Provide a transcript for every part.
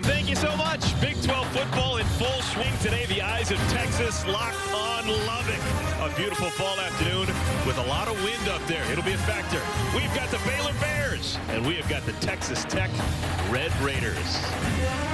Tom, thank you so much. Big 12 football in full swing today. The eyes of Texas locked on Lubbock. A beautiful fall afternoon with a lot of wind up there. It'll be a factor. We've got the Baylor Bears, and we have got the Texas Tech Red Raiders.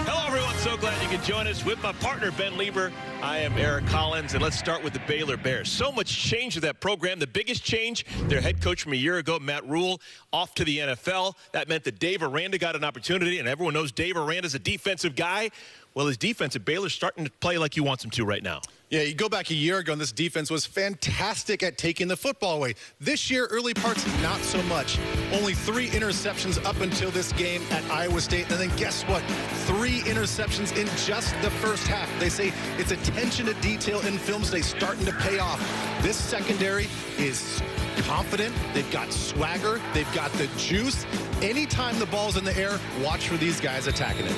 Hello, everyone. So glad you could join us with my partner, Ben Lieber. I am Eric Collins, and let's start with the Baylor Bears. So much change with that program. The biggest change, their head coach from a year ago, Matt Rule, off to the NFL. That meant that Dave Aranda got an opportunity, and everyone knows Dave Aranda's a defensive guy. Well, his defense at Baylor's starting to play like he wants him to right now. Yeah, you go back a year ago, and this defense was fantastic at taking the football away. This year, early parts, not so much. Only 3 interceptions up until this game at Iowa State. And then guess what? 3 interceptions in just the first half. They say it's attention to detail in film today starting to pay off. This secondary is confident. They've got swagger. They've got the juice. Anytime the ball's in the air, watch for these guys attacking it.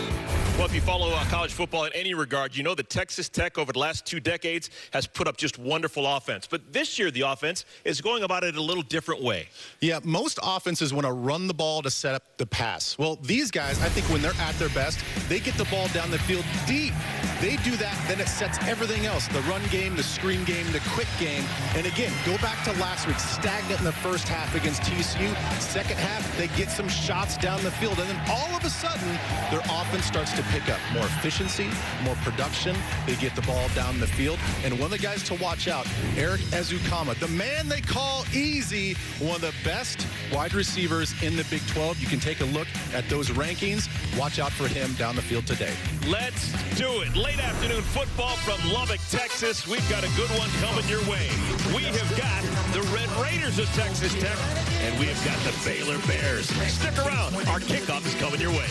Well, if you follow college football in any regard, you know that Texas Tech over the last 2 decades has put up just wonderful offense. But this year, the offense is going about it a little different way. Yeah, most offenses want to run the ball to set up the pass. Well, these guys, I think when they're at their best, they get the ball down the field deep. They do that, then it sets everything else. The run game, the screen game, the quick game. And again, go back to last week, stagnant in the first half against TCU. Second half, they get some shots down the field. And then all of a sudden, their offense starts to pick up more efficiency, more production. They get the ball down the field. And one of the guys to watch out, Eric Ezukama, the man they call Easy, one of the best wide receivers in the Big 12. You can take a look at those rankings. Watch out for him down the field today. Let's do it. Late afternoon football from Lubbock, Texas. We've got a good one coming your way. We have got the Red Raiders of Texas Tech, and we have got the Baylor Bears. Stick around. Our kickoff is coming your way.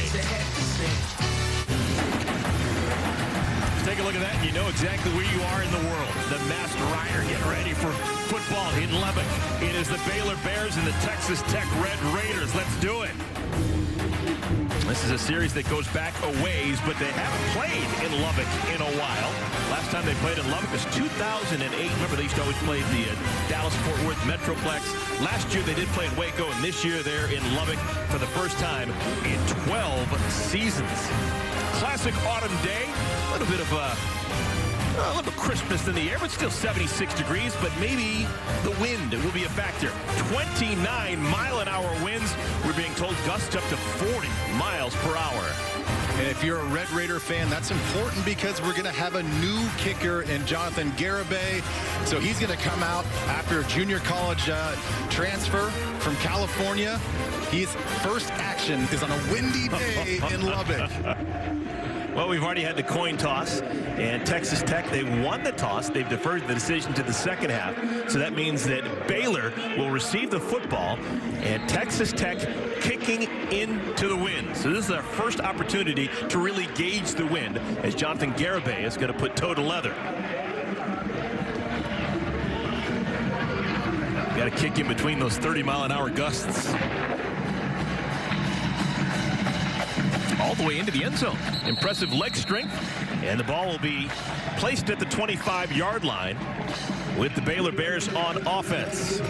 Take a look at that, and you know exactly where you are in the world. The masked rider getting ready for football in Lubbock. It is the Baylor Bears and the Texas Tech Red Raiders. Let's do it. This is a series that goes back a ways, but they haven't played in Lubbock in a while. Last time they played in Lubbock was 2008. Remember, they used to always play the Dallas-Fort Worth Metroplex. Last year, they did play in Waco, and this year they're in Lubbock for the first time in 12 seasons. Classic autumn day. A little bit of a little crispness in the air, but still 76 degrees, but maybe the wind will be a factor. 29-mile-an-hour winds. We're being told gusts up to 40 miles per hour. And if you're a Red Raider fan, that's important because we're going to have a new kicker in Jonathan Garibay. So he's going to come out after a junior college transfer from California. His first action is on a windy day in Lubbock. Well, we've already had the coin toss, and Texas Tech, they won the toss. They've deferred the decision to the second half. So that means that Baylor will receive the football, and Texas Tech kicking into the wind. So this is our first opportunity to really gauge the wind, as Jonathan Garibay is going to put toe to leather. Got to kick in between those 30-mile-an-hour gusts. All the way into the end zone. Impressive leg strength, and the ball will be placed at the 25-yard line with the Baylor Bears on offense.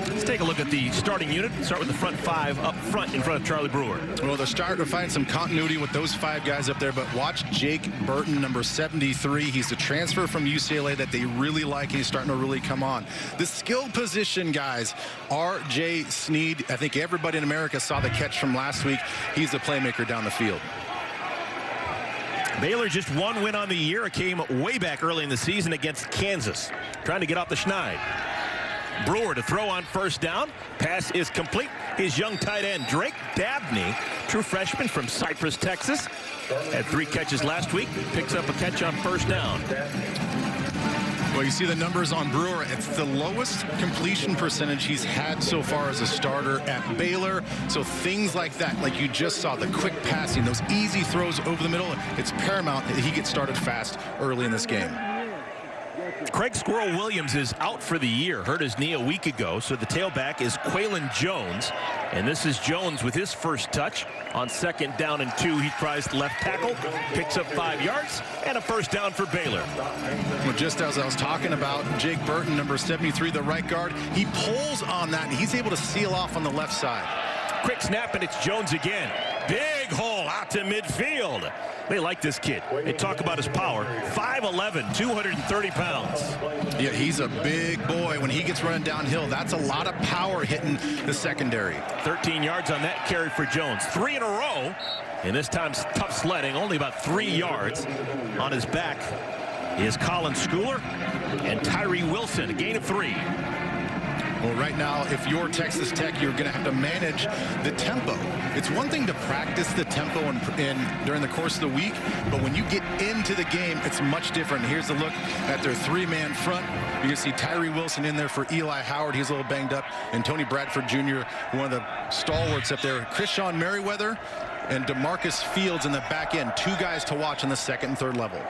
Let's take a look at the starting unit. Start with the front 5 up front in front of Charlie Brewer. Well, they're starting to find some continuity with those 5 guys up there, but watch Jake Burton, number 73. He's a transfer from UCLA that they really like, and he's starting to really come on. The skill position guys, R.J. Sneed. I think everybody in America saw the catch from last week. He's the playmaker down the field. Baylor just 1 win on the year. It came way back early in the season against Kansas. Trying to get off the schneid. Brewer to throw on first down. Pass is complete. His young tight end, Drake Dabney, true freshman from Cypress, Texas. Had 3 catches last week. Picks up a catch on first down. Well, you see the numbers on Brewer. It's the lowest completion percentage he's had so far as a starter at Baylor. So things like that, like you just saw, the quick passing, those easy throws over the middle, it's paramount that he gets started fast early in this game. Craig Squirrel Williams is out for the year. Hurt his knee a week ago, so the tailback is Quaylen Jones. And this is Jones with his first touch. On 2nd down and 2, he tries the left tackle, picks up 5 yards, and a first down for Baylor. Well, just as I was talking about, Jake Burton, number 73, the right guard, he pulls on that, and he's able to seal off on the left side. Quick snap, and it's Jones again. Big hole out to midfield. They like this kid. They talk about his power. 5'11", 230 pounds. Yeah, he's a big boy. When he gets running downhill, that's a lot of power hitting the secondary. 13 yards on that carry for Jones. 3 in a row. And this time tough sledding, only about 3 yards. On his back is Colin Schooler and Tyree Wilson, a gain of 3. Well, right now, if you're Texas Tech, you're going to have to manage the tempo. It's one thing to practice the tempo during the course of the week, but when you get into the game, it's much different. Here's a look at their 3-man front. You can see Tyree Wilson in there for Eli Howard. He's a little banged up. And Tony Bradford Jr., one of the stalwarts up there. Krishawn Merriweather and DeMarcus Fields in the back end. 2 guys to watch in the second and third level.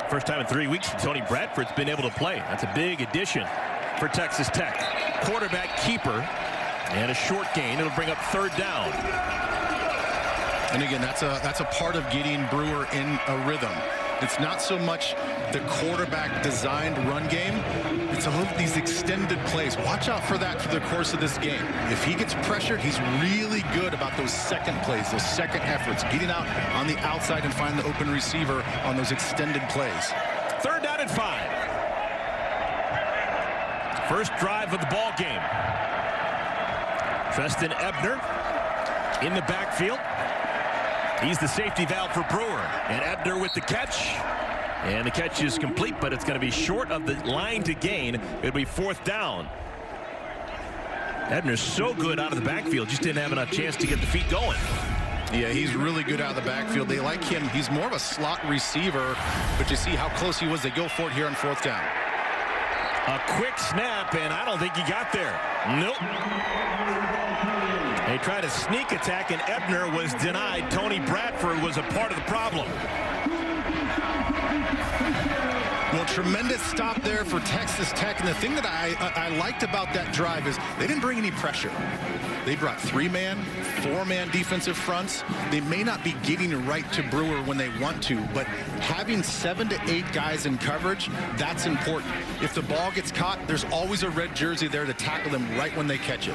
First time in 3 weeks Tony Bradford's been able to play. That's a big addition for Texas Tech. Quarterback keeper and a short gain. It'll bring up 3rd down. And again, that's a part of getting Brewer in a rhythm. It's not so much the quarterback designed run game. It's these extended plays. Watch out for that for the course of this game. If he gets pressured, he's really good about those second plays, those second efforts, getting out on the outside and finding the open receiver on those extended plays. 3rd down and 5. First drive of the ball game. Treston Ebner in the backfield. He's the safety valve for Brewer. And Ebner with the catch. And the catch is complete, but it's going to be short of the line to gain. It'll be 4th down. Ebner's so good out of the backfield, just didn't have enough chance to get the feet going. Yeah, he's really good out of the backfield. They like him. He's more of a slot receiver, but you see how close he was. They go for it here on 4th down. A quick snap, and I don't think he got there. Nope. They tried a sneak attack, and Ebner was denied. Tony Bradford was a part of the problem. Well, tremendous stop there for Texas Tech. And the thing that I liked about that drive is they didn't bring any pressure. They brought 3-man, 4-man defensive fronts. They may not be getting right to Brewer when they want to, but having 7 to 8 guys in coverage, that's important. If the ball gets caught, there's always a red jersey there to tackle them right when they catch it.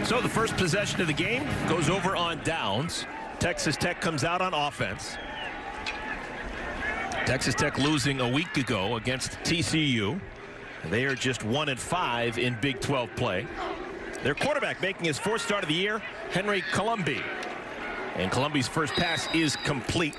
So the first possession of the game goes over on downs. Texas Tech comes out on offense. Texas Tech losing a week ago against TCU. They are just 1-5 in Big 12 play. Their quarterback making his 4th start of the year, Henry Colombi. And Colombi's first pass is complete.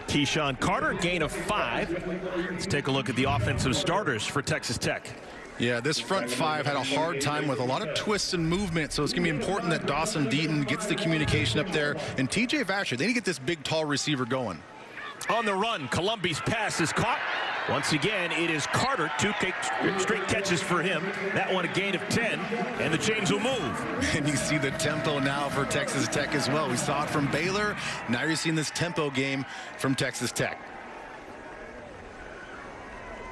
Keyshawn Carter, gain of 5. Let's take a look at the offensive starters for Texas Tech. Yeah, this front 5 had a hard time with a lot of twists and movement, so it's going to be important that Dawson Deaton gets the communication up there. And TJ Vasher, they need to get this big, tall receiver going. On the run, Colombi's pass is caught. Once again, it is Carter. 2 straight catches for him. That one a gain of 10, and the chains will move. And you see the tempo now for Texas Tech as well. We saw it from Baylor. Now you're seeing this tempo game from Texas Tech.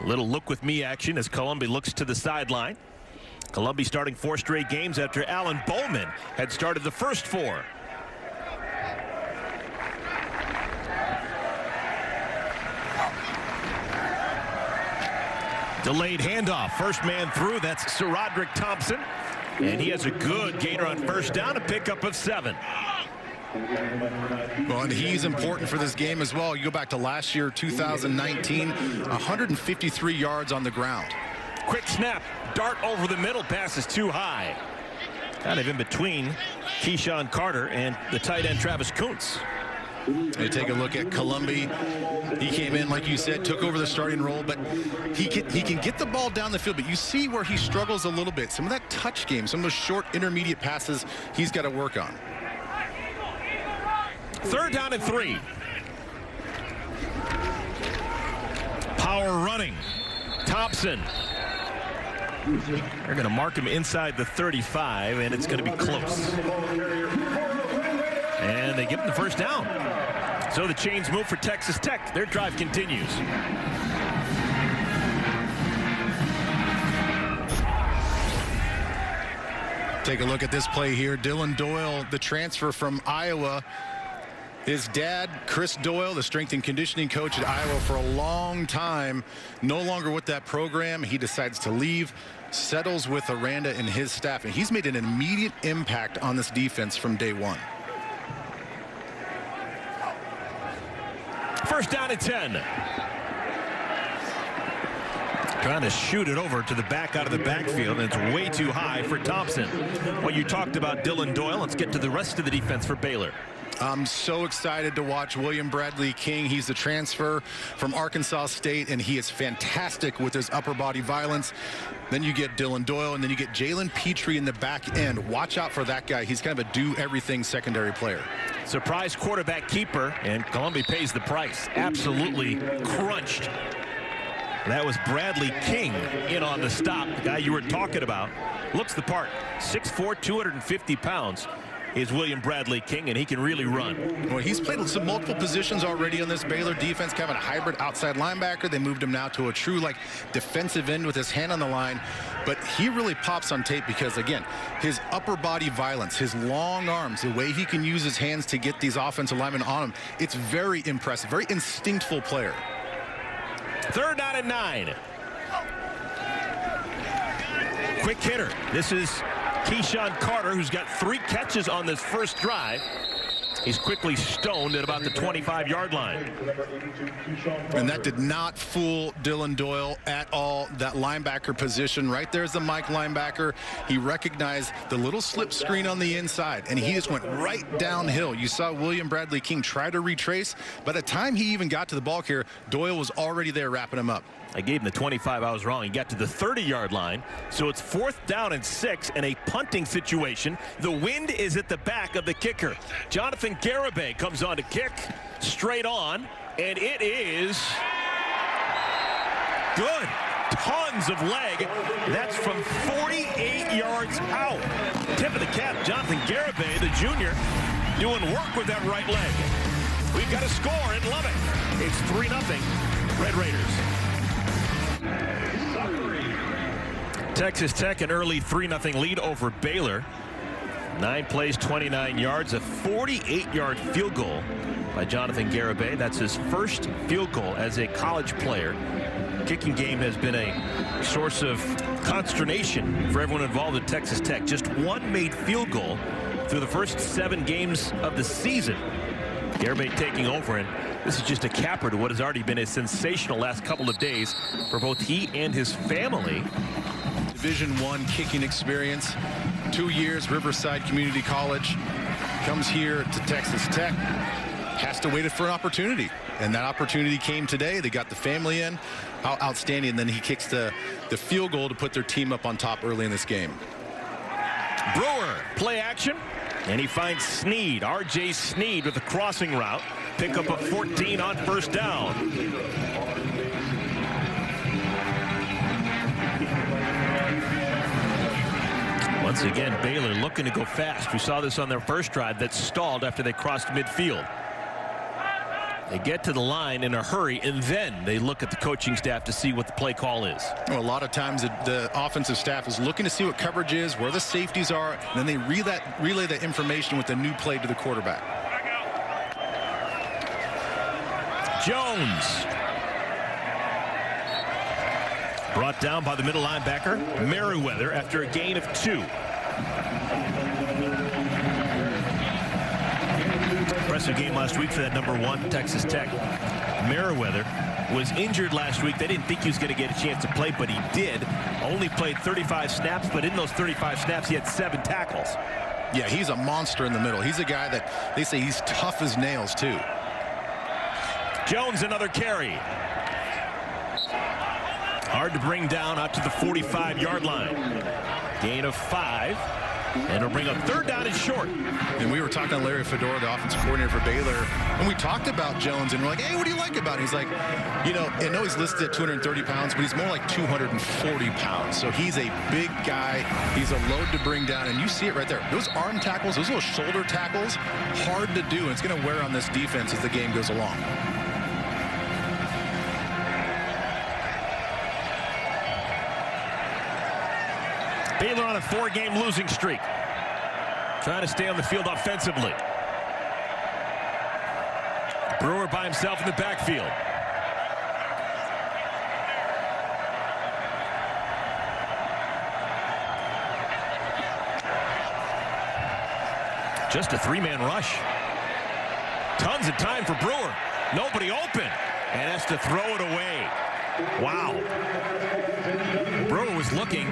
Little look with me action as Colombi looks to the sideline. Colombi starting 4 straight games after Alan Bowman had started the first 4. Delayed handoff. First man through. That's Sir Roderick Thompson. And he has a good gainer on first down, a pickup of 7. Well, and he's important for this game as well. You go back to last year, 2019, 153 yards on the ground. Quick snap. Dart over the middle. Pass is too high. Kind of in between Keyshawn Carter and the tight end Travis Kuntz. You take a look at Colombi. He came in, like you said, took over the starting role, but he can get the ball down the field. But you see where he struggles a little bit. Some of that touch game, some of those short intermediate passes he's got to work on. 3rd down and 3. Power running. Thompson. They're going to mark him inside the 35, and it's going to be close. And they give him the first down. So the chains move for Texas Tech. Their drive continues. Take a look at this play here. Dylan Doyle, the transfer from Iowa. His dad, Chris Doyle, the strength and conditioning coach at Iowa for a long time, no longer with that program. He decides to leave, settles with Aranda and his staff, and he's made an immediate impact on this defense from day one. First down at 10. Trying to shoot it over to the back out of the backfield, and it's way too high for Thompson. Well, you talked about Dylan Doyle. Let's get to the rest of the defense for Baylor. I'm so excited to watch William Bradley King. He's the transfer from Arkansas State, and he is fantastic with his upper body violence. Then you get Dylan Doyle, and then you get Jalen Petrie in the back end. Watch out for that guy. He's kind of a do-everything secondary player. Surprise quarterback keeper, and Columbia pays the price. Absolutely crunched. That was Bradley King in on the stop, the guy you were talking about. Looks the part. 6'4", 250 pounds. Is William Bradley King, and he can really run. Well, he's played some multiple positions already on this Baylor defense, kind of a hybrid outside linebacker. They moved him now to a true defensive end with his hand on the line. But he really pops on tape because, again, his upper body violence, his long arms, the way he can use his hands to get these offensive linemen on him, it's very impressive, very instinctful player. Third down and 9. Quick hitter. This is Keyshawn Carter, who's got 3 catches on this first drive. He's quickly stoned at about the 25-yard line. And that did not fool Dylan Doyle at all. That linebacker position right there is the Mike linebacker. He recognized the little slip screen on the inside, and he just went right downhill. You saw William Bradley King try to retrace. By the time he even got to the ball carrier, Doyle was already there wrapping him up. I gave him the 25. I was wrong. He got to the 30-yard line. So it's 4th down and 6 in a punting situation. The wind is at the back of the kicker. Jonathan Garibay comes on to kick straight on, and it is good. Tons of leg. That's from 48 yards out. Tip of the cap, Jonathan Garibay, the junior, doing work with that right leg. We've got a score in Lubbock. It's 3-0 Red Raiders. Texas Tech an early 3-0 lead over Baylor. 9 plays, 29 yards, a 48-yard field goal by Jonathan Garibay. That's his first field goal as a college player. Kicking game has been a source of consternation for everyone involved at Texas Tech. Just 1 made field goal through the first 7 games of the season. Garibay taking over, and this is just a capper to what has already been a sensational last couple of days for both he and his family. Division I kicking experience, 2 years, Riverside Community College, comes here to Texas Tech, has to wait for an opportunity, and that opportunity came today. They got the family in. How outstanding. And then he kicks the field goal to put their team up on top early in this game. Brewer, play action, and he finds Sneed, R.J. Sneed with a crossing route. Pick up a 14 on first down. Once again, Baylor looking to go fast. We saw this on their first drive that stalled after they crossed midfield. They get to the line in a hurry, and then they look at the coaching staff to see what the play call is. Well, a lot of times the offensive staff is looking to see what coverage is, where the safeties are, and then they relay that information with a new play to the quarterback. Jones. Brought down by the middle linebacker, Merriweather, after a gain of 2. Impressive game last week for that number 1 Texas Tech. Merriweather was injured last week. They didn't think he was going to get a chance to play, but he did. Only played 35 snaps, but in those 35 snaps, he had 7 tackles. Yeah, he's a monster in the middle. He's a guy that they say he's tough as nails, too. Jones, another carry. Hard to bring down out to the 45-yard line. Gain of 5. And it'll bring up 3rd down and short. And we were talking to Larry Fedora, the offensive coordinator for Baylor, and we talked about Jones, and we're like, hey, what do you like about him? He's like, you know, I know he's listed at 230 pounds, but he's more like 240 pounds. So he's a big guy. He's a load to bring down, and you see it right there. Those arm tackles, those little shoulder tackles, hard to do, and it's going to wear on this defense as the game goes along. Baylor on a 4-game losing streak. Trying to stay on the field offensively. Brewer by himself in the backfield. Just a three-man rush. Tons of time for Brewer. Nobody open. And has to throw it away. Wow. Brewer was looking,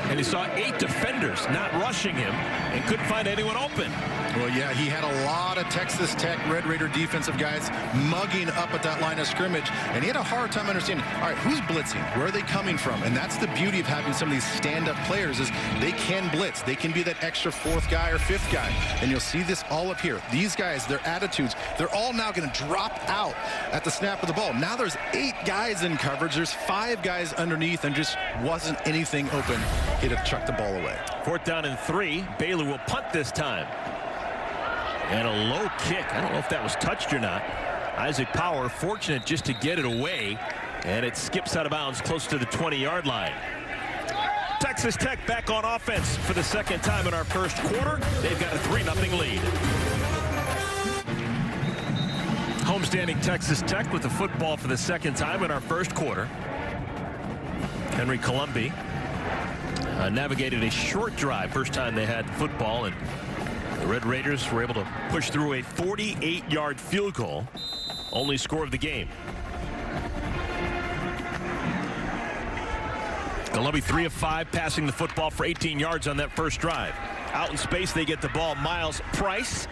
and he saw 8 defenders not rushing him and couldn't find anyone open. Well, yeah, he had a lot of Texas Tech Red Raider defensive guys mugging up at that line of scrimmage, and he had a hard time understanding, all right, who's blitzing? Where are they coming from? And that's the beauty of having some of these stand-up players is they can blitz. They can be that extra 4th guy or 5th guy, and you'll see this all up here. These guys, their attitudes, they're all now going to drop out at the snap of the ball. Now there's 8 guys in coverage. There's 5 guys underneath, and just wasn't anything open. He'd have chucked the ball away. 4th down and 3. Baylor will punt this time. And a low kick. I don't know if that was touched or not. Isaac Power fortunate just to get it away. And it skips out of bounds close to the 20-yard line. Texas Tech back on offense for the 2nd time in our first quarter. They've got a 3-0 lead. Homestanding Texas Tech with the football for the 2nd time in our first quarter. Henry Colombi navigated a short drive. First time they had football, and the Red Raiders were able to push through a 48-yard field goal. Only score of the game. Colombi 3 of 5 passing the football for 18 yards on that first drive. Out in space, they get the ball. Miles Price.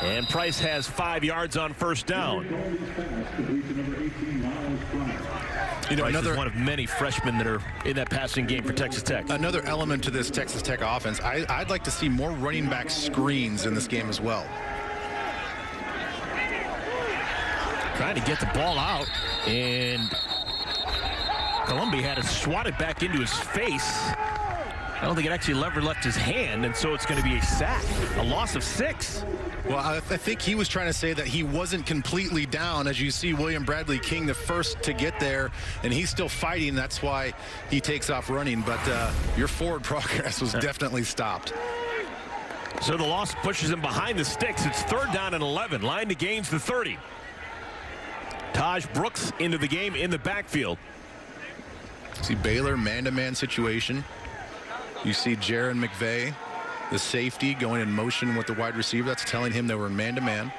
And Price has 5 yards on first down. You know, Price is one of many freshmen that are in that passing game for Texas Tech. Another element to this Texas Tech offense, I'd like to see more running back screens in this game as well. Trying to get the ball out, and Colombi had it swatted back into his face. I don't think it actually left his hand, and so it's going to be a sack, a loss of 6. Well, I think he was trying to say that he wasn't completely down. As you see, William Bradley King the first to get there, and he's still fighting. That's why he takes off running. But your forward progress was definitely stopped. So the loss pushes him behind the sticks. It's 3rd down and 11. Line to gains the 30. Taj Brooks into the game in the backfield. See Baylor man-to-man situation. You see Jaron McVay, the safety, going in motion with the wide receiver. That's telling him they were man-to-man.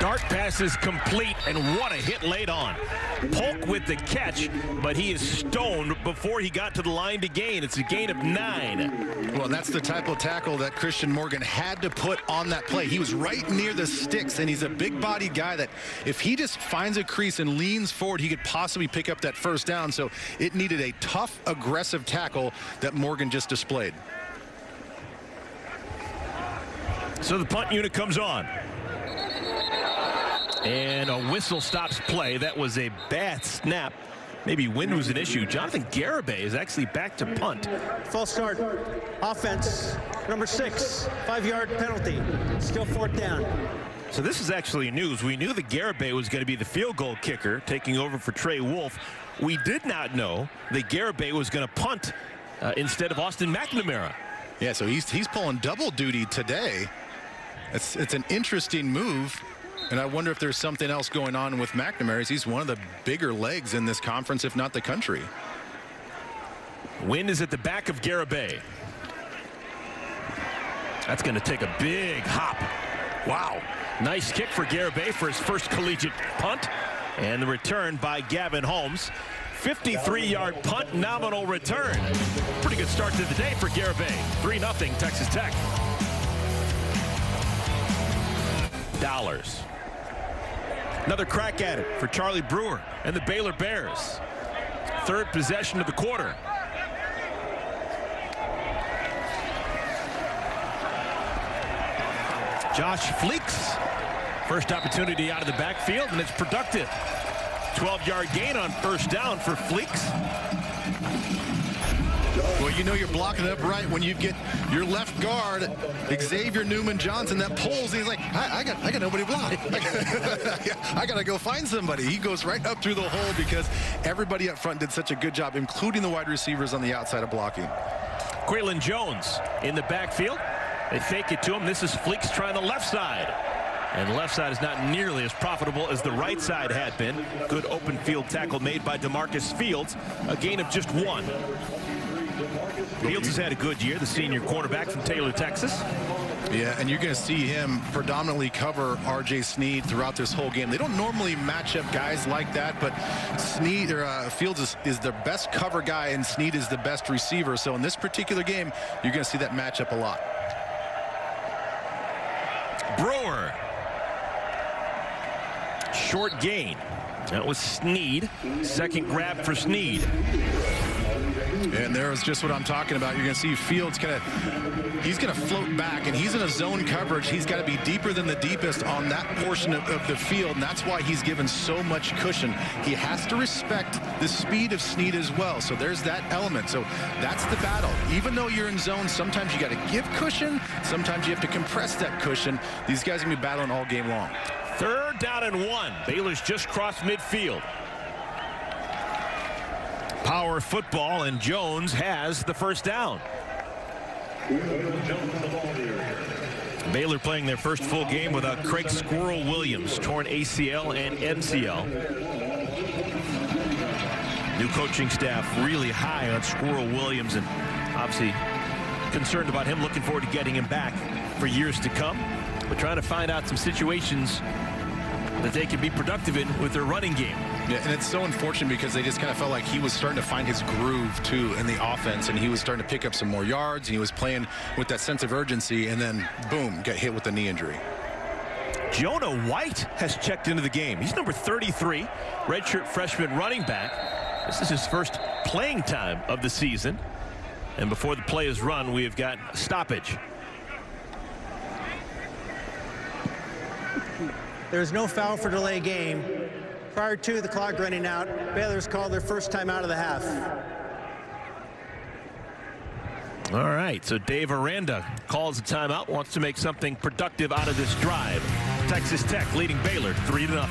Dart pass is complete, and what a hit late on. Polk with the catch, but he is stoned before he got to the line to gain. It's a gain of 9. Well, that's the type of tackle that Christian Morgan had to put on that play. He was right near the sticks, and he's a big-bodied guy that if he just finds a crease and leans forward, he could possibly pick up that first down. So it needed a tough, aggressive tackle that Morgan just displayed. So the punt unit comes on. And a whistle stops play. That was a bad snap. Maybe wind was an issue. Jonathan Garibay is actually back to punt. False start. Offense. Number 6. 5-yard penalty. Still 4th down. So this is actually news. We knew that Garibay was going to be the field goal kicker, taking over for Trey Wolf. We did not know that Garibay was going to punt instead of Austin McNamara. Yeah, so he's pulling double duty today. It's an interesting move. And I wonder if there's something else going on with McNamara. He's one of the bigger legs in this conference, if not the country. Wind is at the back of Garibay. That's going to take a big hop. Wow. Nice kick for Garibay for his first collegiate punt. And the return by Gavin Holmes. 53-yard punt, nominal return. Pretty good start to the day for Garibay. 3-0 Texas Tech. Dollars. Another crack at it for Charlie Brewer and the Baylor Bears. 3rd possession of the quarter. Josh Fleeks. First opportunity out of the backfield, and it's productive. 12-yard gain on first down for Fleeks. Well, you know you're blocking it up right when you get your left guard, Xavier Newman-Johnson, that pulls. He's like, I got nobody to block. I got to go find somebody. He goes right up through the hole because everybody up front did such a good job, including the wide receivers on the outside of blocking. Quaylen Jones in the backfield. They fake it to him. This is Fleeks trying the left side. And the left side is not nearly as profitable as the right side had been. Good open field tackle made by DeMarcus Fields. A gain of just 1. Fields has had a good year, the senior cornerback from Taylor, Texas. Yeah, and you're going to see him predominantly cover R.J. Sneed throughout this whole game. They don't normally match up guys like that, but Fields is the best cover guy, and Sneed is the best receiver. So in this particular game, you're going to see that matchup a lot. Brewer. Short gain. That was Sneed. Second grab for Sneed. And there's just what I'm talking about. You're going to see Fields he's going to float back, and he's in a zone coverage. He's got to be deeper than the deepest on that portion of the field, and that's why he's given so much cushion. He has to respect the speed of Sneed as well. So there's that element. So that's the battle. Even though you're in zone, sometimes you got to give cushion. Sometimes you have to compress that cushion. These guys are going to be battling all game long. 3rd down and 1. Baylor's just crossed midfield. Power football, and Jones has the first down. Baylor playing their first full game without Craig Squirrel Williams, torn ACL and MCL. New coaching staff really high on Squirrel Williams, and obviously concerned about him, looking forward to getting him back for years to come. But trying to find out some situations that they can be productive in with their running game. Yeah, and it's so unfortunate because they just kind of felt like he was starting to find his groove too in the offense, and he was starting to pick up some more yards, and he was playing with that sense of urgency, and then boom, get hit with a knee injury. Jonah White has checked into the game. He's number 33, redshirt freshman running back. This is his first playing time of the season, and before the play is run, we have got a stoppage. There's no foul for delay game. Prior to the clock running out, Baylor's called their first time out of the half. All right, so Dave Aranda calls a timeout, wants to make something productive out of this drive. Texas Tech leading Baylor 3-0.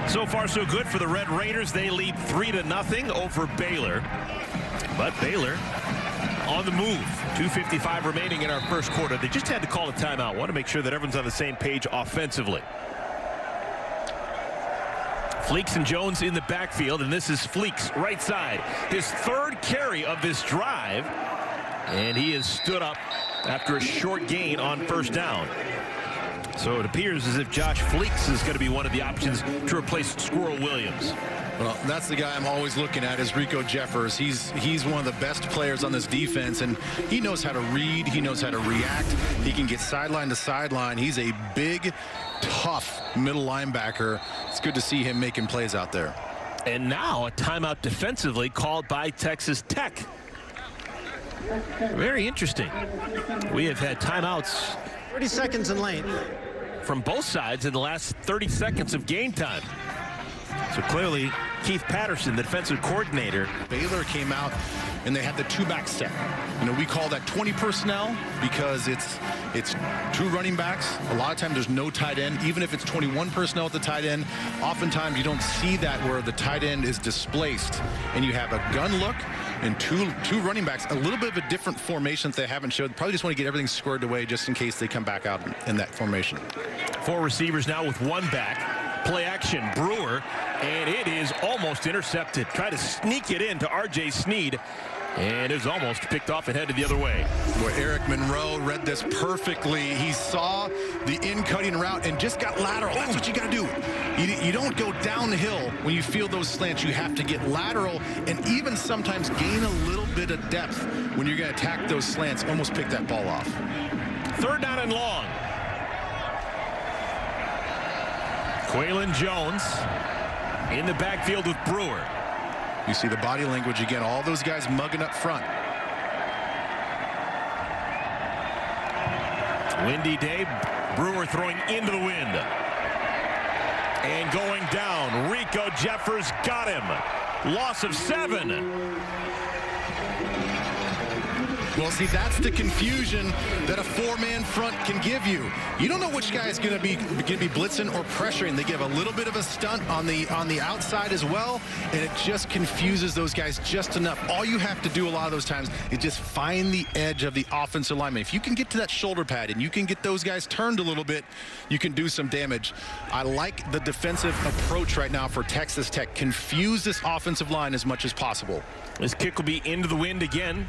So far, so good for the Red Raiders. They lead 3-0 over Baylor. But Baylor on the move. 2:55 remaining in our first quarter. They just had to call a timeout. Want to make sure that everyone's on the same page offensively. Fleeks and Jones in the backfield, and this is Fleeks right side. His 3rd carry of this drive, and he is stood up after a short gain on first down. So it appears as if Josh Fleeks is going to be one of the options to replace Squirrel Williams. Well, that's the guy I'm always looking at, is Rico Jeffers. He's one of the best players on this defense, and he knows how to read. He knows how to react. He can get sideline to sideline. He's a big, tough middle linebacker. It's good to see him making plays out there. And now a timeout defensively called by Texas Tech. Very interesting. We have had timeouts 30 seconds in length from both sides in the last 30 seconds of game time. So clearly Keith Patterson, the defensive coordinator. Baylor came out and they had the 2-back set. You know, we call that 20 personnel because it's 2 running backs. A lot of times there's no tight end. Even if it's 21 personnel at the tight end, oftentimes you don't see that where the tight end is displaced and you have a gun look and two running backs. A little bit of a different formation that they haven't showed. Probably just want to get everything squared away just in case they come back out in that formation. 4 receivers now with 1 back. Play action, Brewer, and it is almost intercepted. Try to sneak it into R.J. Sneed, and is almost picked off and headed the other way. Boy, Eric Monroe read this perfectly. He saw the in-cutting route and just got lateral. That's what you got to do. You don't go downhill when you feel those slants. You have to get lateral and even sometimes gain a little bit of depth when you're going to attack those slants. Almost pick that ball off. 3rd down and long. Quaylen Jones in the backfield with Brewer. You see the body language again. All those guys mugging up front. Windy day. Brewer throwing into the wind. And going down. Rico Jeffers got him. Loss of 7. Well, see, that's the confusion that a four-man front can give you. You don't know which guy is going to be blitzing or pressuring. They give a little bit of a stunt on the outside as well, and it just confuses those guys just enough. All you have to do a lot of those times is just find the edge of the offensive lineman. If you can get to that shoulder pad and you can get those guys turned a little bit, you can do some damage. I like the defensive approach right now for Texas Tech. Confuse this offensive line as much as possible. This kick will be into the wind again.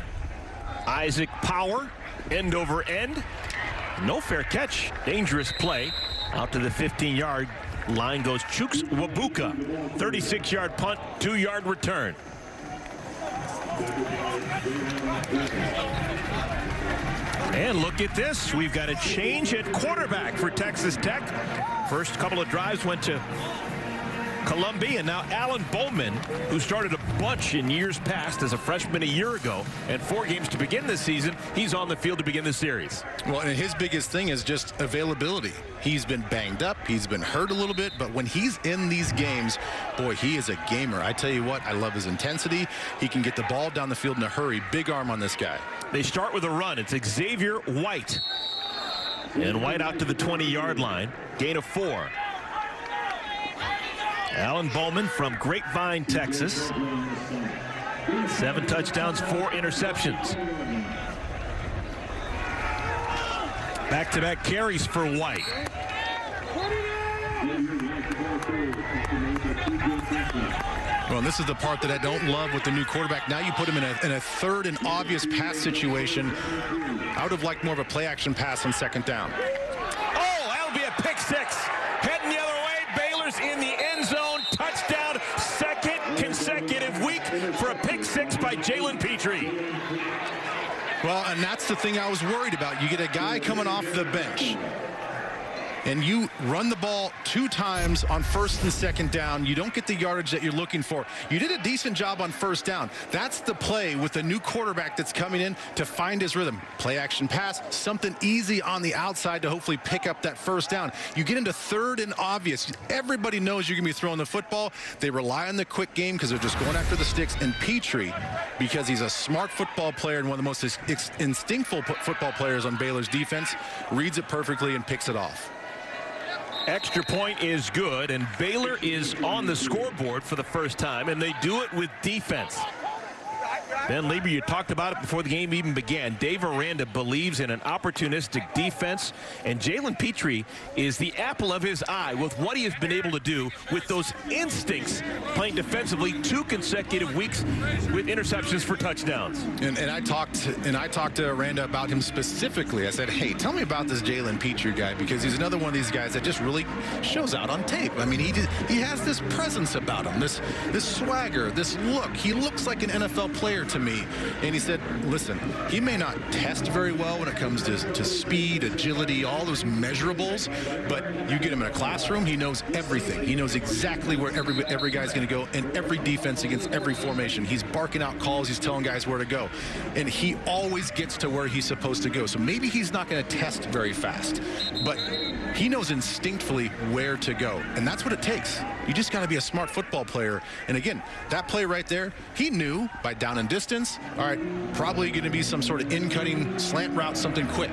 Isaac Power, end over end. No fair catch. Dangerous play. Out to the 15-yard line goes Chuks Wabuka. 36-yard punt, 2-yard return. And look at this. We've got a change at quarterback for Texas Tech. First couple of drives went to Columbia, and now Alan Bowman, who started a bunch in years past as a freshman a year ago, and 4 games to begin this season, he's on the field to begin the series. Well, and his biggest thing is just availability. He's been banged up, he's been hurt a little bit, but when he's in these games, boy, he is a gamer. I tell you what, I love his intensity. He can get the ball down the field in a hurry. Big arm on this guy. They start with a run. It's Xavier White. And White out to the 20-yard line. Gain of 4. Alan Bowman from Grapevine, Texas. 7 touchdowns, 4 interceptions. Back-to-back carries for White. Well, and this is the part that I don't love with the new quarterback. Now you put him in a third and obvious pass situation. I would have liked more of a play-action pass on second down. Oh, that'll be a pick 6. Heading the other way. Baylor's in the end zone. Touchdown. Second consecutive week for a pick 6 by Jalen Petrie. Well, and that's the thing I was worried about. You get a guy coming off the bench, and you run the ball 2 times on first and second down. You don't get the yardage that you're looking for. You did a decent job on first down. That's the play with the new quarterback that's coming in to find his rhythm. Play action pass, something easy on the outside to hopefully pick up that first down. You get into third and obvious. Everybody knows you're going to be throwing the football. They rely on the quick game because they're just going after the sticks. And Petrie, because he's a smart football player and one of the most instinctful football players on Baylor's defense, reads it perfectly and picks it off. Extra point is good, and Baylor is on the scoreboard for the first time, and they do it with defense. Ben Lieber, you talked about it before the game even began. Dave Aranda believes in an opportunistic defense, and Jalen Petrie is the apple of his eye with what he has been able to do with those instincts playing defensively 2 consecutive weeks with interceptions for touchdowns. And I talked to Aranda about him specifically. I said, hey, tell me about this Jalen Petrie guy, because he's another one of these guys that just really shows out on tape. I mean, he has this presence about him, this swagger, this look. He looks like an NFL player to me. And he said, listen, he may not test very well when it comes to speed, agility, all those measurables, but you get him in a classroom, he knows everything. He knows exactly where every guy's going to go in every defense against every formation. He's barking out calls, he's telling guys where to go, and he always gets to where he's supposed to go. So maybe he's not going to test very fast, but he knows instinctively where to go, and that's what it takes. You just got to be a smart football player. And again, that play right there, he knew by down and distance, all right, probably going to be some sort of in-cutting slant route, something quick.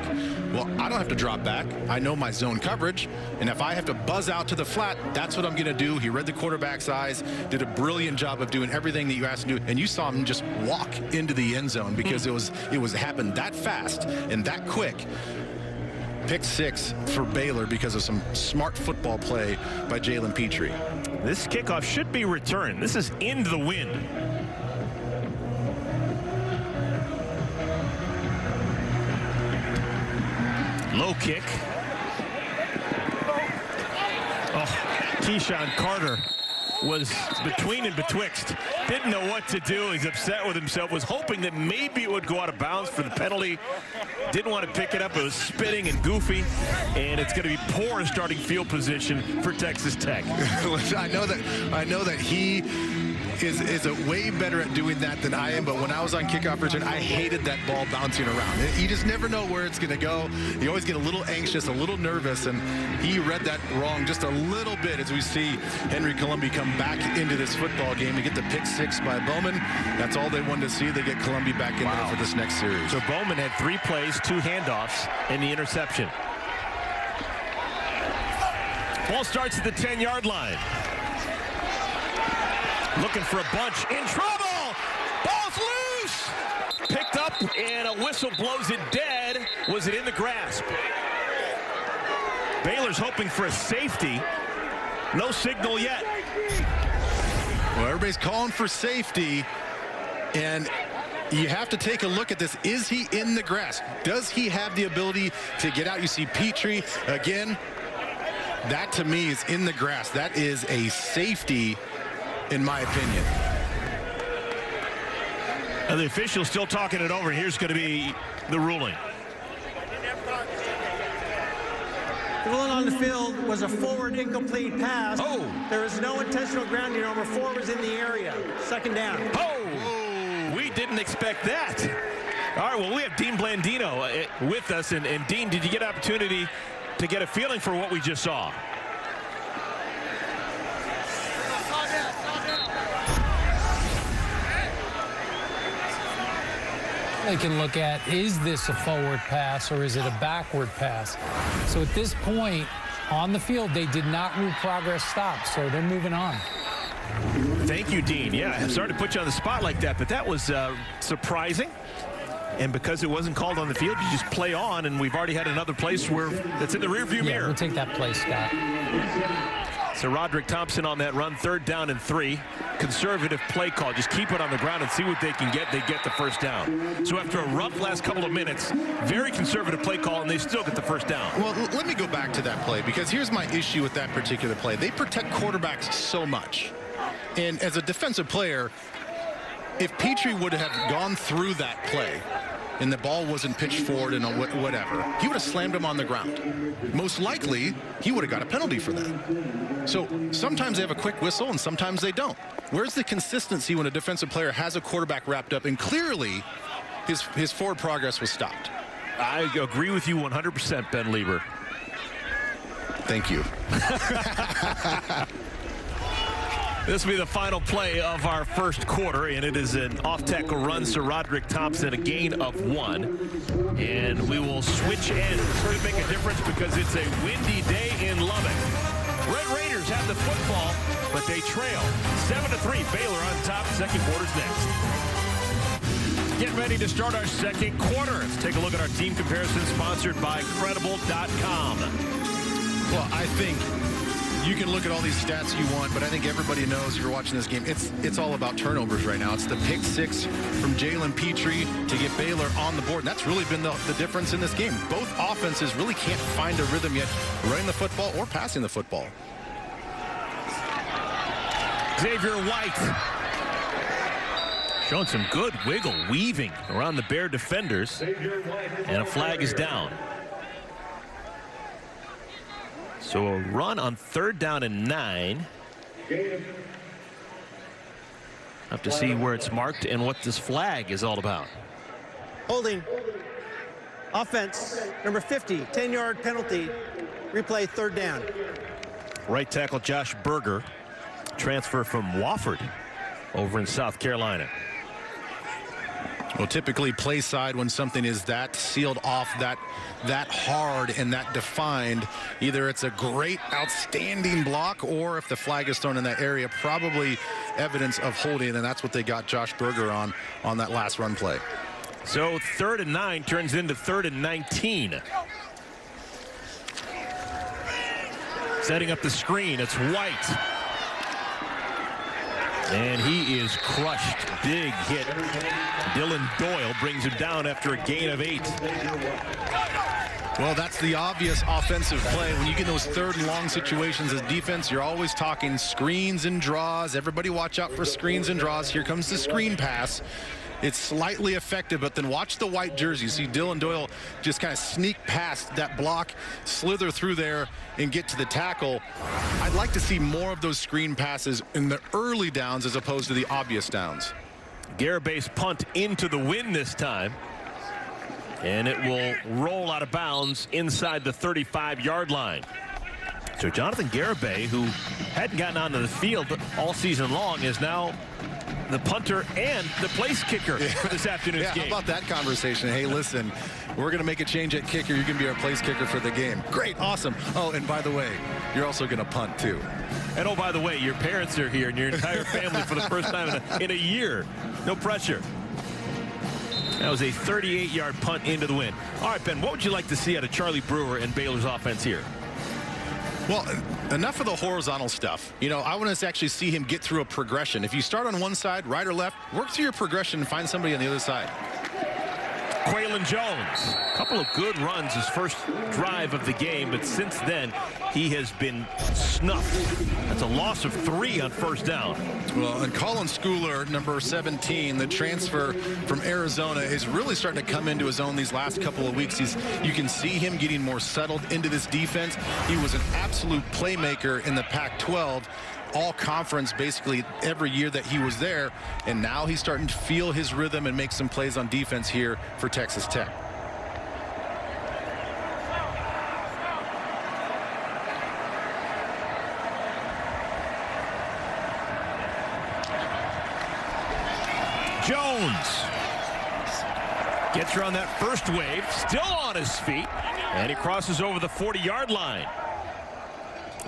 Well, I don't have to drop back. I know my zone coverage, and if I have to buzz out to the flat, that's what I'm going to do. He read the quarterback's eyes, did a brilliant job of doing everything that you asked to do, and you saw him just walk into the end zone because it happened that fast and that quick. Pick 6 for Baylor because of some smart football play by Jalen Petrie. This kickoff should be returned. This is into the wind. Low kick. Oh, Keyshawn Carter was between and betwixt. Didn't know what to do. He's upset with himself. Was hoping that maybe it would go out of bounds for the penalty. Didn't want to pick it up. It was spitting and goofy. And it's going to be poor starting field position for Texas Tech. I know that is way better at doing that than I am. But when I was on kickoff return, I hated that ball bouncing around. You just never know where it's going to go. You always get a little anxious, a little nervous, and he read that wrong just a little bit as we see Henry Columbia come back into this football game to get the pick 6 by Bowman. That's all they wanted to see. They get Columbia back in there for this next series. So Bowman had 3 plays, 2 handoffs, and the interception. Ball starts at the 10-yard line. Looking for a bunch. In trouble! Ball's loose! Picked up, and a whistle blows it dead. Was it in the grasp? Baylor's hoping for a safety. No signal yet. Well, everybody's calling for safety, and you have to take a look at this. Is he in the grasp? Does he have the ability to get out? You see Petrie again. That, to me, is in the grasp. That is a safety, in my opinion. And the official's still talking it over. Here's going to be the ruling. The ruling on the field was a forward incomplete pass. Oh. There was no intentional grounding. Number 4 was in the area. Second down. Oh, we didn't expect that. All right, well, we have Dean Blandino with us. And Dean, did you get an opportunity to get a feeling for what we just saw? They can look at, is this a forward pass or is it a backward pass? So at this point on the field, they did not move progress stop, so they're moving on. Thank you, Dean. Yeah, I'm sorry to put you on the spot like that, but that was surprising. And because it wasn't called on the field, you just play on, and we've already had another place where that's in the rearview mirror. We'll take that play, Scott. So Roderick Thompson on that run, 3rd down and 3. Conservative play call. Just keep it on the ground and see what they can get. They get the first down. So after a rough last couple of minutes, very conservative play call, and they still get the first down. Well, let me go back to that play, because here's my issue with that particular play. They protect quarterbacks so much. And as a defensive player, if Petrie would have gone through that play and the ball wasn't pitched forward and whatever, he would have slammed him on the ground. Most likely, he would have got a penalty for that. So sometimes they have a quick whistle and sometimes they don't. Where's the consistency when a defensive player has a quarterback wrapped up and clearly his forward progress was stopped? I agree with you 100%, Ben Lieber. Thank you. This will be the final play of our first quarter, and it is an off-tackle run, so Roderick Thompson, a gain of 1. And we will switch ends. Could make a difference because it's a windy day in Lubbock. Red Raiders have the football, but they trail 7-3. Baylor on top. Second quarter's next. Get ready to start our second quarter. Let's take a look at our team comparison sponsored by Credible.com. Well, I think you can look at all these stats you want, but I think everybody knows if you're watching this game, it's all about turnovers right now. It's the pick 6 from Jalen Petrie to get Baylor on the board. And that's really been the difference in this game. Both offenses really can't find a rhythm yet, running the football or passing the football. Xavier White showing some good wiggle, weaving around the Bear defenders, and a flag is down. So a run on 3rd down and 9. Have to see where it's marked and what this flag is all about. Holding. Offense. Number 50. 10-yard penalty. Replay 3rd down. Right tackle Josh Berger. Transfer from Wofford over in South Carolina. Well, typically play side, when something is that sealed off, that hard and that defined, either it's a great outstanding block, or if the flag is thrown in that area, probably evidence of holding, and that's what they got Josh Berger on that last run play. So 3rd and 9 turns into 3rd and 19. Setting up the screen, it's White. And he is crushed. Big hit. Dylan Doyle brings him down after a gain of 8. Well, that's the obvious offensive play. When you get those 3rd and long situations as defense, you're always talking screens and draws. Everybody watch out for screens and draws. Here comes the screen pass. It's slightly effective, but then watch the white jersey. You see Dylan Doyle just kind of sneak past that block, slither through there, and get to the tackle. I'd like to see more of those screen passes in the early downs as opposed to the obvious downs. Garibay's punt into the wind this time. And it will roll out of bounds inside the 35-yard line. So Jonathan Garibay, who hadn't gotten onto the field all season long, is now the punter and the place kicker for this afternoon's game. How about that conversation? Hey, listen, we're going to make a change at kicker. You're going to be our place kicker for the game. Great, awesome. Oh, and by the way, you're also going to punt too. And oh, by the way, your parents are here and your entire family for the first time in a year. No pressure. That was a 38-yard punt into the wind. All right, Ben, what would you like to see out of Charlie Brewer and Baylor's offense here? Well, enough of the horizontal stuff. You know, I want to actually see him get through a progression. If you start on one side, right or left, work through your progression and find somebody on the other side. Quaylen Jones, a couple of good runs his first drive of the game, but since then he has been snuffed. That's a loss of 3 on first down. Well, and Colin Schooler, number 17, the transfer from Arizona, is really starting to come into his own these last couple of weeks. You can see him getting more settled into this defense. He was an absolute playmaker in the Pac-12. All conference basically every year that he was there, and now he's starting to feel his rhythm and make some plays on defense here for Texas Tech. Jones gets her on that first wave, still on his feet, and he crosses over the 40-yard line.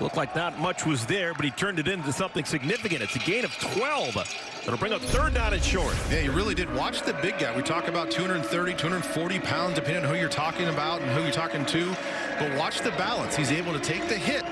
Looked like not much was there, but he turned it into something significant. It's a gain of 12. That'll bring up third down and short. Yeah, he really did. Watch the big guy. We talk about 230, 240 pounds, depending on who you're talking about and who you're talking to. But watch the balance. He's able to take the hit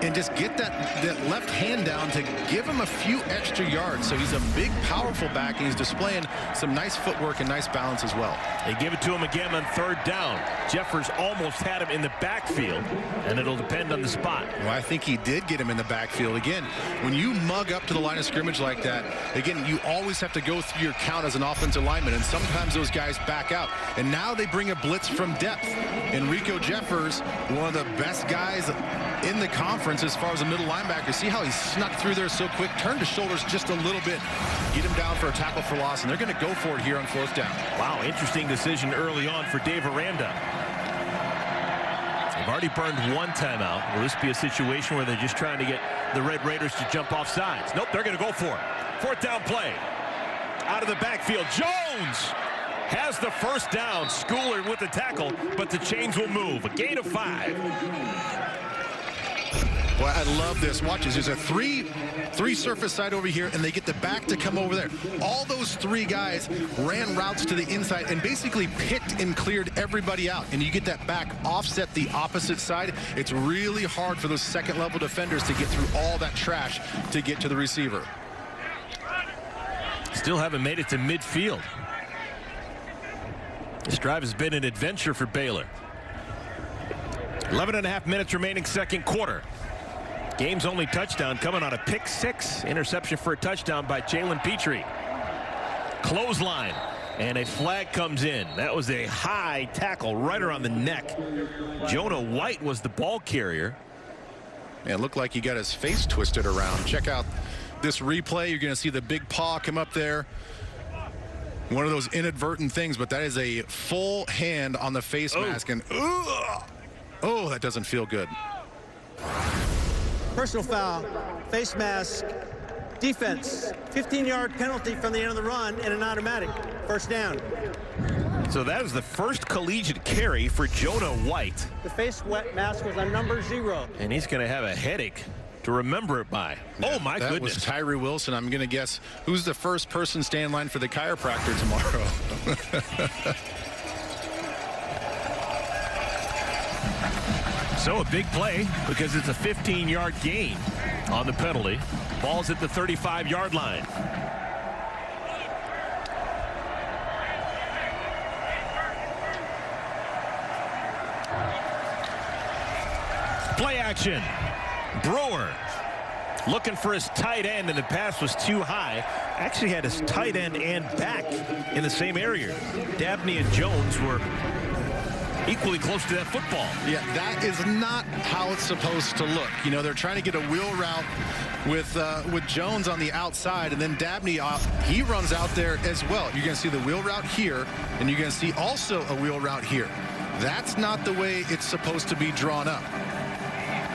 and just get that left hand down to give him a few extra yards. So he's a big, powerful back, and he's displaying some nice footwork and nice balance as well. They give it to him again on third down. Jeffers almost had him in the backfield, and it'll depend on the spot. Well, I think he did get him in the backfield. Again, when you mug up to the line of scrimmage like that, again, you always have to go through your count as an offensive lineman, and sometimes those guys back out. And now they bring a blitz from depth. Enrico Jeffers, one of the best guys in the conference as far as a middle linebacker. See how he snuck through there so quick, turned his shoulders just a little bit, get him down for a tackle for loss, and they're going to go for it here on fourth down. Wow, interesting decision early on for Dave Aranda. They've already burned one timeout. Will this be a situation where they're just trying to get the Red Raiders to jump off sides? Nope, they're going to go for it. Fourth down play. Out of the backfield, Jones has the first down. Schooler with the tackle, but the chains will move. A gain of 5. Well, I love this. Watch this. There's a three surface side over here, and they get the back to come over there. All those 3 guys ran routes to the inside and basically picked and cleared everybody out. And you get that back offset the opposite side. It's really hard for those second-level defenders to get through all that trash to get to the receiver. Still haven't made it to midfield. This drive has been an adventure for Baylor. 11.5 minutes remaining second quarter. Game's only touchdown coming on a pick 6. Interception for a touchdown by Jalen Petrie. Clothesline, and a flag comes in. That was a high tackle right around the neck. Jonah White was the ball carrier. Yeah, it looked like he got his face twisted around. Check out this replay. You're going to see the big paw come up there. One of those inadvertent things, but that is a full hand on the face mask. And oh, that doesn't feel good. Personal foul, face mask, defense, 15-yard penalty from the end of the run, and an automatic. First down. So that is the first collegiate carry for Jonah White. The face mask was on number 0. And he's going to have a headache to remember it by. Oh, my goodness. That was Tyree Wilson. I'm going to guess who's the first person stay in line for the chiropractor tomorrow. So a big play because it's a 15-yard gain on the penalty. Ball's at the 35-yard line. Play action. Brewer looking for his tight end, and the pass was too high actually had his tight end and back in the same area. Dabney and Jones were equally close to that football. Yeah, that is not how it's supposed to look. You know, they're trying to get a wheel route with Jones on the outside, and then Dabney, he runs out there as well. You're going to see the wheel route here, and you're going to see also a wheel route here. That's not the way it's supposed to be drawn up.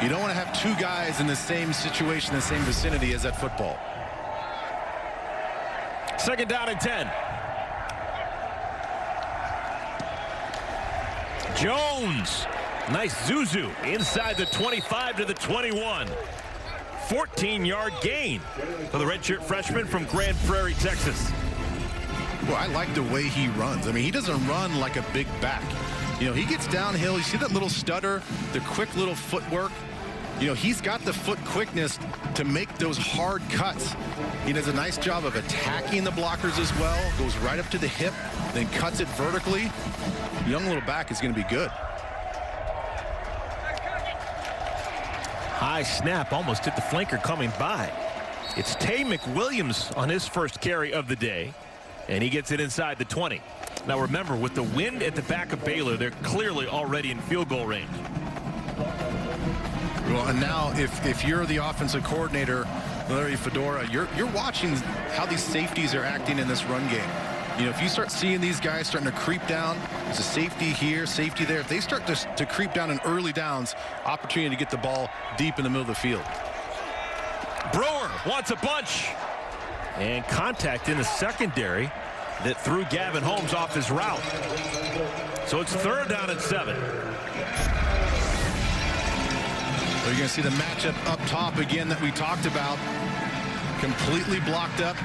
You don't want to have two guys in the same situation, the same vicinity as that football. 2nd down and 10. Jones. Nice Zuzu inside the 25 to the 21. 14-yard gain for the redshirt freshman from Grand Prairie, Texas. Well, I like the way he runs. I mean, he doesn't run like a big back. You know, he gets downhill. You see that little stutter, the quick little footwork. You know, he's got the foot quickness to make those hard cuts. He does a nice job of attacking the blockers as well. Goes right up to the hip, then cuts it vertically. Young little back is going to be good. High snap, almost hit the flanker coming by. It's Tay McWilliams on his first carry of the day, and he gets it inside the 20. Now remember, with the wind at the back of Baylor, they're clearly already in field goal range. Well, and now if you're the offensive coordinator, Larry Fedora, you're watching how these safeties are acting in this run game. You know, if you start seeing these guys starting to creep down, there's a safety here, safety there. If they start to creep down in early downs, opportunity to get the ball deep in the middle of the field. Brewer wants a bunch. And contact in the secondary that threw Gavin Holmes off his route. So it's 3rd down and 7. So you're going to see the matchup up top again that we talked about. Completely blocked up.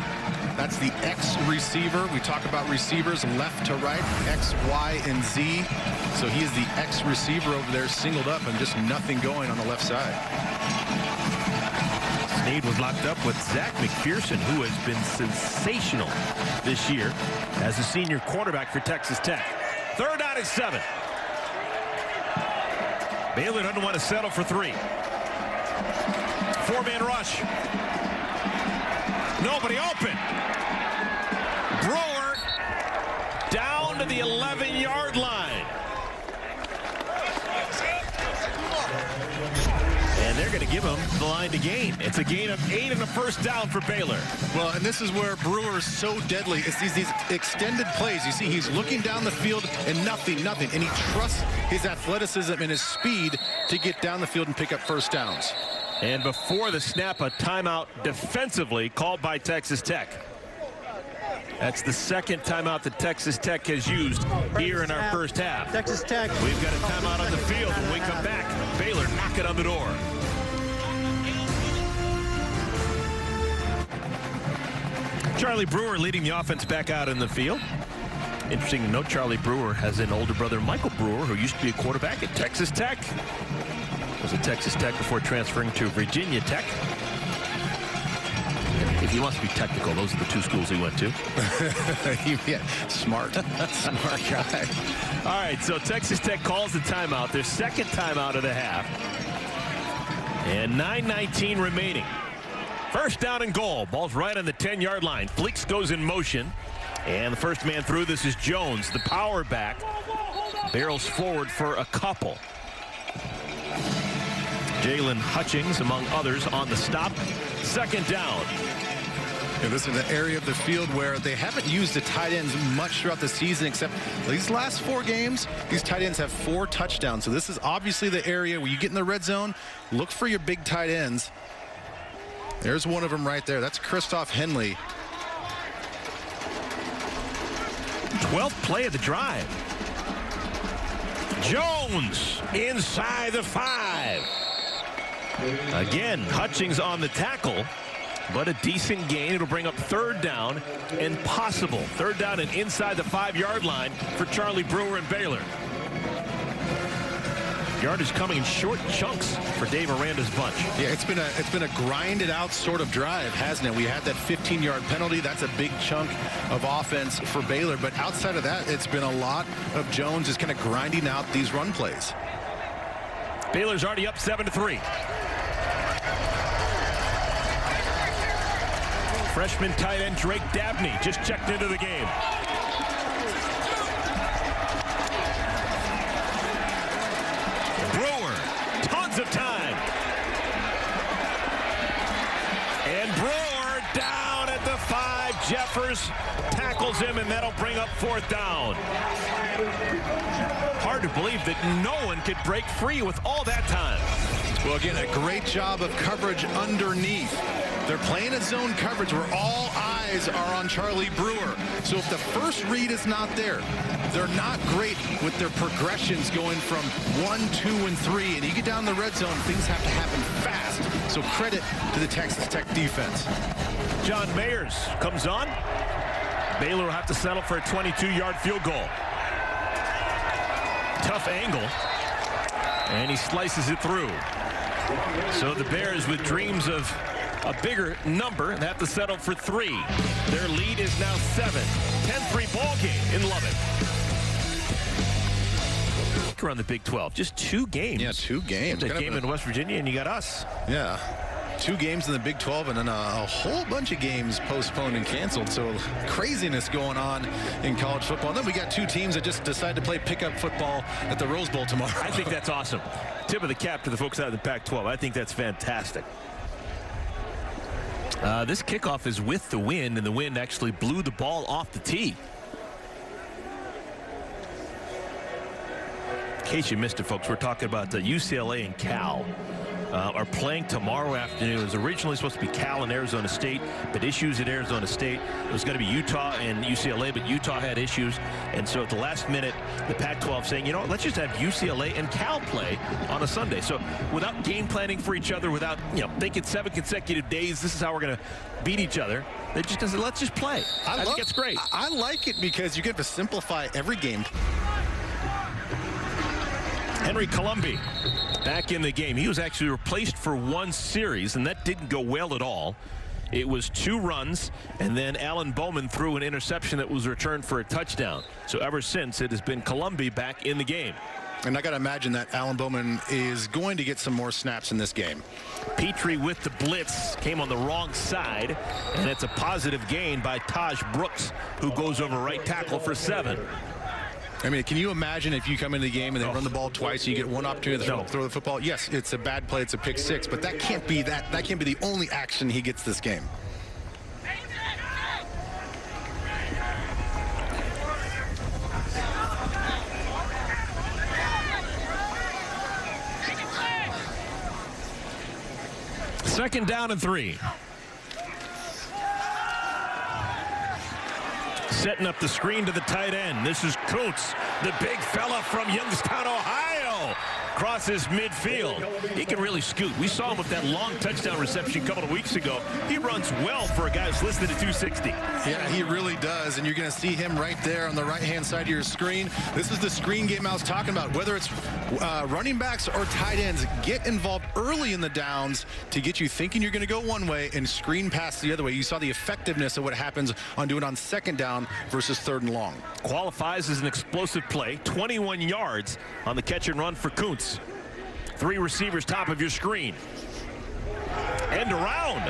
That's the X receiver. We talk about receivers left to right, X, Y, and Z. So he is the X receiver over there, singled up, and just nothing going on the left side. Snead was locked up with Zach McPherson, who has been sensational this year as a senior quarterback for Texas Tech. 3rd down and 7. Baylor doesn't want to settle for 3. 4-man rush. Nobody open. Brewer down to the 11-yard line. And they're going to give him the line to gain. It's a gain of 8 and a first down for Baylor. Well, and this is where Brewer is so deadly. It's these extended plays. You see, he's looking down the field and nothing. And he trusts his athleticism and his speed to get down the field and pick up first downs. And before the snap, a timeout defensively called by Texas Tech. That's the 2nd timeout that Texas Tech has used here in our first half. Texas Tech. We've got a timeout on the field. When we come back, Baylor knocking on the door. Charlie Brewer leading the offense back out in the field. Interesting to note, Charlie Brewer has an older brother, Michael Brewer, who used to be a quarterback at Texas Tech. Was at Texas Tech before transferring to Virginia Tech. If he wants to be technical, those are the 2 schools he went to. Yeah, smart. Smart guy. All right, so Texas Tech calls the timeout. Their 2nd timeout of the half. And 9:19 remaining. 1st down and goal. Ball's right on the 10-yard line. Fleeks goes in motion. And the first man through this is Jones, the power back. Barrels forward for a couple. Jalen Hutchings, among others, on the stop. 2nd down. Yeah, this is an area of the field where they haven't used the tight ends much throughout the season, except these last 4 games, these tight ends have 4 touchdowns. So this is obviously the area where you get in the red zone, look for your big tight ends. There's one of them right there. That's Christoph Henley. 12th play of the drive. Jones inside the 5. Again, Hutchings on the tackle, but a decent gain. It'll bring up 3rd down and possible 3rd down and inside the 5-yard line for Charlie Brewer and Baylor. Yardage coming in short chunks for Dave Aranda's bunch. Yeah, it's been a grinded out sort of drive, hasn't it? We had that 15-yard penalty. That's a big chunk of offense for Baylor. But outside of that, it's been a lot of Jones just kind of grinding out these run plays. Baylor's already up 7-3. Freshman tight end Drake Dabney just checked into the game. Brewer, tons of time. And Brewer down at the 5. Jeffers tackles him, and that'll bring up 4th down. Hard to believe that no one could break free with all that time. Well, again, a great job of coverage underneath. They're playing a zone coverage where all eyes are on Charlie Brewer. So if the first read is not there, they're not great with their progressions going from 1, 2, and 3. And you get down the red zone, things have to happen fast. So credit to the Texas Tech defense. John Mayers comes on. Baylor will have to settle for a 22-yard field goal. Tough angle. And he slices it through. So the Bears, with dreams of a bigger number, have to settle for 3. Their lead is now 7. 10-3 ball game in Lubbock. Around the Big 12, just 2 games. Yeah, 2 games. A game in West Virginia, and you got us. Yeah. 2 games in the Big 12, and then a whole bunch of games postponed and canceled. So craziness going on in college football. And then we got 2 teams that just decided to play pickup football at the Rose Bowl tomorrow. I think that's awesome. Tip of the cap to the folks out of the Pac-12. I think that's fantastic. This kickoff is with the wind, and the wind actually blew the ball off the tee. In case you missed it, folks, we're talking about UCLA and Cal. Are playing tomorrow afternoon. It was originally supposed to be Cal and Arizona State, but issues at Arizona State. It was going to be Utah and UCLA, but Utah had issues. And so at the last minute, the Pac-12 saying, you know what, let's just have UCLA and Cal play on a Sunday. So without game planning for each other, without, thinking 7 consecutive days, this is how we're going to beat each other. They just said, let's just play. I think it's great. I like it because you get to simplify every game. Henry Colombi back in the game. He was actually replaced for 1 series, and that didn't go well at all. It was 2 runs, and then Alan Bowman threw an interception that was returned for a touchdown. So ever since, it has been Colombi back in the game. And I got to imagine that Alan Bowman is going to get some more snaps in this game. Petrie with the blitz came on the wrong side, and it's a positive gain by Taj Brooks, who goes over right tackle for 7. I mean, can you imagine if you come into the game and they run the ball twice, you get 1 opportunity to throw the football? Yes, it's a bad play, it's a pick 6, but that can't be that can't be the only action he gets this game. Second down and 3. Setting up the screen to the tight end. This is Kuntz, the big fella from Youngstown, Ohio. Crosses midfield. He can really scoot. We saw him with that long touchdown reception a couple of weeks ago. He runs well for a guy who's listed at 260. Yeah, he really does, and you're going to see him right there on the right-hand side of your screen. This is the screen game I was talking about. Whether it's running backs or tight ends, get involved early in the downs to get you thinking you're going to go one way and screen pass the other way. You saw the effectiveness of what happens on doing on 2nd down versus 3rd and long. Qualifies as an explosive play. 21 yards on the catch and run for Kuntz. 3 receivers top of your screen. End around.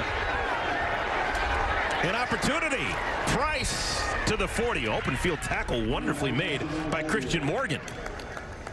An opportunity. Price to the 40. Open field tackle wonderfully made by Christian Morgan.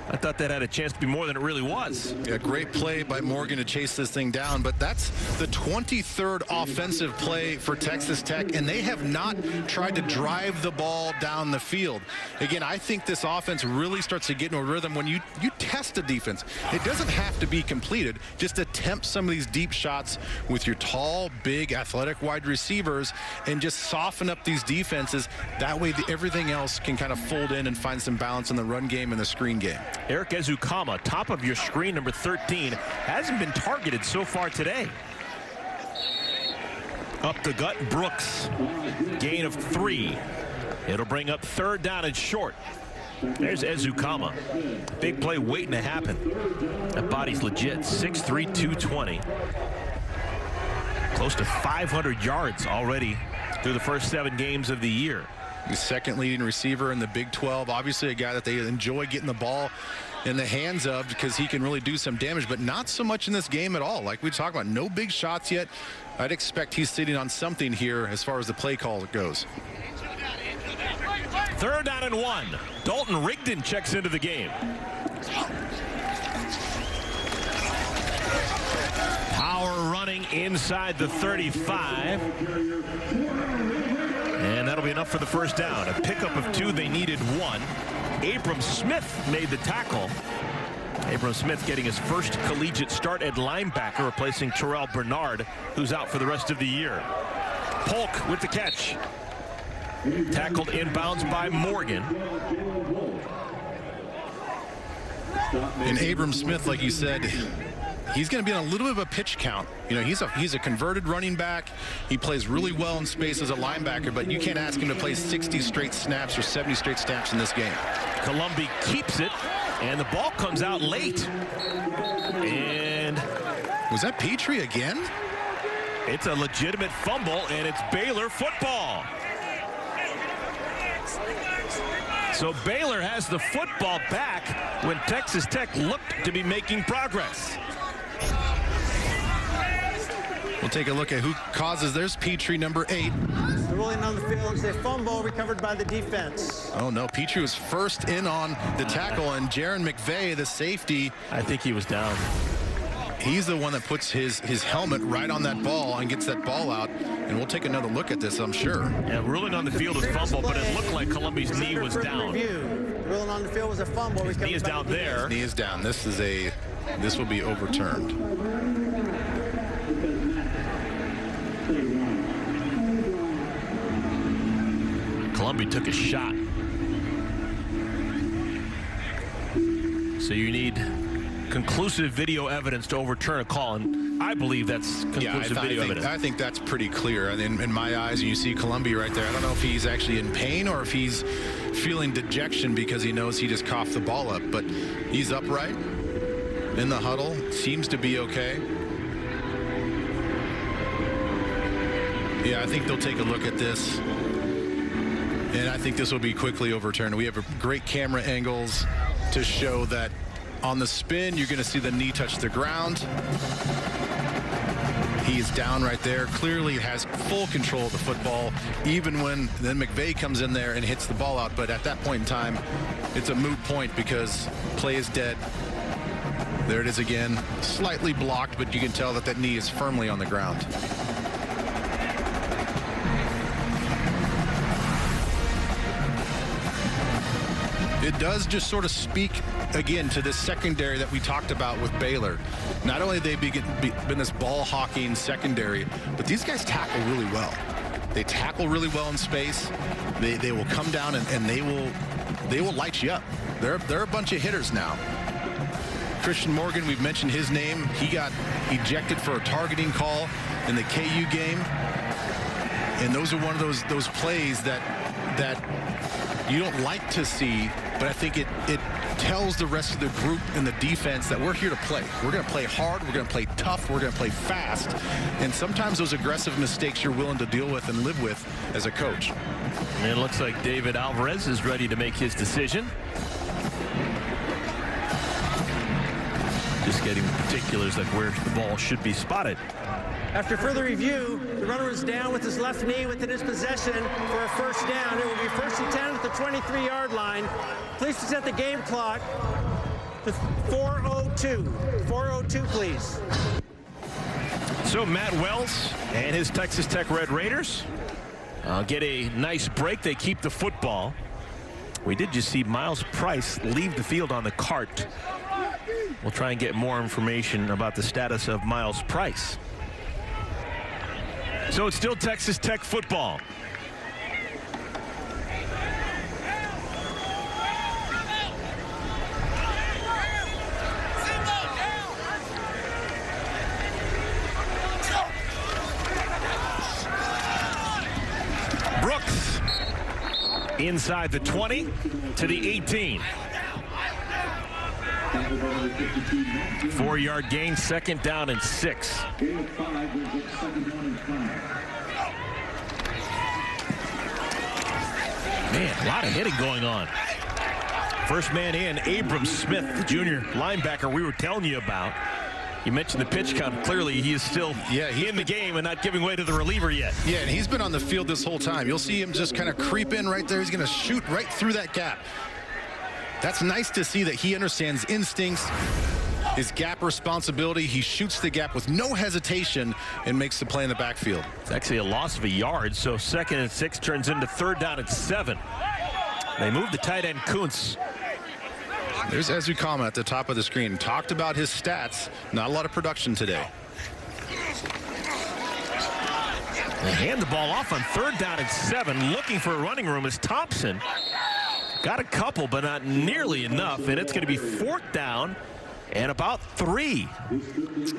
I thought that had a chance to be more than it really was. Yeah, great play by Morgan to chase this thing down, but that's the 23rd offensive play for Texas Tech, and they have not tried to drive the ball down the field. Again, I think this offense really starts to get into a rhythm when you test a defense. It doesn't have to be completed. Just attempt some of these deep shots with your tall, big, athletic wide receivers and just soften up these defenses. That way everything else can kind of fold in and find some balance in the run game and the screen game. Eric Ezukama, top of your screen, number 13, hasn't been targeted so far today. Up the gut, Brooks. Gain of 3. It'll bring up 3rd down and short. There's Ezukama. Big play waiting to happen. That body's legit. 6'3", 220. Close to 500 yards already through the first 7 games of the year. The second leading receiver in the Big 12. Obviously a guy that they enjoy getting the ball in the hands of because he can really do some damage, but not so much in this game at all. Like we talked about, no big shots yet. I'd expect he's sitting on something here as far as the play call goes. 3rd down and 1. Dalton Rigdon checks into the game. Power running inside the 35. And that'll be enough for the first down. A pickup of 2. They needed 1. Abram Smith made the tackle. Abram Smith getting his first collegiate start at linebacker, replacing Terrell Bernard, who's out for the rest of the year. Polk with the catch. Tackled inbounds by Morgan. And Abram Smith, like you said, he's going to be on a little bit of a pitch count. You know, he's a converted running back. He plays really well in space as a linebacker, but you can't ask him to play 60 straight snaps or 70 straight snaps in this game. Columbia keeps it, and the ball comes out late. And was that Petrie again? It's a legitimate fumble, and it's Baylor football. So Baylor has the football back when Texas Tech looked to be making progress. We'll take a look at who causes. There's Petrie, number 8. The ruling on the field is a fumble recovered by the defense. Oh no, Petrie was first in on the tackle, and Jaron McVay, the safety, I think he was down. He's the one that puts his helmet right on that ball and gets that ball out. And we'll take another look at this, I'm sure. Yeah, ruling on the field was fumble, but it looked like Columbia's knee was down. The ruling on the field was a fumble. His knee is down there. His knee is down. This will be overturned. Columbia took a shot. So you need conclusive video evidence to overturn a call, and I believe that's conclusive video evidence. I think that's pretty clear. And in my eyes, you see Columbia right there. I don't know if he's actually in pain or if he's feeling dejection because he knows he just coughed the ball up, but he's upright in the huddle, seems to be okay. Yeah, I think they'll take a look at this, and I think this will be quickly overturned. We have great camera angles to show that on the spin, you're going to see the knee touch the ground. He is down right there. Clearly has full control of the football, even when then McVay comes in there and hits the ball out. But at that point in time, it's a moot point because play is dead. There it is again. Slightly blocked, but you can tell that that knee is firmly on the ground. It does just sort of speak again to this secondary that we talked about with Baylor. Not only have they been this ball hawking secondary, but these guys tackle really well. They tackle really well in space. They will come down and they will light you up. They're a bunch of hitters now. Christian Morgan, we've mentioned his name. He got ejected for a targeting call in the KU game, and those are one of those plays that you don't like to see, but I think it tells the rest of the group in the defense that we're here to play. We're going to play hard. We're going to play tough. We're going to play fast. And sometimes those aggressive mistakes you're willing to deal with and live with as a coach. And it looks like David Alvarez is ready to make his decision. Just getting the particulars like where the ball should be spotted. After further review, the runner is down with his left knee within his possession for a first down. It will be 1st and 10 at the 23-yard line. Please set the game clock to 4:02. 4:02, please. So Matt Wells and his Texas Tech Red Raiders get a nice break. They keep the football. We did just see Miles Price leave the field on the cart. We'll try and get more information about the status of Miles Price. So it's still Texas Tech football. Brooks inside the 20 to the 18. 4-yard gain, 2nd down and 6. Man, a lot of hitting going on. First man in, Abram Smith, the junior linebacker we were telling you about. You mentioned the pitch count. Clearly, he is still in the game and not giving way to the reliever yet. Yeah, and he's been on the field this whole time. You'll see him just kind of creep in right there. He's going to shoot right through that gap. That's nice to see that he understands instincts, his gap responsibility. He shoots the gap with no hesitation and makes the play in the backfield. It's actually a loss of a yard, so 2nd and 6 turns into 3rd down and 7. They move the tight end Kuntz. There's Ezukama at the top of the screen. Talked about his stats. Not a lot of production today. They hand the ball off on 3rd down and 7. Looking for a running room is Thompson. Got a couple, but not nearly enough. And it's going to be 4th down and about 3.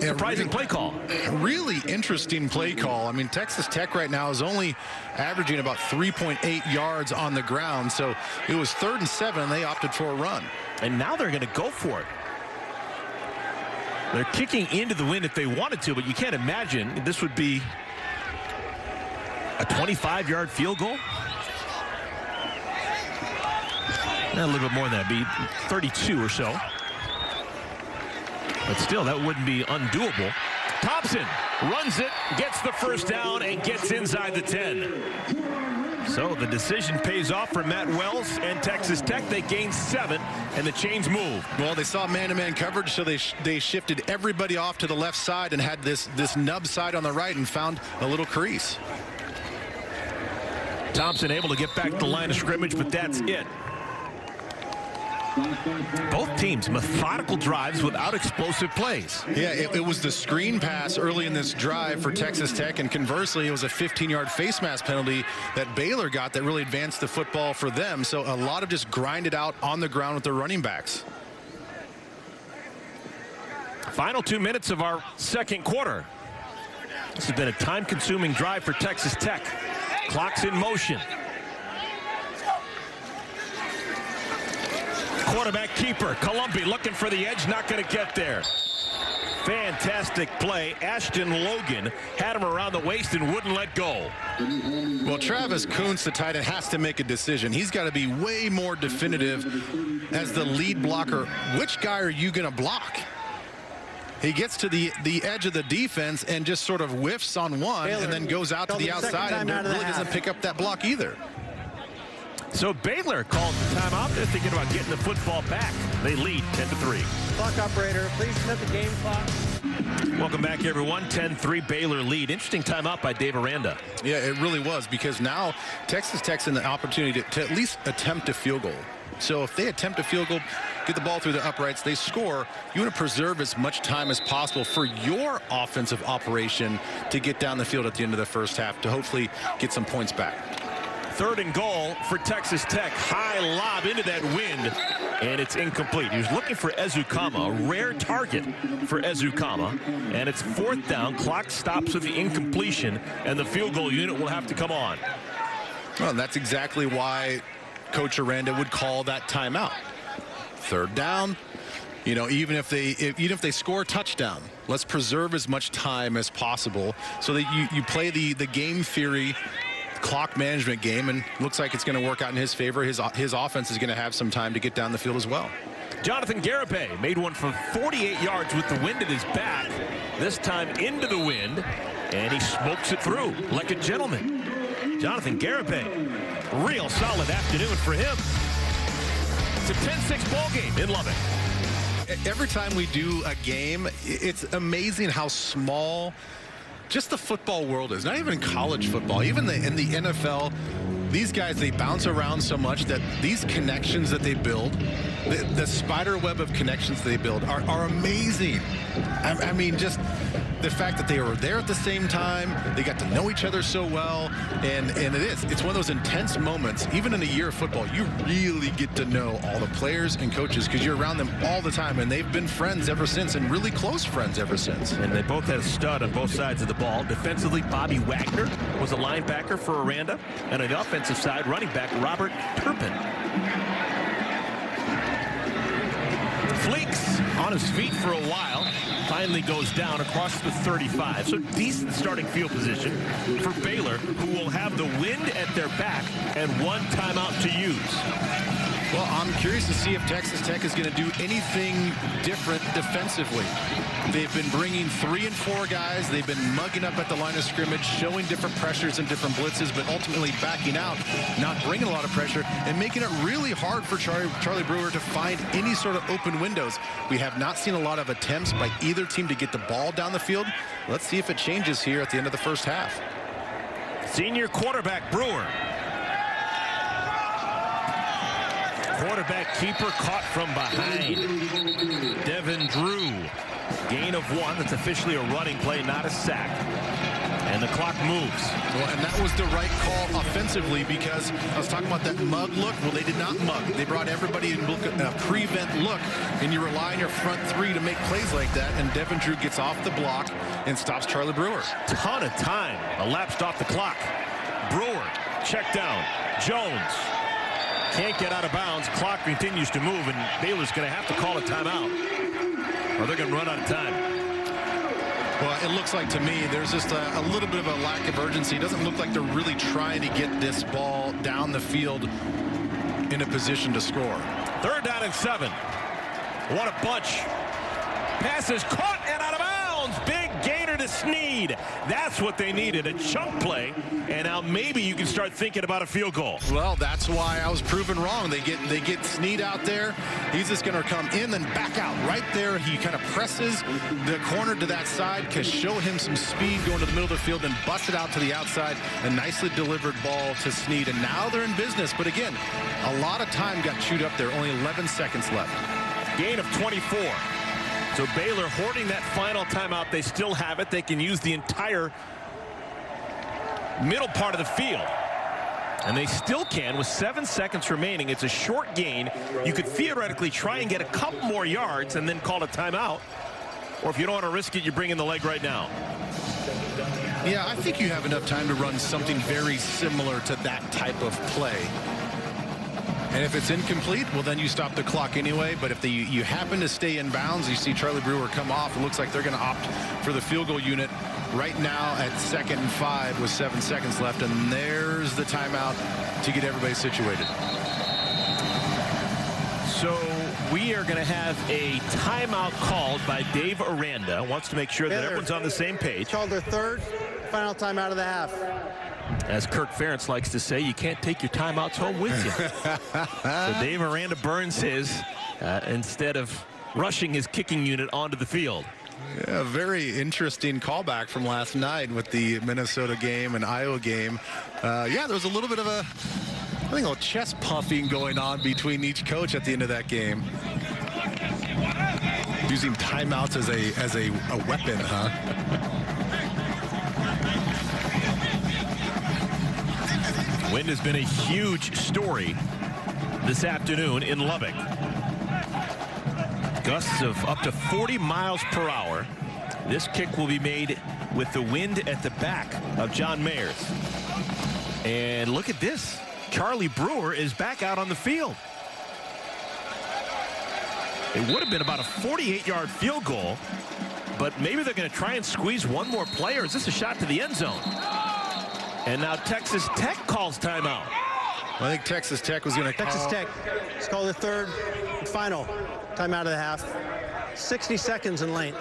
Surprising play call. Really interesting play call. I mean, Texas Tech right now is only averaging about 3.8 yards on the ground. So it was 3rd and 7, and they opted for a run. And now they're going to go for it. They're kicking into the wind if they wanted to, but you can't imagine this would be a 25-yard field goal. A little bit more than that, be 32 or so. But still, that wouldn't be undoable. Thompson runs it, gets the 1st down, and gets inside the 10. So the decision pays off for Matt Wells and Texas Tech. They gain 7, and the chains move. Well, they saw man-to-man coverage, so they shifted everybody off to the left side and had this nub side on the right and found a little crease. Thompson able to get back to the line of scrimmage, but that's it. Both teams methodical drives without explosive plays. Yeah, it was the screen pass early in this drive for Texas Tech, and conversely, it was a 15-yard face mask penalty that Baylor got that really advanced the football for them. So a lot of just grinded out on the ground with their running backs. Final 2 minutes of our 2nd quarter. This has been a time-consuming drive for Texas Tech. Clock's in motion. Quarterback keeper, Columbi looking for the edge, not going to get there. Fantastic play. Ashton Logan had him around the waist and wouldn't let go. Well, Travis Kuntz, the tight end, has to make a decision. He's got to be way more definitive as the lead blocker. Which guy are you going to block? He gets to the edge of the defense and just sort of whiffs on one and then goes out to the outside and really doesn't pick up that block either. So Baylor called the timeout. They're thinking about getting the football back. They lead 10-3. Clock operator, please set the game clock. Welcome back, everyone. 10-3 Baylor lead. Interesting timeout by Dave Aranda. Yeah, it really was, because now Texas Tech's in the opportunity to at least attempt a field goal. So if they attempt a field goal, get the ball through the uprights, they score, you want to preserve as much time as possible for your offensive operation to get down the field at the end of the first half to hopefully get some points back. 3rd and goal for Texas Tech. High lob into that wind, and it's incomplete. He was looking for Ezukama, a rare target for Ezukama, and it's 4th down. Clock stops with the incompletion, and the field goal unit will have to come on. Well, that's exactly why Coach Aranda would call that timeout. 3rd down, you know, even if they score a touchdown, let's preserve as much time as possible so that you play the game theory clock management game, and looks like it's going to work out in his favor. His offense is going to have some time to get down the field as well. Jonathan Garibay made one from 48 yards with the wind at his back, this time into the wind, and he smokes it through like a gentleman. Jonathan Garibay, real solid afternoon for him. It's a 10-6 ball game in Lubbock. Every time we do a game, it's amazing how small just the football world is. Not even college football, even in the NFL, these guys, they bounce around so much that these connections that they build, the spider web of connections they build are amazing. I mean, just the fact that they were there at the same time, they got to know each other so well, and it's one of those intense moments. Even in a year of football, you really get to know all the players and coaches because you're around them all the time, and they've been friends ever since, and really close friends ever since. And they both had a stud on both sides of the ball. Defensively, Bobby Wagner was a linebacker for Aranda, and on the offensive side, running back Robert Turpin. Fleeks on his feet for a while. finally goes down across the 35. So decent starting field position for Baylor, who will have the wind at their back and one timeout to use. Well, I'm curious to see if Texas Tech is going to do anything different defensively. They've been bringing 3 and 4 guys. They've been mugging up at the line of scrimmage, showing different pressures and different blitzes, but ultimately backing out, not bringing a lot of pressure, and making it really hard for Charlie Brewer to find any sort of open windows. We have not seen a lot of attempts by either team to get the ball down the field. Let's see if it changes here at the end of the first half. Senior quarterback Brewer. Quarterback keeper caught from behind. Devin Drew. Gain of 1. That's officially a running play, not a sack. And the clock moves. Well, and that was the right call offensively, because I was talking about that mug look. Well, they did not mug. They brought everybody in a prevent look, and you rely on your front 3 to make plays like that, and Devin Drew gets off the block and stops Charlie Brewer. Ton of time elapsed off the clock. Brewer, check down. Jones can't get out of bounds. Clock continues to move, and Baylor's going to have to call a timeout, or they're going to run out of time. Well, it looks like to me there's just a little bit of a lack of urgency. It doesn't look like they're really trying to get this ball down the field in a position to score. 3rd down and 7. What a bunch. Pass is caught and out of bounds. Big gainer to Snead. That's what they needed, a chunk play. And now maybe you can start thinking about a field goal. Well, that's why I was proven wrong. They get Snead out there. He's just going to come in and back out. Right there, he kind of presses the corner to that side to show him some speed going to the middle of the field and bust it out to the outside. A nicely delivered ball to Snead. And now they're in business. But again, a lot of time got chewed up there. Only 11 seconds left. Gain of 24. So Baylor hoarding that final timeout. They still have it. They can use the entire middle part of the field. And they still can with 7 seconds remaining. It's a short gain. You could theoretically try and get a couple more yards and then call a timeout. Or if you don't want to risk it, you bring in the leg right now. Yeah, I think you have enough time to run something very similar to that type of play. And if it's incomplete, well, then you stop the clock anyway. But if you happen to stay in bounds, you see Charlie Brewer come off. It looks like they're going to opt for the field goal unit right now at 2nd and 5 with 7 seconds left. And there's the timeout to get everybody situated. So we are going to have a timeout called by Dave Aranda. Wants to make sure that everyone's on the same page. Called their 3rd final timeout of the half. As Kirk Ferentz likes to say, you can't take your timeouts home with you. So Dave Aranda burns his instead of rushing his kicking unit onto the field. Yeah, very interesting callback from last night with the Minnesota game and Iowa game. Yeah, there was a little bit of a little chest puffing going on between each coach at the end of that game. Using timeouts as a weapon, huh? Wind has been a huge story this afternoon in Lubbock. Gusts of up to 40 miles per hour. This kick will be made with the wind at the back of John Mayers. And look at this. Charlie Brewer is back out on the field. It would have been about a 48-yard field goal, but maybe they're going to try and squeeze one more player. Is this a shot to the end zone? And now Texas Tech calls timeout. I think Texas Tech was going to call. Texas Tech has called the 3rd and final timeout of the half. 60 seconds in length.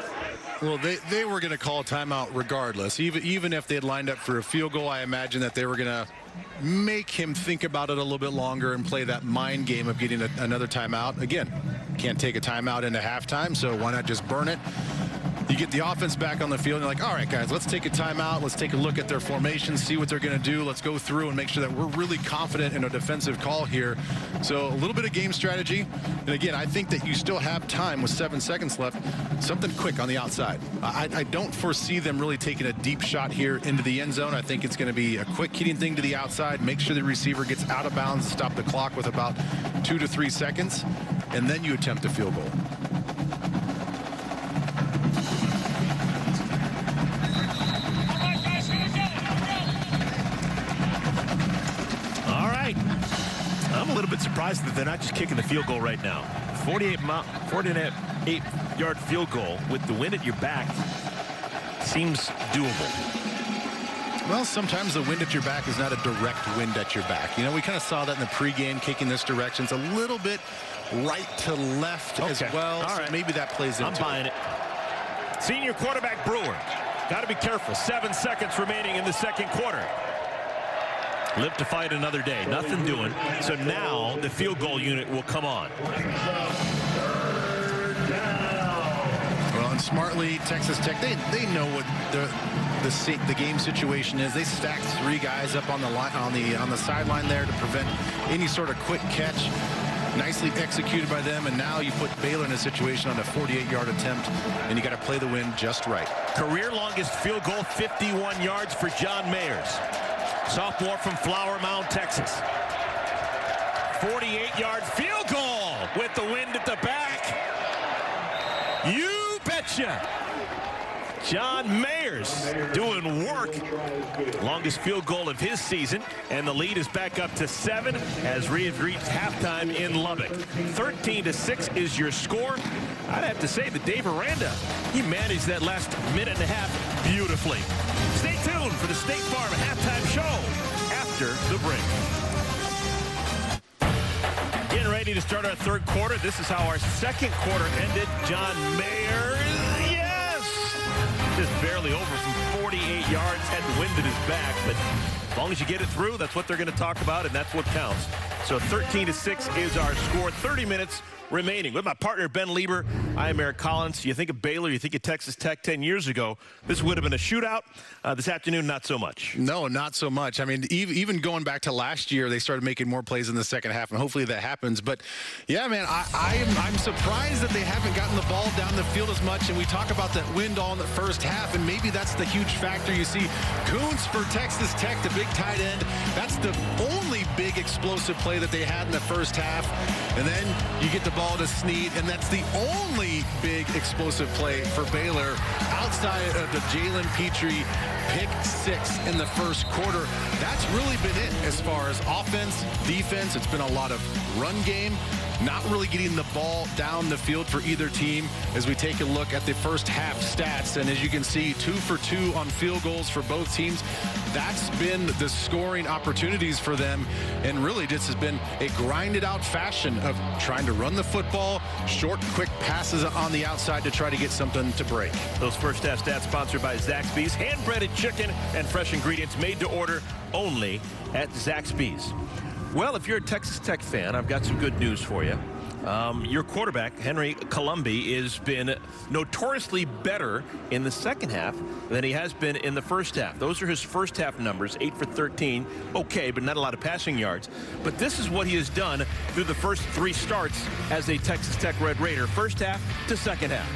Well, they were going to call a timeout regardless. Even if they had lined up for a field goal, I imagine that they were going to make him think about it a little bit longer and play that mind game of getting another timeout. Again, can't take a timeout into halftime, so why not just burn it? You get the offense back on the field, and you're like, all right, guys, let's take a timeout. Let's take a look at their formation, see what they're going to do. Let's go through and make sure that we're really confident in a defensive call here. So a little bit of game strategy. And again, I think that you still have time with 7 seconds left. Something quick on the outside. I don't foresee them really taking a deep shot here into the end zone. I think it's going to be a quick hitting thing to the outside. Make sure the receiver gets out of bounds, stop the clock with about 2 to 3 seconds, and then you attempt a field goal. I'm a little bit surprised that they're not just kicking the field goal right now. 48 48-yard field goal with the wind at your back seems doable. Well, sometimes the wind at your back is not a direct wind at your back. You know, we kind of saw that in the pregame, kicking this direction. It's a little bit right to left as well. All right. So maybe that plays into it. I'm buying it. Senior quarterback Brewer. Got to be careful. 7 seconds remaining in the second quarter. Live to fight another day. Nothing doing. So now the field goal unit will come on. Well, and smartly, Texas Tech, they know what the game situation is. They stacked 3 guys up on the line, on the sideline there to prevent any sort of quick catch. Nicely executed by them, and now you put Baylor in a situation on a 48-yard attempt, and you got to play the wind just right. Career longest field goal, 51 yards for John Mayers, sophomore from Flower Mound, Texas. 48-yard field goal with the wind at the back. You betcha. John Mayers doing work. Longest field goal of his season, and the lead is back up to 7 as we have reached halftime in Lubbock. 13-6 is your score. I'd have to say that Dave Aranda, he managed that last minute and a half beautifully. Stay tuned for the State Farm halftime show after the break. Getting ready to start our third quarter. This is how our second quarter ended. John Mayers, just barely over from 48 yards, had the wind at his back, but as long as you get it through, that's what they're going to talk about, and that's what counts. So 13-6 is our score. 30 minutes remaining. With my partner, Ben Lieber, I am Eric Collins. You think of Baylor, you think of Texas Tech 10 years ago. This would have been a shootout. This afternoon, not so much. No, not so much. I mean, even going back to last year, they started making more plays in the second half, and hopefully that happens. But, yeah, man, I'm surprised that they haven't gotten the ball down the field as much, and we talk about that wind all in the first half, and maybe that's the huge factor. You see Kuntz for Texas Tech, the big tight end. That's the only big explosive play that they had in the first half. And then you get the ball to Snead, and that's the only big explosive play for Baylor outside of the Jalen Petrie pick 6 in the first quarter. That's really been it as far as offense, defense. It's been a lot of run game. Not really getting the ball down the field for either team as we take a look at the first half stats. And as you can see, 2 for 2 on field goals for both teams. That's been the scoring opportunities for them. And really this has been a grinded out fashion of trying to run the football, short, quick passes on the outside to try to get something to break. Those first half stats sponsored by Zaxby's. Hand-breaded chicken and fresh ingredients made to order only at Zaxby's. Well, if you're a Texas Tech fan, I've got some good news for you. Your quarterback, Henry Colombi, has been notoriously better in the second half than he has been in the first half. Those are his first half numbers, 8 for 13. Okay, but not a lot of passing yards. But this is what he has done through the first 3 starts as a Texas Tech Red Raider, first half to second half.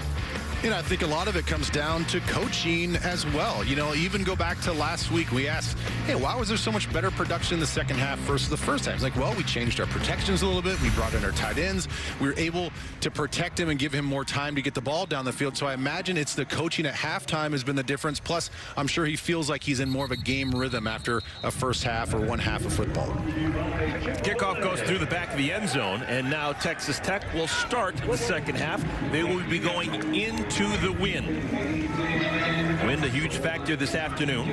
You know, I think a lot of it comes down to coaching as well. You know, even go back to last week, we asked, hey, why was there so much better production in the second half versus the first half? It's like, well, we changed our protections a little bit. We brought in our tight ends. We were able to protect him and give him more time to get the ball down the field. So I imagine it's the coaching at halftime has been the difference. Plus, I'm sure he feels like he's in more of a game rhythm after a first half or one half of football. Kickoff goes through the back of the end zone, and now Texas Tech will start the second half. They will be going into the wind. Wind a huge factor this afternoon.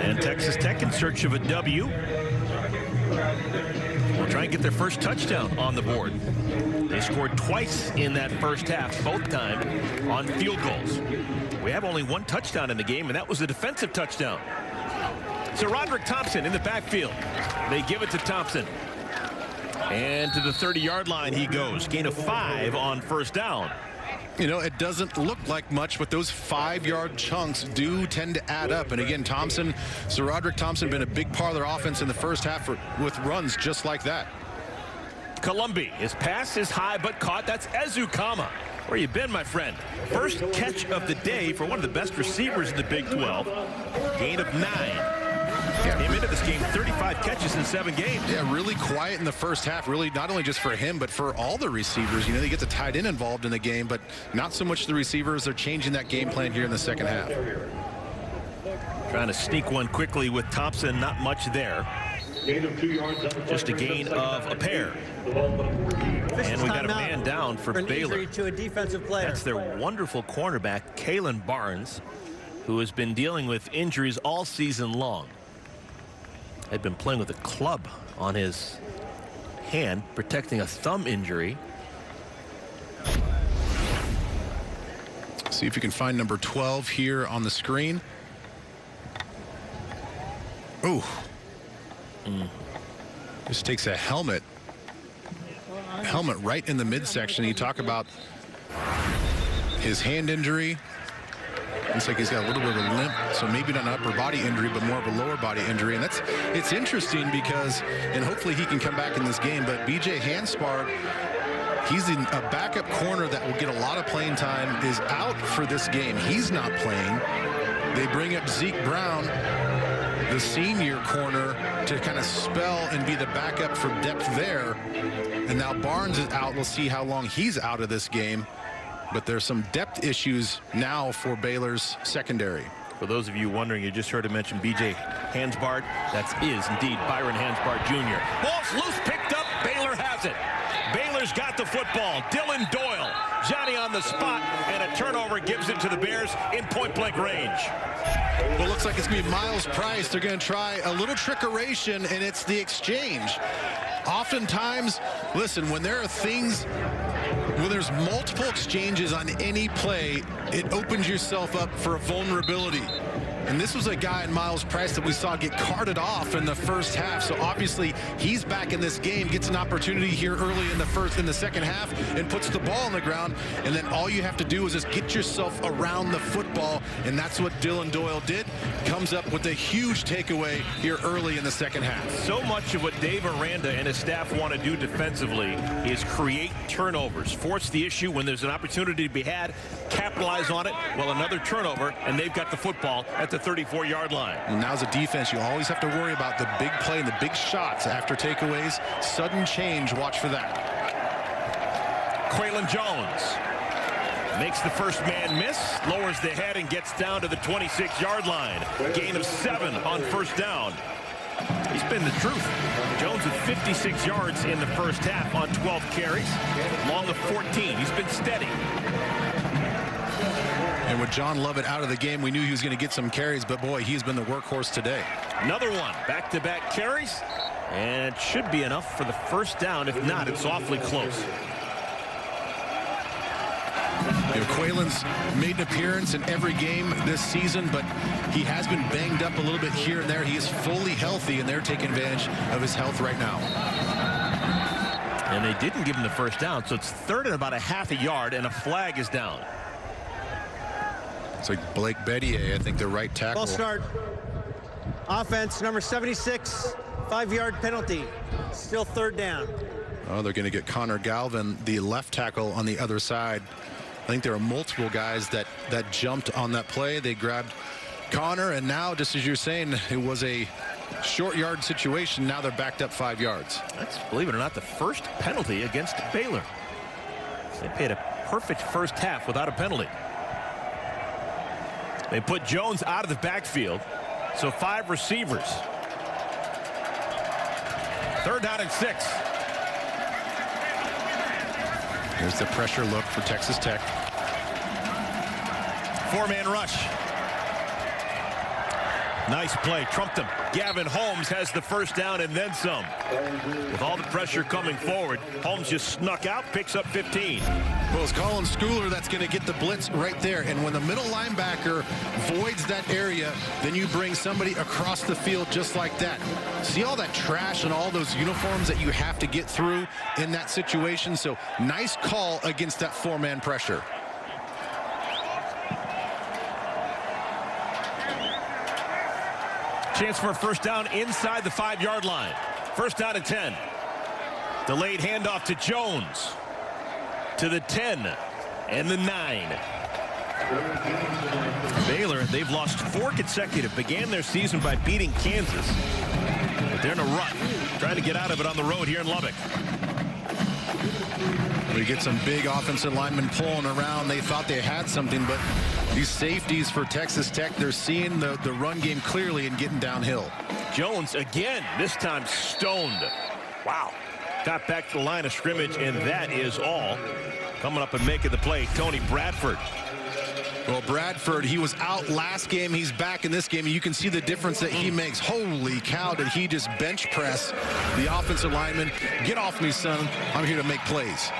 And Texas Tech in search of a W. Will try and get their first touchdown on the board. They scored twice in that first half, both times on field goals. We have only 1 touchdown in the game, and that was a defensive touchdown. So Roderick Thompson in the backfield. They give it to Thompson. And to the 30-yard line he goes. Gain of 5 on first down. You know, it doesn't look like much, but those 5-yard chunks do tend to add up. And again, Sir Roderick Thompson been a big part of their offense in the first half with runs just like that. Colombi, his pass is high but caught. That's Ezukama. Where you been, my friend? First catch of the day for one of the best receivers in the Big 12. Gain of 9. Came into this game 35 catches in 7 games. Yeah, really quiet in the first half. Really, not only just for him, but for all the receivers. You know, they get the tight end involved in the game, but not so much the receivers. They're changing that game plan here in the second half. Trying to sneak one quickly with Thompson. Not much there. Just a gain of a pair. And we got a man down for Baylor. To a defensive player. That's their wonderful cornerback, Kalen Barnes, who has been dealing with injuries all season long. Had been playing with a club on his hand, protecting a thumb injury. See if you can find number 12 here on the screen. Ooh. Just takes a helmet right in the midsection. You talk about his hand injury. Looks like he's got a little bit of a limp, so maybe not an upper body injury, but more of a lower body injury. And it's interesting because, and hopefully he can come back in this game, but BJ Hanspard, he's a backup corner that will get a lot of playing time, is out for this game. He's not playing. They bring up Zeke Brown, the senior corner, to kind of spell and be the backup for depth there. And now Barnes is out. We'll see how long he's out of this game. But there's some depth issues now for Baylor's secondary. For those of you wondering, you just heard him mention B.J. Hanspard. That is indeed Byron Hanspard Jr. Ball's loose, picked up. Baylor has it. Baylor's got the football. Dylan Doyle, Johnny on the spot, and a turnover gives it to the Bears in point-blank range. Well, it looks like it's going to be Miles Price. They're going to try a little trickeration, and it's the exchange. Oftentimes, listen, when there are things, when there's multiple exchanges on any play, it opens yourself up for a vulnerability. And this was a guy in Miles Price that we saw get carted off in the first half. So obviously he's back in this game, gets an opportunity here early in the second half, and puts the ball on the ground. And then all you have to do is just get yourself around the football. And that's what Dylan Doyle did. Comes up with a huge takeaway here early in the second half. So much of what Dave Aranda and his staff want to do defensively is create turnovers, force the issue when there's an opportunity to be had, capitalize on it. Well, another turnover, and they've got the football at the 34-yard line. And now as a defense, you always have to worry about the big play and the big shots after takeaways. Sudden change, watch for that. Quaylen Jones makes the first man miss, lowers the head, and gets down to the 26-yard line. Gain of 7 on first down. He's been the truth. Jones with 56 yards in the first half on 12 carries, long of 14. He's been steady. And with John Lovett out of the game, we knew he was going to get some carries, but boy, he's been the workhorse today. Another one, back-to-back carries, and it should be enough for the first down. If not, it's awfully close. You know, Quaylen's made an appearance in every game this season, but he has been banged up a little bit here and there. He is fully healthy, and they're taking advantage of his health right now. And they didn't give him the first down, so it's third and about a half a yard, and a flag is down. It's like Blake Bettier, I think, the right tackle. Ball start. Offense, number 76, 5-yard penalty. Still third down. Oh, they're going to get Connor Galvin, the left tackle, on the other side. I think there are multiple guys that jumped on that play. They grabbed Connor, and now, just as you're saying, it was a short yard situation. Now they're backed up 5 yards. That's, believe it or not, the first penalty against Baylor. They played a perfect first half without a penalty. They put Jones out of the backfield, so 5 receivers. Third down and 6. Here's the pressure look for Texas Tech. 4-man rush. Nice play, trumped him. Gavin Holmes has the first down and then some. With all the pressure coming forward, Holmes just snuck out, picks up 15. Well, it's Colin Schooler that's going to get the blitz right there. And when the middle linebacker voids that area, then you bring somebody across the field just like that. See all that trash and all those uniforms that you have to get through in that situation? So nice call against that 4-man pressure. Chance for a first down inside the 5-yard line. First down and 10. Delayed handoff to Jones. To the 10 and the 9. Baylor, they've lost 4 consecutive. Began their season by beating Kansas. But they're in a rut. Trying to get out of it on the road here in Lubbock. We get some big offensive linemen pulling around. They thought they had something, but these safeties for Texas Tech, they're seeing the run game clearly and getting downhill. Jones again, this time stoned. Wow. got back to the line of scrimmage, and that is all. Coming up and making the play, Tony Bradford. Well, Bradford, he was out last game. He's back in this game, and you can see the difference that he makes. Holy cow, did he just bench press the offensive lineman. Get off me, son. I'm here to make plays.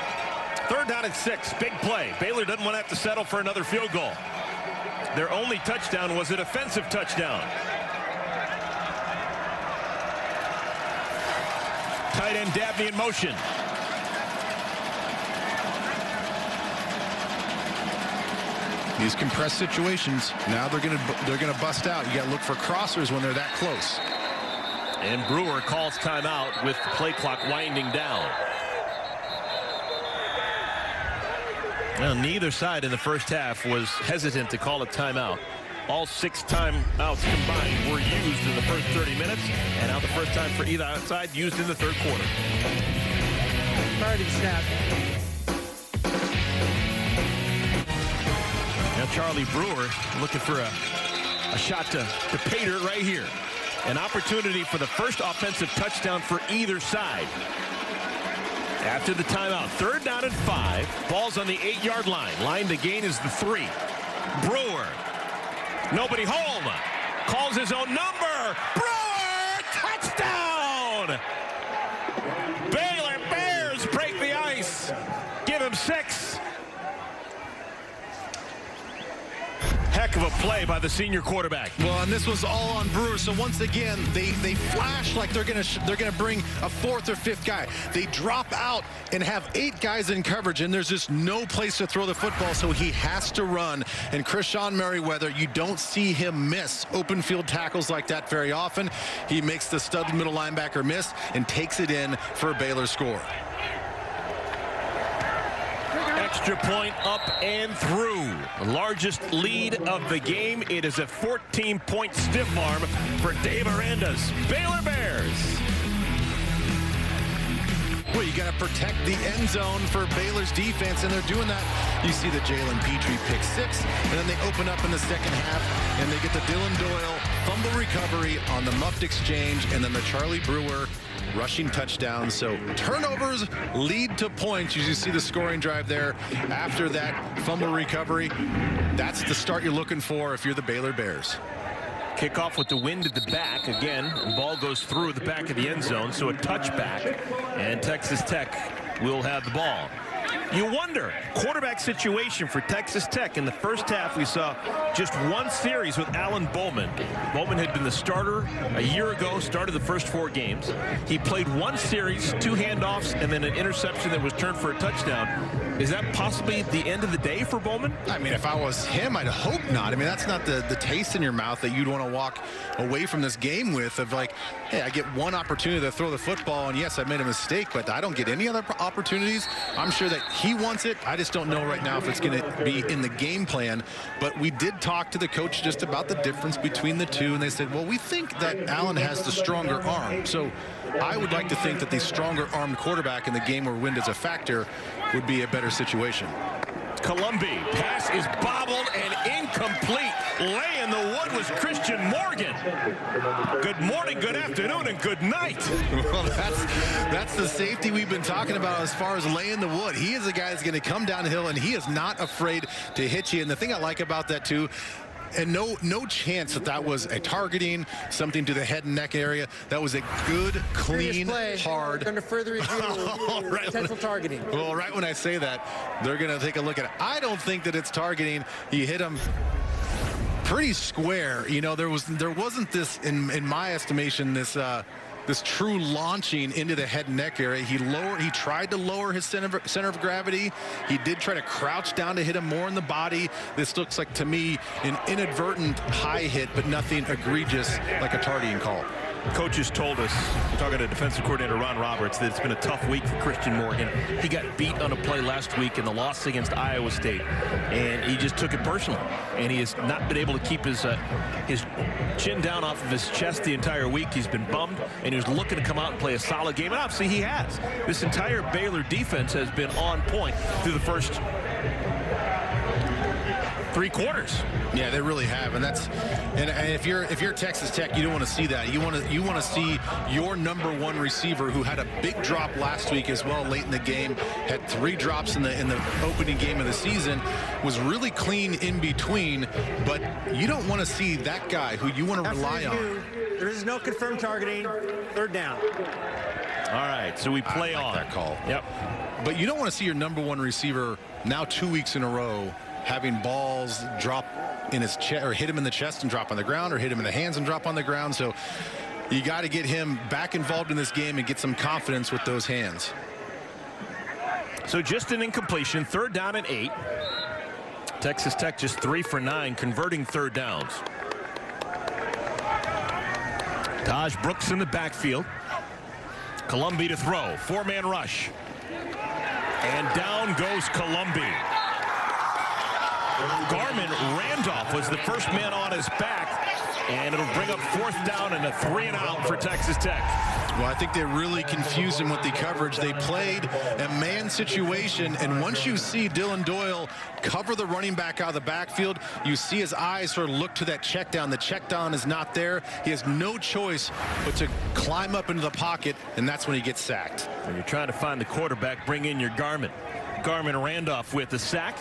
3rd down and 6. Big play. Baylor doesn't want to have to settle for another field goal. Their only touchdown was an offensive touchdown. Tight end Dabney in motion. These compressed situations, now they're gonna bust out. You gotta look for crossers when they're that close. And Brewer calls timeout with the play clock winding down. Well, neither side in the first half was hesitant to call a timeout. All 6 timeouts combined were used in the first 30 minutes, and now the first time for either side used in the 3rd quarter. Party snap. Now Charlie Brewer looking for a shot to pay dirt right here. An opportunity for the first offensive touchdown for either side. After the timeout, 3rd down and 5. Ball's on the 8-yard line. Line to gain is the 3. Brewer. Nobody home. Calls his own number. Brewer! Touchdown! Baylor Bears break the ice. Give him 6. Heck of a play by the senior quarterback. Well, and this was all on Brewer. So once again, they flash like they're gonna bring a 4th or 5th guy. They drop out and have 8 guys in coverage, and there's just no place to throw the football, so he has to run. And Krishawn Merriweather, you don't see him miss open field tackles like that very often. He makes the stud middle linebacker miss and takes it in for a Baylor score. Extra point up and through. The largest lead of the game. It is a 14-point stiff arm for Dave Aranda's Baylor Bears. Well, you got to protect the end zone for Baylor's defense, and they're doing that. You see the Jalen Petrie pick 6, and then they open up in the second half, and they get the Dylan Doyle fumble recovery on the muffed exchange, and then the Charlie Brewer rushing touchdown. So turnovers lead to points. You see the scoring drive there after that fumble recovery. That's the start you're looking for if you're the Baylor Bears. Kickoff with the wind at the back again. The ball goes through the back of the end zone, so a touchback, and Texas Tech will have the ball. You wonder, quarterback situation for Texas Tech. In the first half, we saw just 1 series with Alan Bowman. Bowman had been the starter a year ago, started the first 4 games. He played 1 series, 2 handoffs, and then an interception that was turned for a touchdown. Is that possibly the end of the day for Bowman? I mean, if I was him, I'd hope not. I mean, that's not the taste in your mouth that you'd want to walk away from this game with, of like, hey, I get 1 opportunity to throw the football, and yes, I made a mistake, but I don't get any other opportunities. I'm sure that he wants it. I just don't know right now if it's going to be in the game plan. But we did talk to the coach just about the difference between the two, and they said, well, we think that Allen has the stronger arm. So I would like to think that the stronger armed quarterback in the game where wind is a factor would be a better situation. Columbi, pass is bobbled and incomplete. Laying the wood was Christian Morgan. Good morning, good afternoon, and good night. Well, that's the safety we've been talking about as far as laying the wood. He is a guy that's going to come down the hill, and he is not afraid to hit you. And the thing I like about that, too, and no chance that was a targeting, something to the head and neck area. That was a good, clean, hard. Under further review, potential targeting. Well, right when I say that, they're going to take a look at it. I don't think that it's targeting. He hit him pretty square. You know, there wasn't this, in my estimation, this true launching into the head and neck area. He tried to lower his center of gravity. He did try to crouch down to hit him more in the body. This looks like, to me, an inadvertent high hit, but nothing egregious like a targeting call. Coaches told us, we're talking to defensive coordinator Ron Roberts, that it's been a tough week for Christian Morgan. He got beat on a play last week in the loss against Iowa State, and he just took it personally. And he has not been able to keep his chin down off of his chest the entire week. He's been bummed, and he was looking to come out and play a solid game. And obviously he has. This entire Baylor defense has been on point through the first 3 quarters. Yeah, they really have, and if you're Texas Tech, you don't want to see that. You want You want to see your #1 receiver, who had a big drop last week as well late in the game, had 3 drops in the opening game of the season, was really clean in between, but you don't want to see that guy who you want to rely on. There is no confirmed targeting. 3rd down. All right, so we play I like on. that call. Yep. But you don't want to see your #1 receiver now 2 weeks in a row having balls drop in his chest, or hit him in the chest and drop on the ground, or hit him in the hands and drop on the ground. So you got to get him back involved in this game and get some confidence with those hands. So just an incompletion, 3rd down and 8. Texas Tech just 3 for 9 converting 3rd downs. Taj Brooks in the backfield. Colombi to throw. 4-man rush. And down goes Colombi. Garmin Randolph was the first man on his back, and it'll bring up 4th down and a 3-and-out for Texas Tech. Well, I think they really confused him with the coverage. They played a man situation, and once you see Dylan Doyle cover the running back out of the backfield, you see his eyes sort of look to that check down. The check down is not there. He has no choice but to climb up into the pocket, and that's when he gets sacked. When you're trying to find the quarterback, bring in your Garmin. Garmin Randolph with the sack,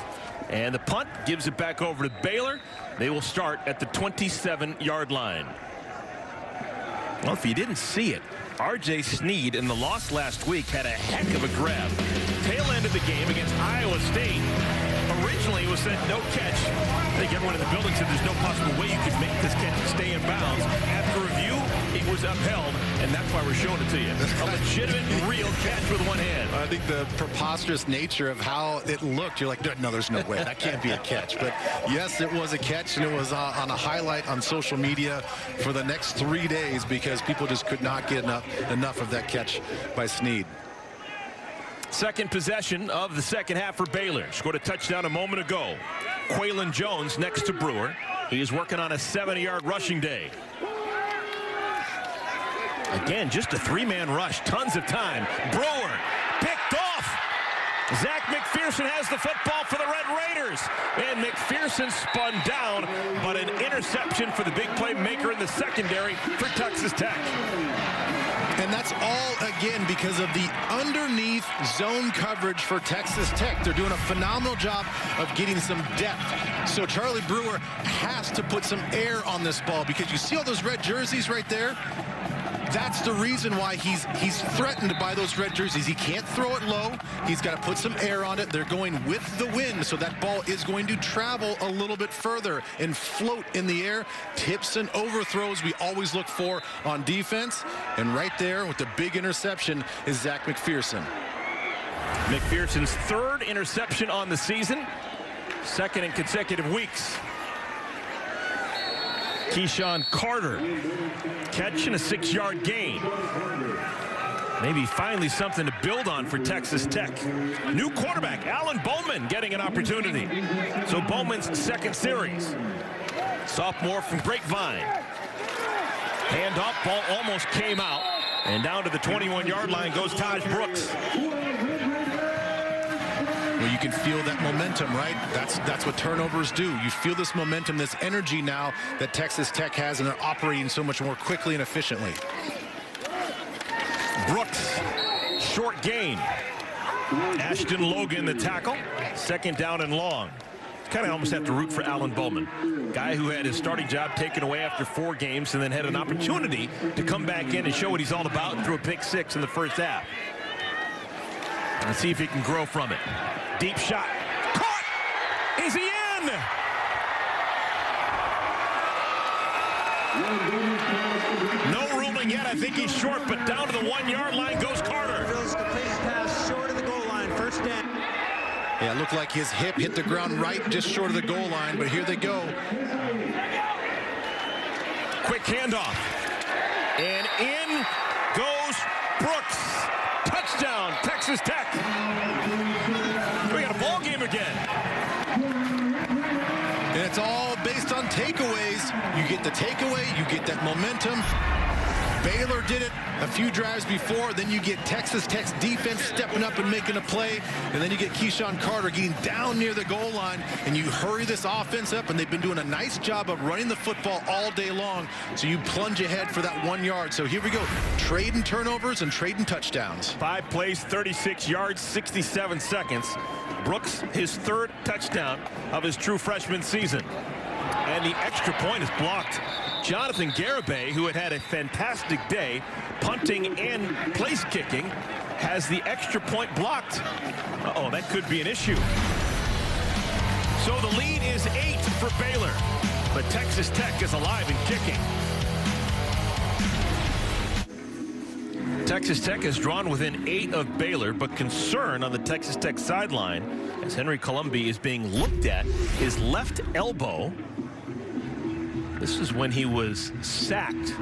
and the punt gives it back over to Baylor. They will start at the 27-yard line. Well, if you didn't see it, R.J. Sneed in the loss last week had a heck of a grab. Tail end of the game against Iowa State. Originally it was said no catch. I think everyone in the building said there's no possible way you could make this catch and stay in bounds. After review, it was upheld, and that's why we're showing it to you. A legitimate, real catch with one hand. I think the preposterous nature of how it looked, you're like, no, there's no way. That can't be a catch. But yes, it was a catch, and it was on a highlight on social media for the next 3 days because people just could not get enough of that catch by Sneed. Second possession of the second half for Baylor. Scored a touchdown a moment ago. Quaylen Jones next to Brewer. He is working on a 70-yard rushing day. Again, just a 3-man rush. Tons of time. Brewer picked off. Zach McPherson has the football for the Red Raiders. And McPherson spun down, but an interception for the big playmaker in the secondary for Texas Tech. And that's all, again, because of the underneath zone coverage for Texas Tech. They're doing a phenomenal job of getting some depth. So Charlie Brewer has to put some air on this ball, because you see all those red jerseys right there? That's the reason why he's threatened by those red jerseys. He can't throw it low. He's got to put some air on it. They're going with the wind, so that ball is going to travel a little bit further and float in the air. Tips and overthrows we always look for on defense. And right there with the big interception is Zach McPherson. McPherson's 3rd interception on the season. 2nd in consecutive weeks. Keyshawn Carter, catch and a 6-yard gain. Maybe finally something to build on for Texas Tech. New quarterback, Alan Bowman, getting an opportunity. So Bowman's 2nd series. Sophomore from Grapevine. Handoff, ball almost came out. And down to the 21-yard line goes Taj Brooks. Well, you can feel that momentum, right? That's what turnovers do. You feel this momentum, this energy now that Texas Tech has, and they're operating so much more quickly and efficiently. Brooks, short gain. Ashton Logan, the tackle. 2nd down and long. Kind of almost have to root for Alan Bowman. Guy who had his starting job taken away after 4 games and then had an opportunity to come back in and show what he's all about and threw a pick 6 in the first half. Let's see if he can grow from it. Deep shot. Caught! Is he in? No ruling yet. I think he's short, but down to the 1-yard line goes Carter. Completed pass short of the goal line. 1st down. Yeah, it looked like his hip hit the ground right just short of the goal line, but here they go. Quick handoff. And in goes Brooks. Touchdown, Texas Tech. We got a ball game again. And it's all based on takeaways. You get the takeaway, you get that momentum. Baylor did it a few drives before. Then you get Texas Tech's defense stepping up and making a play. And then you get Keyshawn Carter getting down near the goal line. And you hurry this offense up. And they've been doing a nice job of running the football all day long. So you plunge ahead for that 1 yard. So here we go. Trading turnovers and trading touchdowns. 5 plays, 36 yards, 67 seconds. Brooks, his 3rd touchdown of his true freshman season. And the extra point is blocked. Jonathan Garibay, who had a fantastic day punting and place kicking, has the extra point blocked. Uh-oh, that could be an issue. So the lead is 8 for Baylor, but Texas Tech is alive and kicking. Texas Tech has drawn within 8 of Baylor, but concern on the Texas Tech sideline as Henry Colombi is being looked at. His left elbow. This is when he was sacked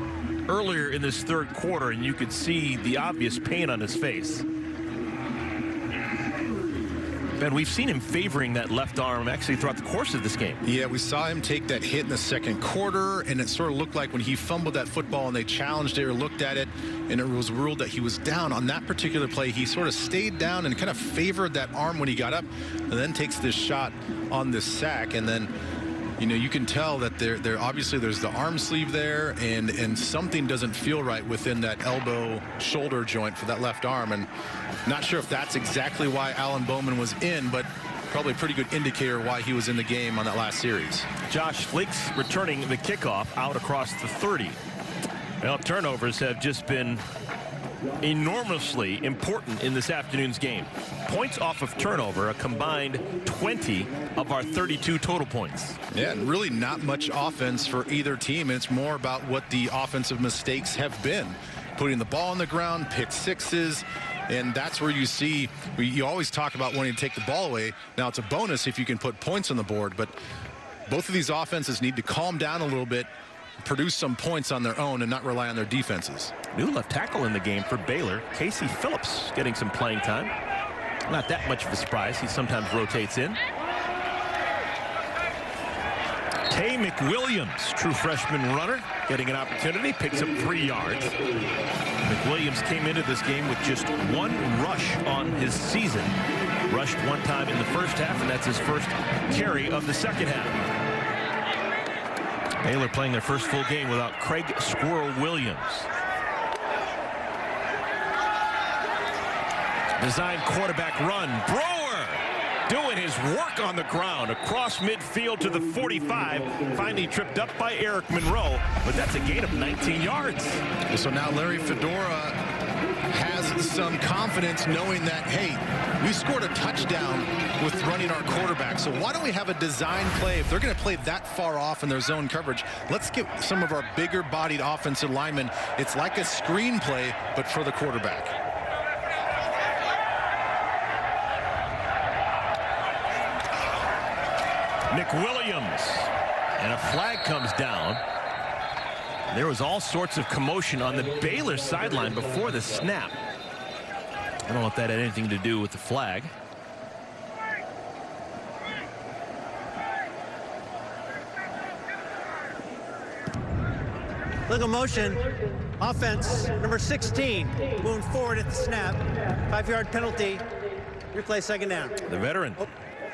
earlier in this 3rd quarter, and you could see the obvious pain on his face. Ben, we've seen him favoring that left arm actually throughout the course of this game. Yeah, we saw him take that hit in the 2nd quarter, and it sort of looked like when he fumbled that football and they challenged it or looked at it, and it was ruled that he was down. On that particular play, he sort of stayed down and kind of favored that arm when he got up, and then takes this shot on this sack. And then, you know, you can tell that there obviously there's the arm sleeve there, and something doesn't feel right within that elbow shoulder joint for that left arm. And not sure if that's exactly why Alan Bowman was in, but probably a pretty good indicator why he was in the game on that last series. Josh Fleeks returning the kickoff out across the 30. Well, turnovers have just been enormously important in this afternoon's game. Points off of turnover, a combined 20 of our 32 total points. Yeah, and really not much offense for either team. And it's more about what the offensive mistakes have been. Putting the ball on the ground, pick sixes, and that's where you see, you always talk about wanting to take the ball away. Now it's a bonus if you can put points on the board, but both of these offenses need to calm down a little bit, produce some points on their own and not rely on their defenses. New left tackle in the game for Baylor, Casey Phillips, getting some playing time. Not that much of a surprise. He sometimes rotates in. Tay McWilliams, true freshman runner, getting an opportunity, picks up 3 yards. McWilliams came into this game with just 1 rush on his season. Rushed 1 time in the first half, and that's his first carry of the second half. Baylor playing their first full game without Craig Squirrel Williams. Design quarterback run. Brewer doing his work on the ground across midfield to the 45. Finally tripped up by Eric Monroe, but that's a gain of 19 yards. So now Larry Fedora has some confidence knowing that, hey, we scored a touchdown with running our quarterback. So why don't we have a design play? If they're going to play that far off in their zone coverage, let's get some of our bigger bodied offensive linemen. It's like a screen play, but for the quarterback. McWilliams, and a flag comes down. There was all sorts of commotion on the Baylor sideline before the snap. I don't know if that had anything to do with the flag. Locomotion, offense, number 16, moving forward at the snap. 5-yard penalty. Replay, 2nd down. The veteran.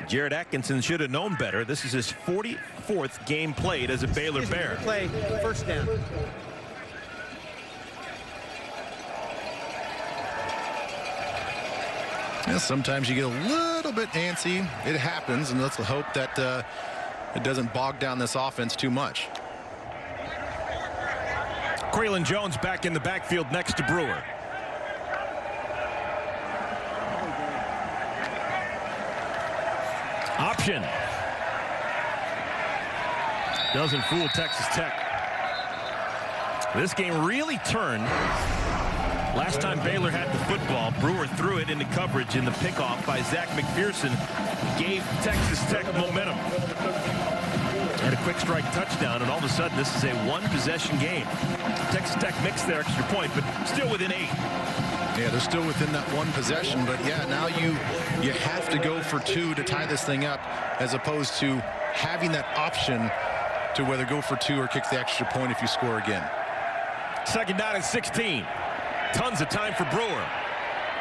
Jared Atkinson should have known better. This is his 44th game played as a Baylor Bear. Play, 1st down. Yeah, sometimes you get a little bit antsy. It happens, and let's hope that it doesn't bog down this offense too much. Quaylen Jones back in the backfield next to Brewer. Option. Doesn't fool Texas Tech. This game really turned. Last time Baylor had the football, Brewer threw it into coverage, in the pickoff by Zach McPherson gave Texas Tech momentum. And a quick strike touchdown, and all of a sudden this is a 1-possession game. Texas Tech mixed their extra point, but still within 8. Yeah, they're still within that 1 possession, but yeah, now you have to go for 2 to tie this thing up, as opposed to having that option to whether go for 2 or kick the extra point if you score again. Second down and 16. Tons of time for Brewer.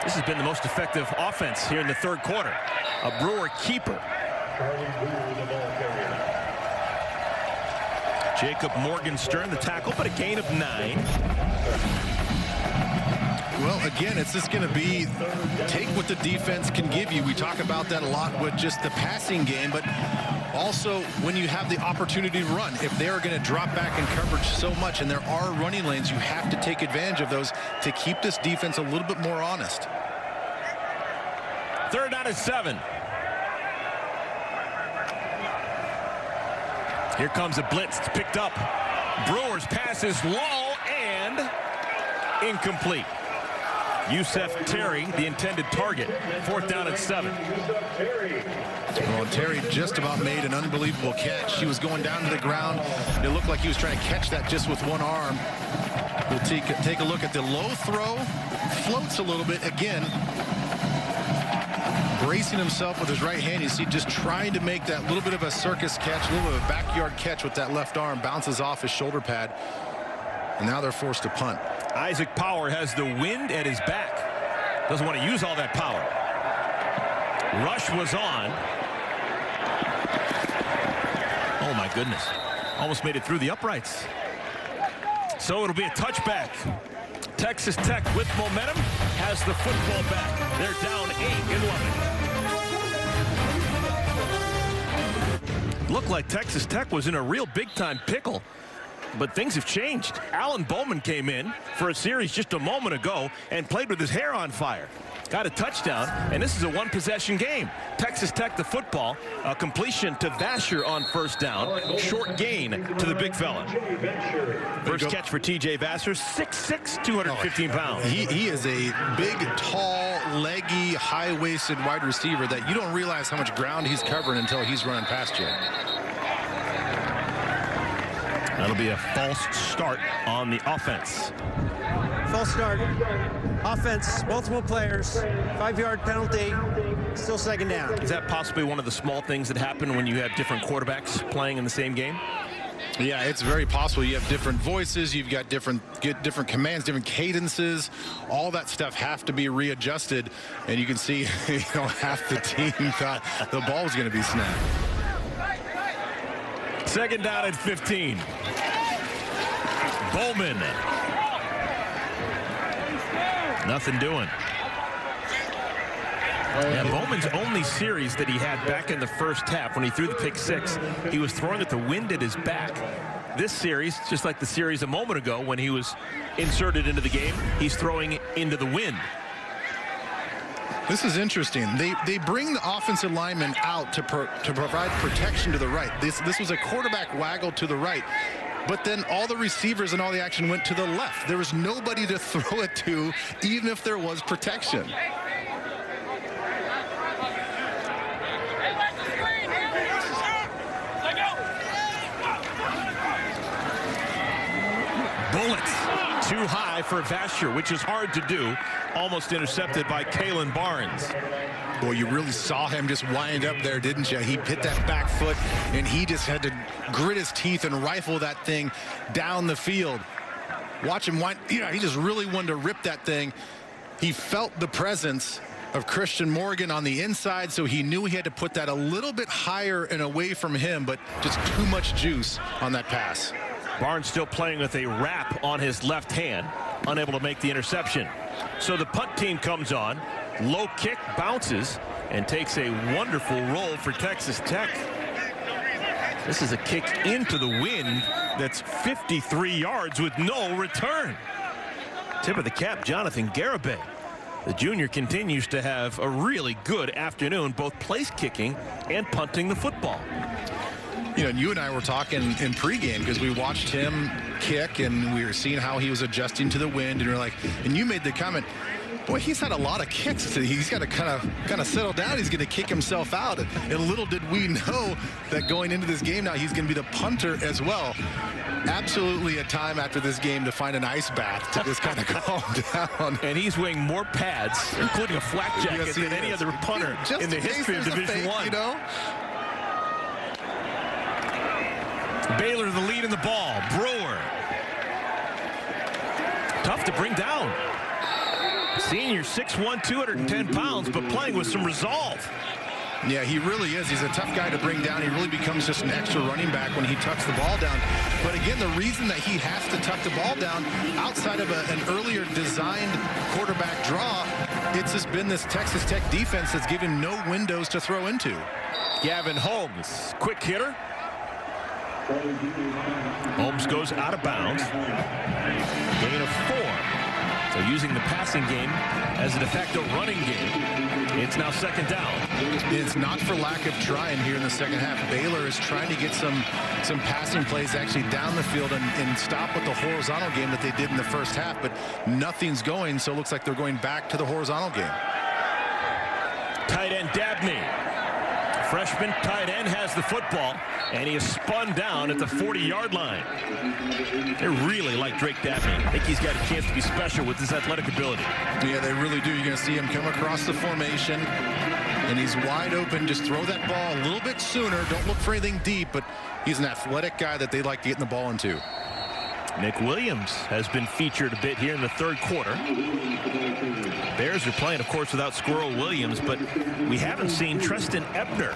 This has been the most effective offense here in the third quarter. A Brewer keeper. Jacob Morgenstern, the tackle, but a gain of 9. Well, again, it's just going to be take what the defense can give you. We talk about that a lot with just the passing game, but also when you have the opportunity to run. If they are going to drop back in coverage so much, and there are running lanes, you have to take advantage of those to keep this defense a little bit more honest. Third down and 7. Here comes a blitz. It's picked up. Brewer's pass is low and incomplete. Yusef Terry, the intended target. Fourth down and 7. Well, Terry just about made an unbelievable catch. He was going down to the ground. It looked like he was trying to catch that just with one arm. We'll take a look at the low throw. Floats a little bit again. Bracing himself with his right hand. You see just trying to make that little bit of a circus catch, a little bit of a backyard catch with that left arm. Bounces off his shoulder pad. And now they're forced to punt. Isaac Power has the wind at his back. Doesn't want to use all that power. Rush was on. Oh, my goodness. Almost made it through the uprights. So it'll be a touchback. Texas Tech with momentum has the football back. They're down 8 in Lubbock. Looked like Texas Tech was in a real big-time pickle. But things have changed. Alan Bowman came in for a series just a moment ago and played with his hair on fire. Got a touchdown, and this is a one-possession game. Texas Tech the football, a completion to Vasher on first down, short gain to the big fella. First catch for TJ Vasher, 6'6", 215 pounds. He is a big, tall, leggy, high-waisted wide receiver that you don't realize how much ground he's covering until he's running past you. That'll be a false start on the offense. False start. Offense, multiple players, 5-yard penalty, still second down. Is that possibly one of the small things that happen when you have different quarterbacks playing in the same game? Yeah, it's very possible. You have different voices, you've got different commands, different cadences. All that stuff have to be readjusted, and you can see half the team thought the ball was going to be snapped. Second down at 15. Bowman. Nothing doing. Yeah, Bowman's only series that he had back in the first half when he threw the pick 6, he was throwing at the wind at his back. This series, just like the series a moment ago when he was inserted into the game, he's throwing into the wind. This is interesting. They bring the offensive lineman out to provide protection to the right. This was a quarterback waggle to the right. But then all the receivers and all the action went to the left. There was nobody to throw it to, even if there was protection. Bullets too high for Vasher, which is hard to do. Almost intercepted by Kalen Barnes. Boy, you really saw him just wind up there, didn't you? He hit that back foot, and he just had to grit his teeth and rifle that thing down the field. Watch him wind. He just really wanted to rip that thing. He felt the presence of Christian Morgan on the inside, so he knew he had to put that a little bit higher and away from him, but just too much juice on that pass. Barnes still playing with a wrap on his left hand, unable to make the interception. So the punt team comes on. Low kick bounces and takes a wonderful roll for Texas Tech. This is a kick into the wind that's 53 yards with no return. Tip of the cap, Jonathan Garibay. The junior continues to have a really good afternoon, both place kicking and punting the football. You and I were talking in pregame because we watched him kick and we were seeing how he was adjusting to the wind, and we're like, and you made the comment, boy, he's had a lot of kicks. He's got to kind of settle down. He's going to kick himself out. And little did we know that going into this game now, he's going to be the punter as well. Absolutely a time after this game to find an ice bath to just kind of calm down. And he's wearing more pads, including a flak jacket, than any other punter in the history of Division I. Baylor the lead in the ball. Brewer. to bring down. Senior, 6'1", 210 pounds, but playing with some resolve. Yeah, he really is. He's a tough guy to bring down. He really becomes just an extra running back when he tucks the ball down. But again, the reason that he has to tuck the ball down outside of an earlier designed quarterback draw, it's just been this Texas Tech defense that's given no windows to throw into. Gavin Holmes, quick hitter. Holmes goes out of bounds. Gain of 4. So using the passing game as a de facto running game. It's now second down. It's not for lack of trying here in the second half. Baylor is trying to get some passing plays actually down the field and stop with the horizontal game that they did in the first half, but nothing's going, so it looks like they're going back to the horizontal game. Tight end Dabney. Freshman tight end has the football, and he is spun down at the 40-yard line. They really like Drake Dabney. I think he's got a chance to be special with his athletic ability. Yeah, they really do. You're going to see him come across the formation, and he's wide open. Just throw that ball a little bit sooner. Don't look for anything deep, but he's an athletic guy that they like getting the ball into. Nick Williams has been featured a bit here in the third quarter. Bears are playing, of course, without Squirrel Williams, but we haven't seen Treston Ebner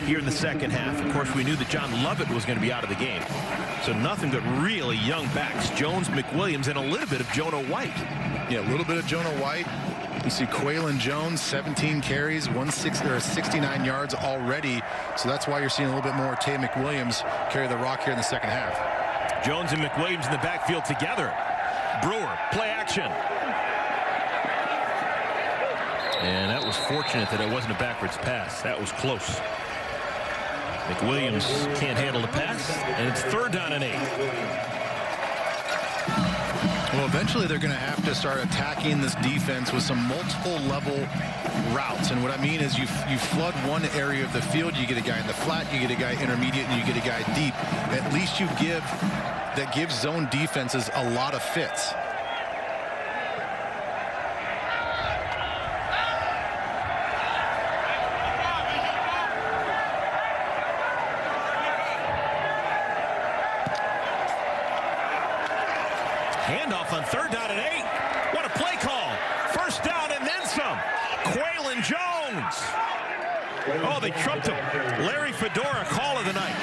here in the second half. Of course, we knew that John Lovett was going to be out of the game. So nothing but really young backs. Jones, McWilliams, and a little bit of Jonah White. Yeah, a little bit of Jonah White. You see Quaylen Jones, 17 carries, 69 yards already. So that's why you're seeing a little bit more Tay McWilliams carry the rock here in the second half. Jones and McWilliams in the backfield together. Brewer, play action. And that was fortunate that it wasn't a backwards pass. That was close. McWilliams can't handle the pass, and it's third down and 8. Well, eventually they're going to have to start attacking this defense with some multiple level routes. And what I mean is you flood one area of the field, you get a guy in the flat, you get a guy intermediate, and you get a guy deep. At least you gives zone defenses a lot of fits. Handoff on third down and 8. What a play call. First down and then some. Quaylen Jones. Oh, they trumped him. Larry Fedora, call of the night.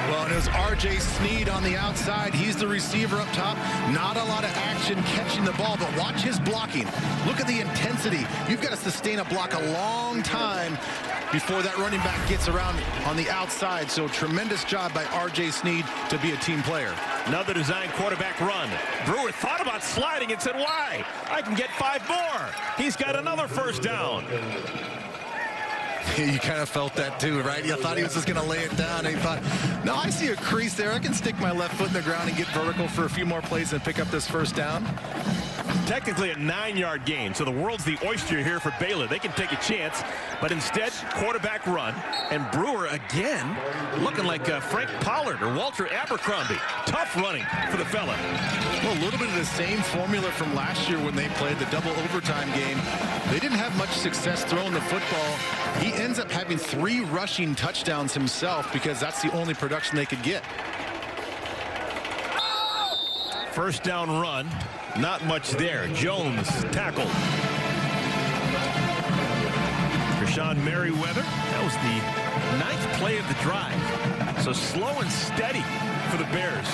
Well, and it was R.J. Sneed on the outside. He's the receiver up top. Not a lot of action catching the ball, but watch his blocking. Look at the intensity. You've got to sustain a block a long time before that running back gets around on the outside. So tremendous job by R.J. Sneed to be a team player. Another design quarterback run. Brewer thought about sliding and said, why? I can get 5 more. He's got another first down. You kind of felt that too, right? You thought he was just going to lay it down, and he thought, no, I see a crease there. I can stick my left foot in the ground and get vertical for a few more plays and pick up this first down. Technically a 9-yard gain, so the world's the oyster here for Baylor. They can take a chance, but instead, quarterback run. And Brewer, again, looking like Frank Pollard or Walter Abercrombie. Tough running for the fella. Well, a little bit of the same formula from last year when they played the double overtime game. They didn't have much success throwing the football. He ends up having 3 rushing touchdowns himself because that's the only production they could get. First down run. Not much there. Jones tackled. Rashawn Merriweather. That was the 9th play of the drive. So slow and steady for the Bears.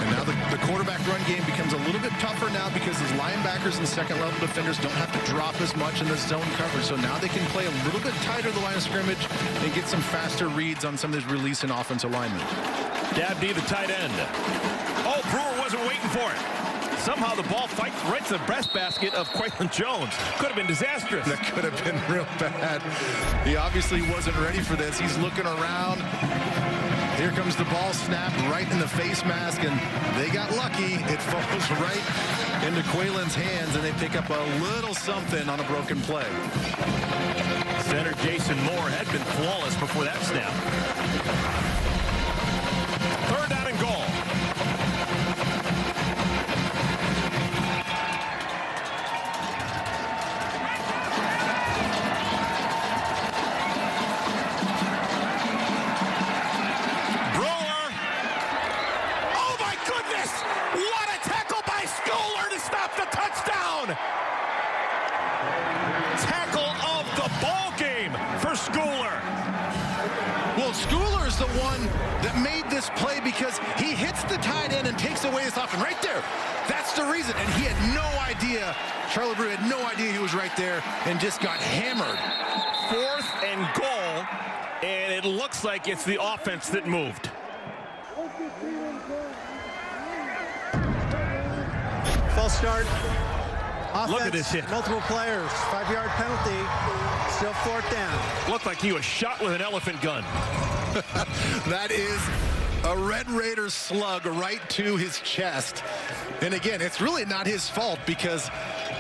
And now the quarterback run game becomes a little bit tougher now because his linebackers and second-level defenders don't have to drop as much in the zone coverage. So now they can play a little bit tighter the line of scrimmage and get some faster reads on some of these release and offensive linemen. Dabney, the tight end. Oh, Brewer wasn't waiting for it. Somehow the ball fights right to the breastbasket of Quaylen Jones. Could have been disastrous. That could have been real bad. He obviously wasn't ready for this. He's looking around. Here comes the ball snap right in the face mask, and they got lucky. It falls right into Quaylen's hands, and they pick up a little something on a broken play. Center Jason Moore had been flawless before that snap. Third down and goal. Brewer. Oh my goodness! What a tackle Schooler. Well, Schooler's the one that made this play because he hits the tight end and takes away his offense. Right there. That's the reason. And he had no idea. Charlie Brewer had no idea he was right there and just got hammered. 4th and goal. And it looks like it's the offense that moved. False start. Offense, look at this hit. Multiple players. 5-yard penalty. Still 4th down. Looked like he was shot with an elephant gun. That is a Red Raider slug right to his chest. And again, it's really not his fault because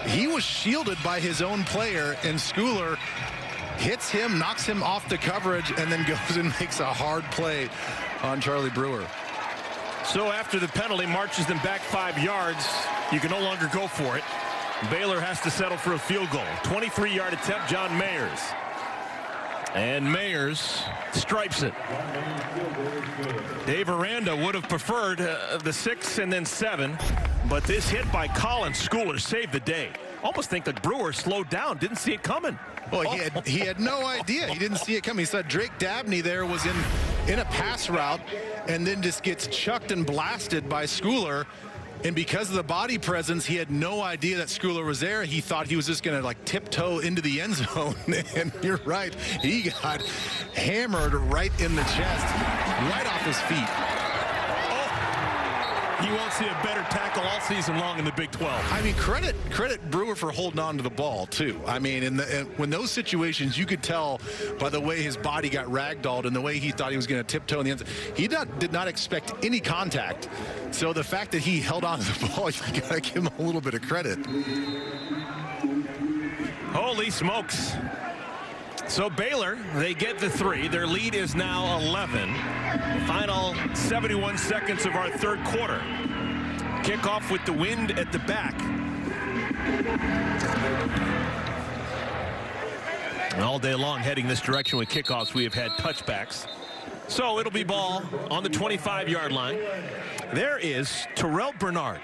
he was shielded by his own player, and Schooler hits him, knocks him off the coverage, and then goes and makes a hard play on Charlie Brewer. So after the penalty marches them back 5 yards, you can no longer go for it. Baylor has to settle for a field goal. 23-yard attempt, John Mayers. And Mayers stripes it. Dave Aranda would have preferred the 6 and then 7, but this hit by Colin Schooler saved the day. Almost think that Brewer slowed down, didn't see it coming. Well, he had no idea. He didn't see it coming. He saw Drake Dabney there was in a pass route and then just gets chucked and blasted by Schooler. And because of the body presence, he had no idea that Schooler was there. He thought he was just going to like tiptoe into the end zone. And you're right. He got hammered right in the chest, right off his feet. Oh, you won't see a better tackle all season long in the Big 12. I mean, credit Brewer for holding on to the ball, too. I mean, when those situations, you could tell by the way his body got ragdolled and the way he thought he was going to tiptoe in the end zone. He did not expect any contact. So the fact that he held on to the ball, you got to give him a little bit of credit. Holy smokes. So Baylor, they get the 3. Their lead is now 11. Final 71 seconds of our 3rd quarter. Kickoff with the wind at the back. And all day long heading this direction with kickoffs, we have had touchbacks. So it'll be ball on the 25-yard line. There is Terrell Bernard.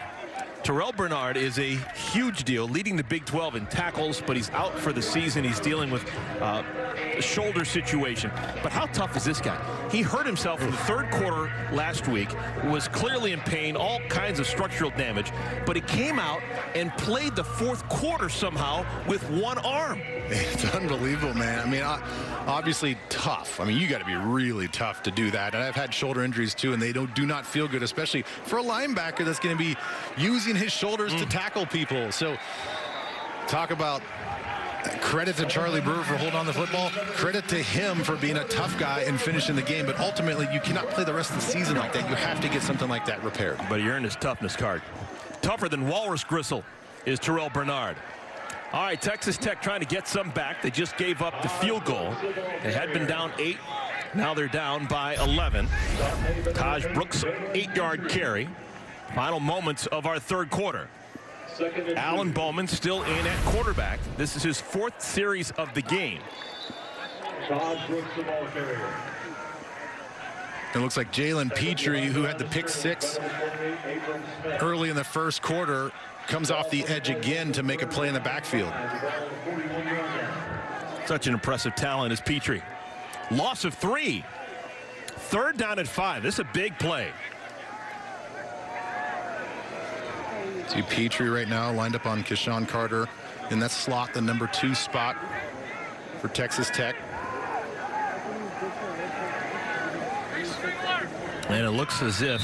Terrell Bernard is a huge deal, leading the Big 12 in tackles, but he's out for the season. He's dealing with a shoulder situation. But how tough is this guy? He hurt himself in the 3rd quarter last week, was clearly in pain, all kinds of structural damage, but he came out and played the 4th quarter somehow with one arm. It's unbelievable, man. I mean, obviously tough. I mean, you got to be really tough to do that. And I've had shoulder injuries too, and they do not feel good, especially for a linebacker that's going to be using his shoulders to tackle people. So talk about credit to Charlie Brewer for holding on the football. Credit to him for being a tough guy and finishing the game. But ultimately, you cannot play the rest of the season like that. You have to get something like that repaired. But he earned his toughness card. Tougher than Walrus Gristle is Terrell Bernard. All right, Texas Tech trying to get some back. They just gave up the field goal. They had been down 8. Now they're down by 11. Taj Brooks, 8-yard carry. Final moments of our 3rd quarter. Alan Bowman still in at quarterback. This is his 4th series of the game. It looks like Jalen Petrie, who had the pick 6 early in the 1st quarter, comes off the edge again to make a play in the backfield. Such an impressive talent is Petrie. Loss of 3. 3rd down at 5. This is a big play. See Petrie right now lined up on Keshawn Carter in that slot, the number 2 spot for Texas Tech. And it looks as if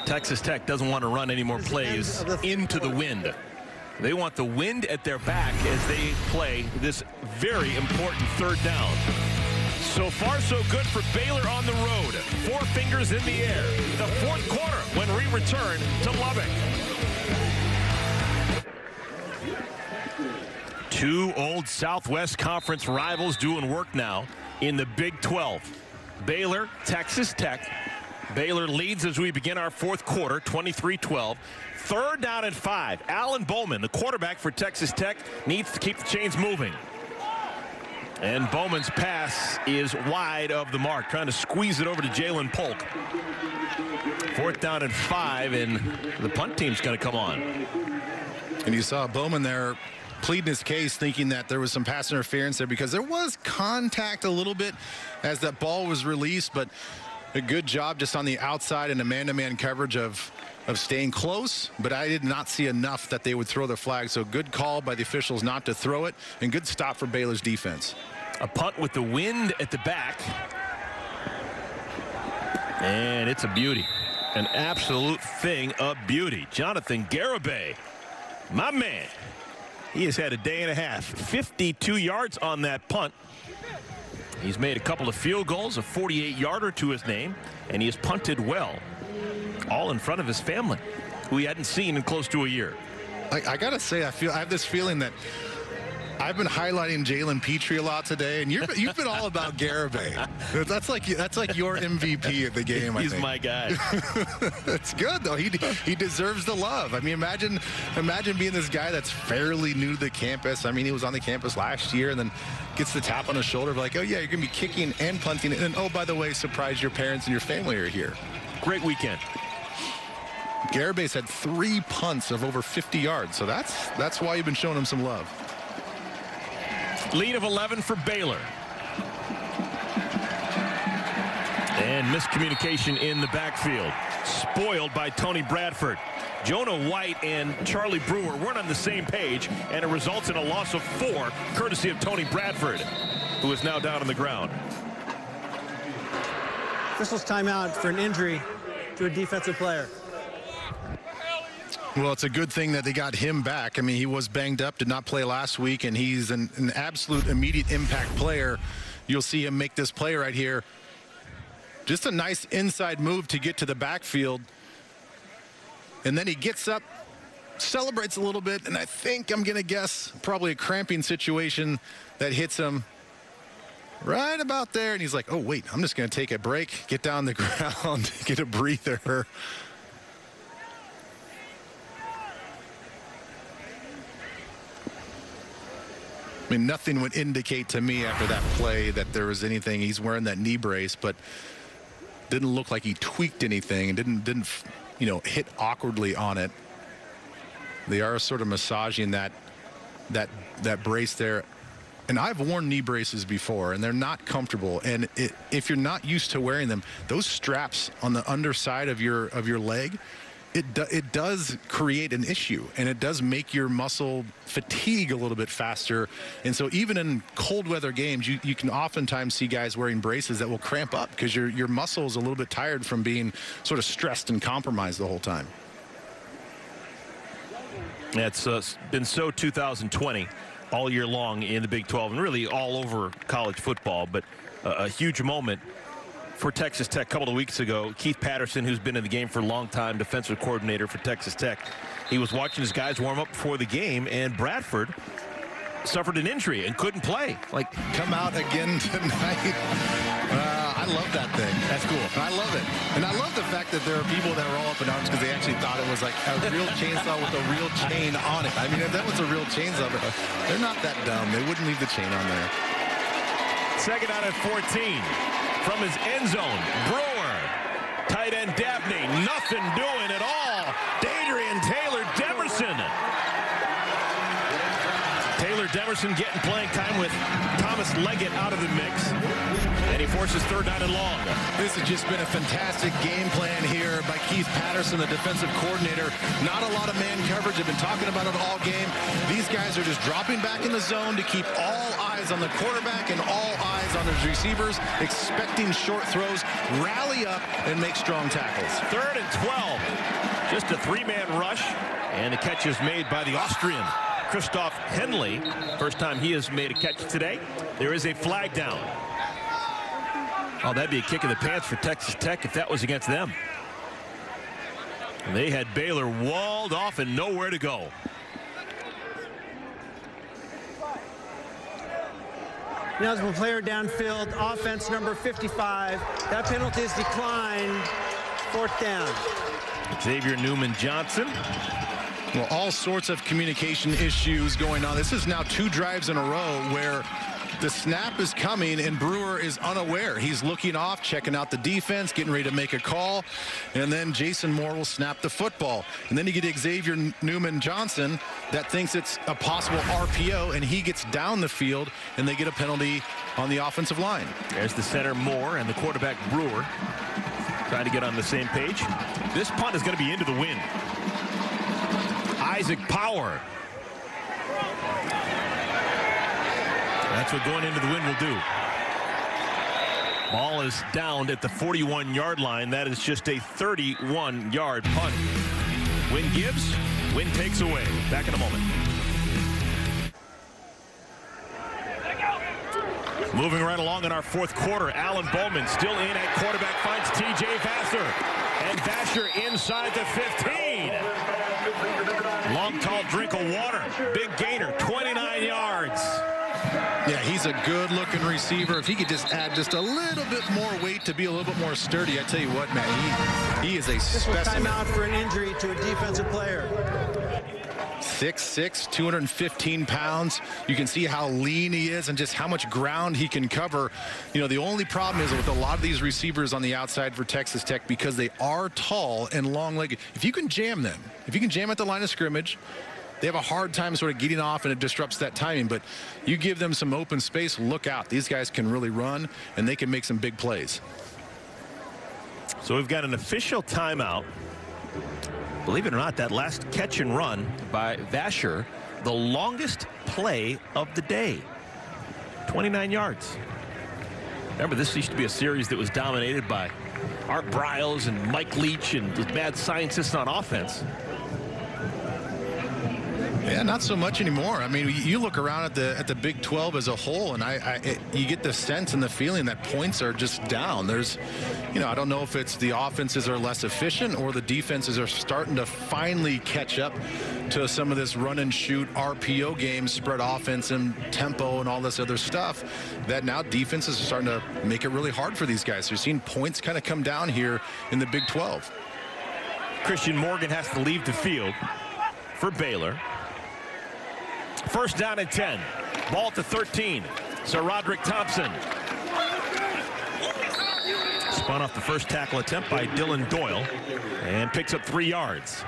Texas Tech doesn't want to run any more plays into the wind. They want the wind at their back as they play this very important 3rd down. So far, so good for Baylor on the road. 4 fingers in the air. The 4th quarter when we return to Lubbock. 2 old Southwest Conference rivals doing work now in the Big 12. Baylor, Texas Tech. Baylor leads as we begin our 4th quarter, 23-12. 3rd down at 5. Alan Bowman, the quarterback for Texas Tech, needs to keep the chains moving. And Bowman's pass is wide of the mark, trying to squeeze it over to Jalen Polk. 4th down and 5, and the punt team's going to come on. And you saw Bowman there pleading his case, thinking that there was some pass interference there because there was contact a little bit as that ball was released, but a good job just on the outside and a man-to-man coverage of staying close, but I did not see enough that they would throw the flag. So good call by the officials not to throw it, and good stop for Baylor's defense. A punt with the wind at the back. And it's a beauty. An absolute thing of beauty. Jonathan Garibay, my man. He has had a day and a half. 52 yards on that punt. He's made a couple of field goals, a 48-yarder to his name, and he has punted well. All in front of his family, who he hadn't seen in close to a year. I gotta say, I have this feeling that I've been highlighting Jalen Petrie a lot today, and you've been all about Garibay. That's like your MVP of the game. He's I think. My guy. It's good though. He deserves the love. I mean, imagine being this guy that's fairly new to the campus. I mean, he was on the campus last year, and then gets the tap on his shoulder, like, oh yeah, you're gonna be kicking and punting, and then, oh, by the way, surprise, your parents and your family are here. Great weekend. Garibay's had 3 punts of over 50 yards, so that's why you've been showing him some love. Lead of 11 for Baylor. And miscommunication in the backfield. Spoiled by Tony Bradford. Jonah White and Charlie Brewer weren't on the same page, and it results in a loss of 4, courtesy of Tony Bradford, who is now down on the ground. Officials timeout for an injury to a defensive player. Well, it's a good thing that they got him back. I mean, he was banged up, did not play last week, and he's an absolute immediate impact player. You'll see him make this play right here. Just a nice inside move to get to the backfield. And then he gets up, celebrates a little bit, and I think, I'm going to guess, probably a cramping situation that hits him right about there. And he's like, oh, wait, I'm just going to take a break, get down the ground, get a breather. I mean, nothing would indicate to me after that play that there was anything. He's wearing that knee brace, but didn't look like he tweaked anything and didn't hit awkwardly on it. They are sort of massaging that brace there. And I've worn knee braces before, and they're not comfortable. And if you're not used to wearing them, those straps on the underside of your leg, it does create an issue, and it does make your muscle fatigue a little bit faster. And so even in cold weather games, you can oftentimes see guys wearing braces that will cramp up because your muscle is a little bit tired from being sort of stressed and compromised the whole time. It's been so 2020 all year long in the Big 12 and really all over college football, but a huge moment for Texas Tech a couple of weeks ago. Keith Patterson, who's been in the game for a long time, defensive coordinator for Texas Tech, he was watching his guys warm up before the game, and Bradford suffered an injury and couldn't play. Like, come out again tonight. I love that thing. That's cool. I love it. And I love the fact that there are people that were all up in arms because they actually thought it was like a real chainsaw with a real chain on it. I mean, if that was a real chainsaw, but they're not that dumb. They wouldn't leave the chain on there. Second out at 14. From his end zone, Brewer, tight end Dabney, nothing doing at all. Dadrian Taylor Demerson. Taylor Demerson getting playing time with Thomas Leggett out of the mix. And he forces third down and long. This has just been a fantastic game plan here by Keith Patterson, the defensive coordinator. Not a lot of man coverage. They've been talking about it all game. These guys are just dropping back in the zone to keep all eyes on the quarterback and all eyes on his receivers, expecting short throws, rally up, and make strong tackles. 3rd and 12. Just a 3-man rush, and the catch is made by the Austrian, Christoph Henley. First time he has made a catch today. There is a flag down. Oh, that'd be a kick in the pants for Texas Tech if that was against them. They had Baylor walled off and nowhere to go. Eligible player downfield, offense number 55. That penalty is declined. 4th down. Xavier Newman-Johnson. Well, all sorts of communication issues going on. This is now 2 drives in a row where The snap is coming, and Brewer is unaware. He's looking off, checking out the defense, getting ready to make a call, and then Jason Moore will snap the football. And then you get Xavier Newman-Johnson that thinks it's a possible RPO, and he gets down the field, and they get a penalty on the offensive line. There's the center Moore and the quarterback Brewer trying to get on the same page. This punt is going to be into the wind. Isaac Power. That's what going into the wind will do. Ball is downed at the 41-yard line. That is just a 31-yard punt. Wind gives, wind takes away. Back in a moment. Moving right along in our fourth quarter. Alan Bowman still in at quarterback, finds T.J. Vassar. And Vassar inside the 15. Long, tall drink of water. Big gainer, 29 yards. Yeah, he's a good-looking receiver. If he could just add just a little bit more weight to be a little bit more sturdy, I tell you what, man, he is a specimen. Timeout for an injury to a defensive player. 6'6", 215 pounds. You can see how lean he is and just how much ground he can cover. You know, the only problem is with a lot of these receivers on the outside for Texas Tech, because they are tall and long-legged. If you can jam them, if you can jam at the line of scrimmage, they have a hard time sort of getting off, and it disrupts that timing. But you give them some open space, look out. These guys can really run, and they can make some big plays. So we've got an official timeout. Believe it or not, that last catch and run by Vassar, the longest play of the day. 29 yards. Remember, this used to be a series that was dominated by Art Briles and Mike Leach and the mad scientists on offense. Yeah, not so much anymore. I mean, you look around at the Big 12 as a whole, and you get the sense and the feeling that points are just down. There's, you know, I don't know if it's the offenses are less efficient or the defenses are starting to finally catch up to some of this run and shoot RPO game, spread offense and tempo and all this other stuff, that now defenses are starting to make it really hard for these guys. You're seeing points kind of come down here in the Big 12. Christian Morgan has to leave the field for Baylor. First down and 10. Ball to 13. So Roderick Thompson. Spun off the first tackle attempt by Dylan Doyle and picks up 3 yards.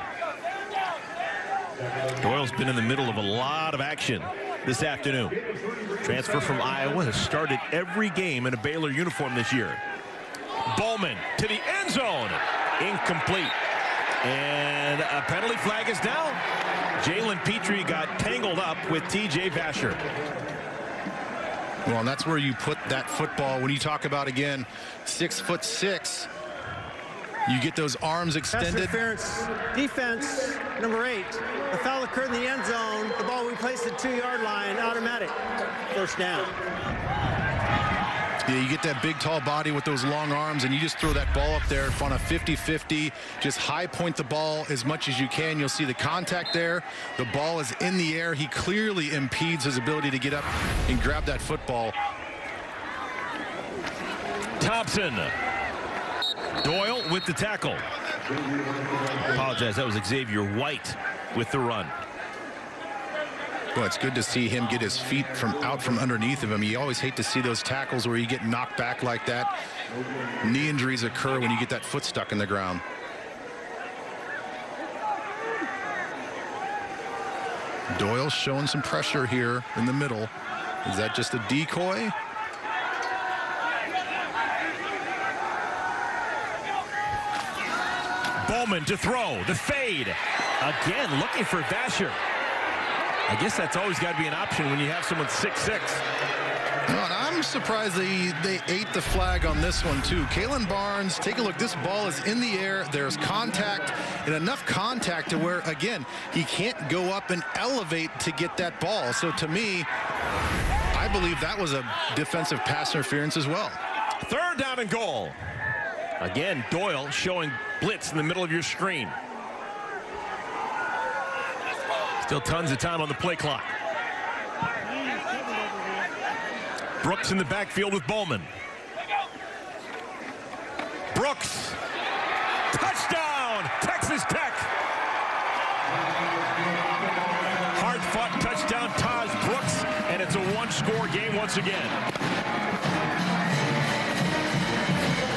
Doyle's been in the middle of a lot of action this afternoon. Transfer from Iowa, has started every game in a Baylor uniform this year. Bowman to the end zone. Incomplete. And a penalty flag is down. Jalen Petrie got tangled up with T.J. Vassar. Well, and that's where you put that football. When you talk about, again, 6'6", you get those arms extended. Pass interference, defense, number 8. The foul occurred in the end zone. The ball we placed at 2-yard line, automatic. First down. Yeah, you get that big, tall body with those long arms, and you just throw that ball up there on a 50-50. Just high point the ball as much as you can. You'll see the contact there. The ball is in the air. He clearly impedes his ability to get up and grab that football. Thompson. Doyle with the tackle. Apologize, that was Xavier White with the run. Well, it's good to see him get his feet out from underneath of him. You always hate to see those tackles where you get knocked back like that. Knee injuries occur when you get that foot stuck in the ground. Doyle showing some pressure here in the middle. Is that just a decoy? Bowman to throw, the fade. Again, looking for Vassar. I guess that's always got to be an option when you have someone 6'6". Well, I'm surprised they ate the flag on this one, too. Kalen Barnes, take a look. This ball is in the air. There's contact, and enough contact to where, again, he can't go up and elevate to get that ball. So, to me, I believe that was a defensive pass interference as well. Third down and goal. Again, Doyle showing blitz in the middle of your screen. Still tons of time on the play clock. Brooks in the backfield with Bowman. Brooks. Touchdown, Texas Tech. Hard-fought touchdown, Taj Brooks, and it's it's a one-score game once again.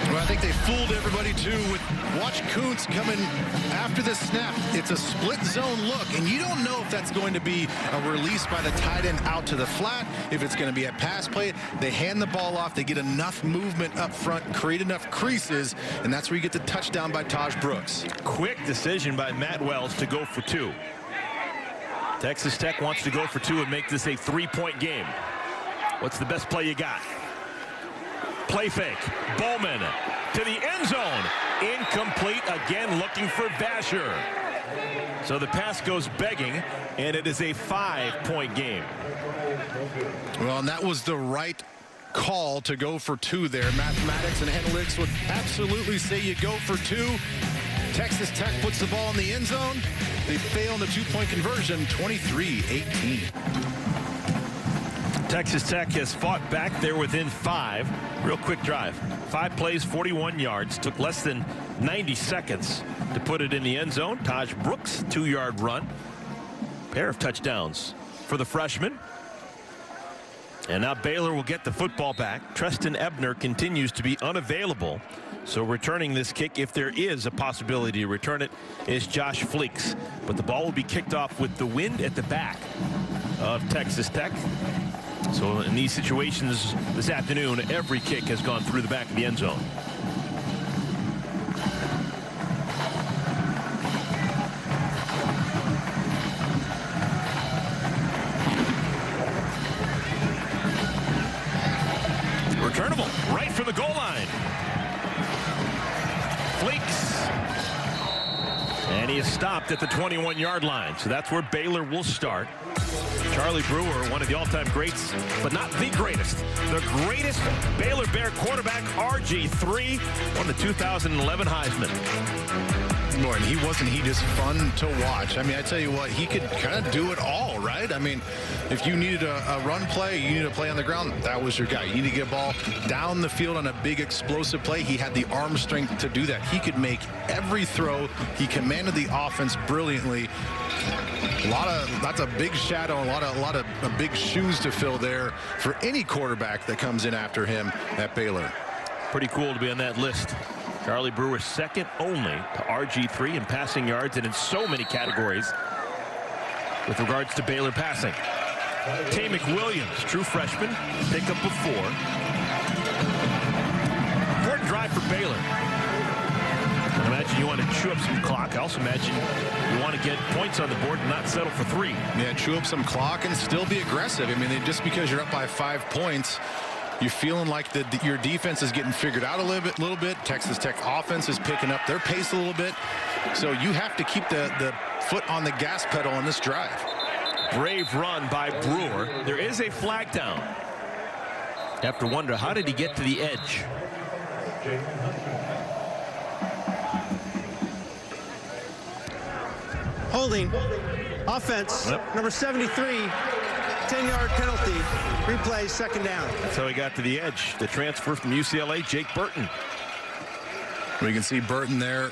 Well, I think they fooled everybody, too, with watch Kuntz coming after the snap. It's a split zone look, and you don't know if that's going to be a release by the tight end out to the flat, if it's going to be a pass play. They hand the ball off. They get enough movement up front, create enough creases, and that's where you get the touchdown by Taj Brooks. Quick decision by Matt Wells to go for 2. Texas Tech wants to go for 2 and make this a 3-point game. What's the best play you got? Play fake. Bowman to the end zone. Incomplete again, looking for Vasher. So the pass goes begging, and it is a 5-point game. Well, and that was the right call to go for 2 there. Mathematics and analytics would absolutely say you go for 2. Texas Tech puts the ball in the end zone. They fail in the 2-point conversion, 23-18. Texas Tech has fought back. They're within 5. Real quick drive. 5 plays, 41 yards. Took less than 90 seconds to put it in the end zone. Taj Brooks, 2-yard run. Pair of touchdowns for the freshman. And now Baylor will get the football back. Treston Ebner continues to be unavailable. So returning this kick, if there is a possibility to return it, is Josh Fleeks. But the ball will be kicked off with the wind at the back of Texas Tech. So in these situations this afternoon, every kick has gone through the back of the end zone. Returnable right from the goal line. Fleeks. And he is stopped at the 21-yard line. So that's where Baylor will start. Charlie Brewer, one of the all-time greats, but not the greatest. The greatest Baylor Bear quarterback, RG3, won the 2011 Heisman. Boy, and wasn't he just fun to watch? I mean, I tell you what, he could kind of do it all, right? I mean, if you needed a run play, you needed a play on the ground, that was your guy. You need to get a ball down the field on a big explosive play. He had the arm strength to do that. He could make every throw. He commanded the offense brilliantly. That's a big shadow, a lot of big shoes to fill there for any quarterback that comes in after him at Baylor. Pretty cool to be on that list. Charlie Brewer second only to RG3 in passing yards and in so many categories with regards to Baylor passing. Tamick Williams, true freshman, pick up of 4. Important drive for Baylor. I imagine you want to chew up some clock. I also imagine you want to get points on the board and not settle for 3. Yeah, chew up some clock and still be aggressive. I mean, just because you're up by 5 points, you're feeling like your defense is getting figured out a little bit. Texas Tech offense is picking up their pace a little bit. So you have to keep the foot on the gas pedal on this drive. Brave run by Brewer. There is a flag down. You have to wonder, how did he get to the edge? Holding. Offense. Yep. Number 73. 10-yard penalty. Replay, second down. That's how he got to the edge. The transfer from UCLA, Jake Burton. We can see Burton there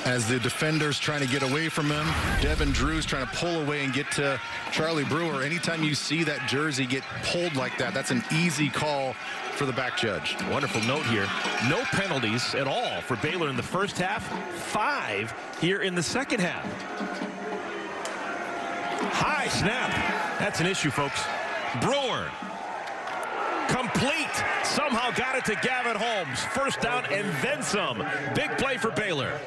as the defender's trying to get away from him. Devin Drew's trying to pull away and get to Charlie Brewer. Anytime you see that jersey get pulled like that, that's an easy call for the back judge. Wonderful note here. No penalties at all for Baylor in the first half. 5 here in the second half. High snap. That's an issue, folks. Brewer. Complete. Somehow got it to Gavin Holmes. First down and then some. Big play for Baylor.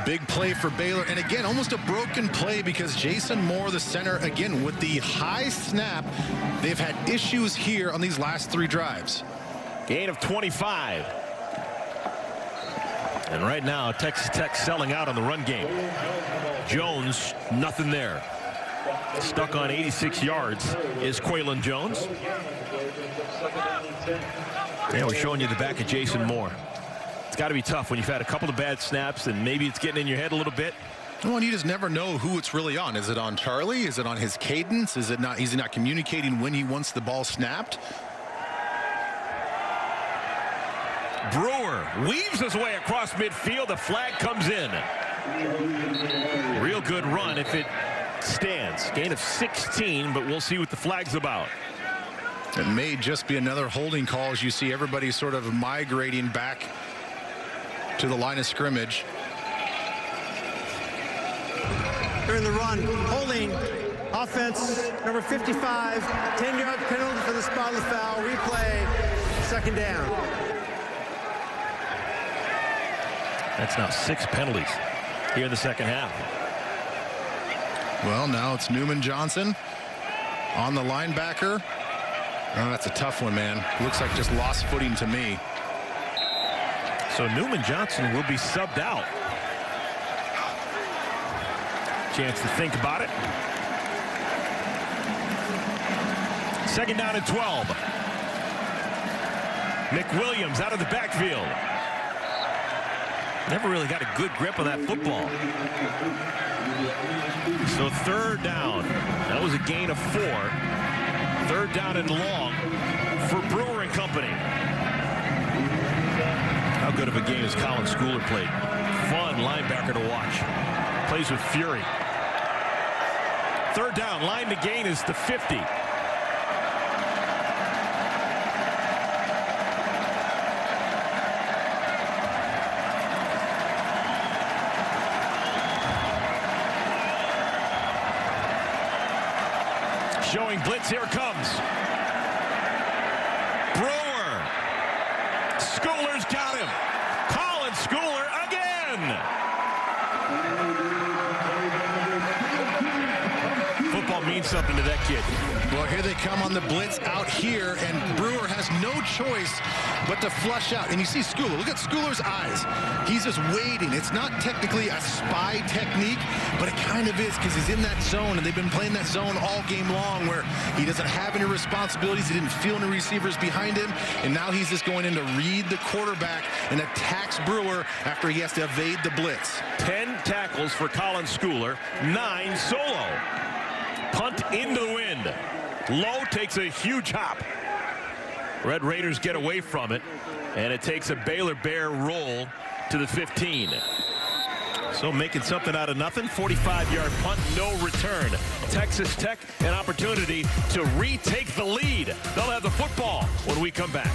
Big play for Baylor. And again, almost a broken play because Jason Moore, the center, again, with the high snap, they've had issues here on these last 3 drives. Gain of 25. And right now, Texas Tech selling out on the run game. Jones, nothing there. Stuck on 86 yards is Quaylon Jones. Yeah, we're showing you the back of Jason Moore. It's got to be tough when you've had a couple of bad snaps and maybe it's getting in your head a little bit. Well, and you just never know who it's really on. Is it on Charlie? Is it on his cadence? Is it not? Is he not communicating when he wants the ball snapped? Brewer weaves his way across midfield. The flag comes in. Real good run. If it stands. Gain of 16, but we'll see what the flag's about. It may just be another holding call as you see everybody sort of migrating back to the line of scrimmage. During the run, holding, offense, number 55, 10-yard penalty for the spotless foul, replay, second down. That's now 6 penalties here in the second half. Well, now it's Newman Johnson on the linebacker. Oh, that's a tough one, man. Looks like just lost footing to me. So Newman Johnson will be subbed out. Chance to think about it. Second down and 12. McWilliams out of the backfield. Never really got a good grip on that football. So third down. That was a gain of 4. Third down and long for Brewer and company. How good of a game has Colin Schooler played? Fun linebacker to watch. Plays with fury. Third down, line to gain is the 50. Showing blitz, here it comes. Brewer. Schooler's got him. Colin Schooler again. Football means something to that kid. Well, here they come on the blitz out here, and Brewer has no choice but to flush out. And you see Schooler. Look at Schooler's eyes. He's just waiting. It's not technically a spy technique, but it kind of is because he's in that zone, and they've been playing that zone all game long where he doesn't have any responsibilities. He didn't feel any receivers behind him, and now he's just going in to read the quarterback and attacks Brewer after he has to evade the blitz. 10 tackles for Colin Schooler, 9 solo. Punt into the wind. Lowe takes a huge hop. Red Raiders get away from it, and it takes a Baylor Bear roll to the 15. So making something out of nothing. 45-yard punt, no return. Texas Tech an opportunity to retake the lead. They'll have the football when we come back.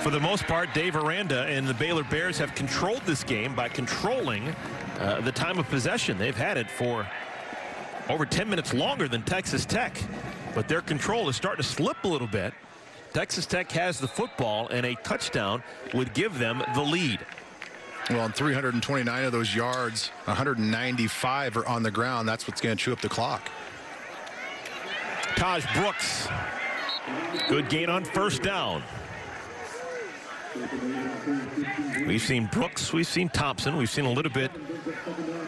For the most part, Dave Aranda and the Baylor Bears have controlled this game by controlling the time of possession. They've had it for over 10 minutes longer than Texas Tech, but their control is starting to slip a little bit. Texas Tech has the football, and a touchdown would give them the lead. Well, on 329 of those yards, 195 are on the ground. That's what's going to chew up the clock. Taj Brooks. Good gain on first down. We've seen Brooks, we've seen Thompson, we've seen a little bit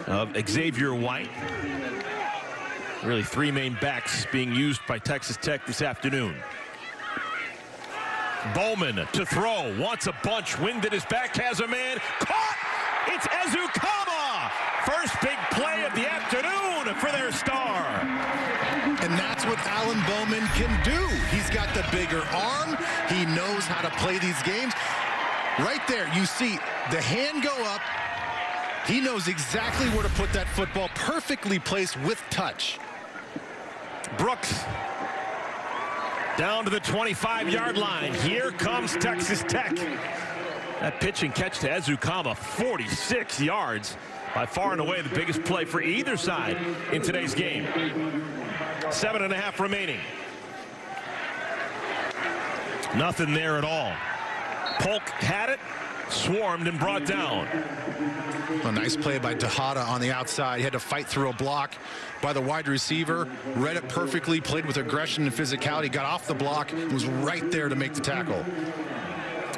of Xavier White. Really 3 main backs being used by Texas Tech this afternoon. Bowman to throw, wants a bunch, wind at his back, has a man, caught! It's Ezukama! First big play of the afternoon for their star. And that's what Alan Bowman can do. He's got the bigger arm. He knows how to play these games. Right there, you see the hand go up. He knows exactly where to put that football, perfectly placed with touch. Brooks down to the 25-yard line. Here comes Texas Tech. That pitch and catch to Ezukama, 46 yards. By far and away the biggest play for either side in today's game. 7.5 remaining. Nothing there at all. Polk had it, swarmed and brought down. A nice play by Tejada on the outside. He had to fight through a block by the wide receiver. Read it perfectly, played with aggression and physicality, got off the block, and was right there to make the tackle.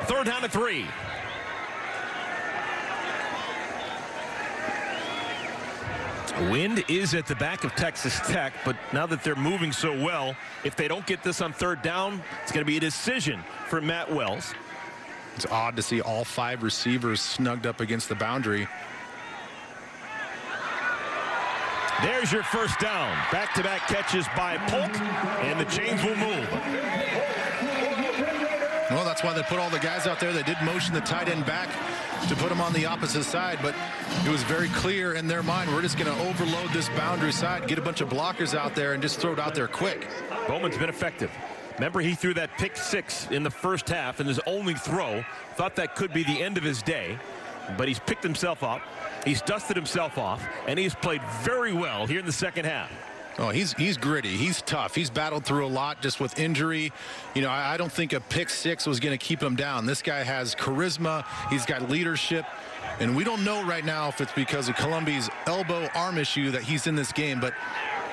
Third down and 3. Wind is at the back of Texas Tech, but now that they're moving so well, if they don't get this on third down, it's going to be a decision for Matt Wells. It's odd to see all 5 receivers snugged up against the boundary. There's your first down. Back-to-back catches by Polk, and the chains will move. Well, that's why they put all the guys out there. They did motion the tight end back to put him on the opposite side, but it was very clear in their mind, we're just going to overload this boundary side, get a bunch of blockers out there, and just throw it out there quick. Bowman's been effective. Remember, he threw that pick 6 in the first half in his only throw. Thought that could be the end of his day, but he's picked himself up. He's dusted himself off, and he's played very well here in the second half. Oh, he's gritty. He's tough. He's battled through a lot just with injury. You know, I don't think a pick 6 was going to keep him down. This guy has charisma. He's got leadership. And we don't know right now if it's because of Columbia's elbow arm issue that he's in this game, but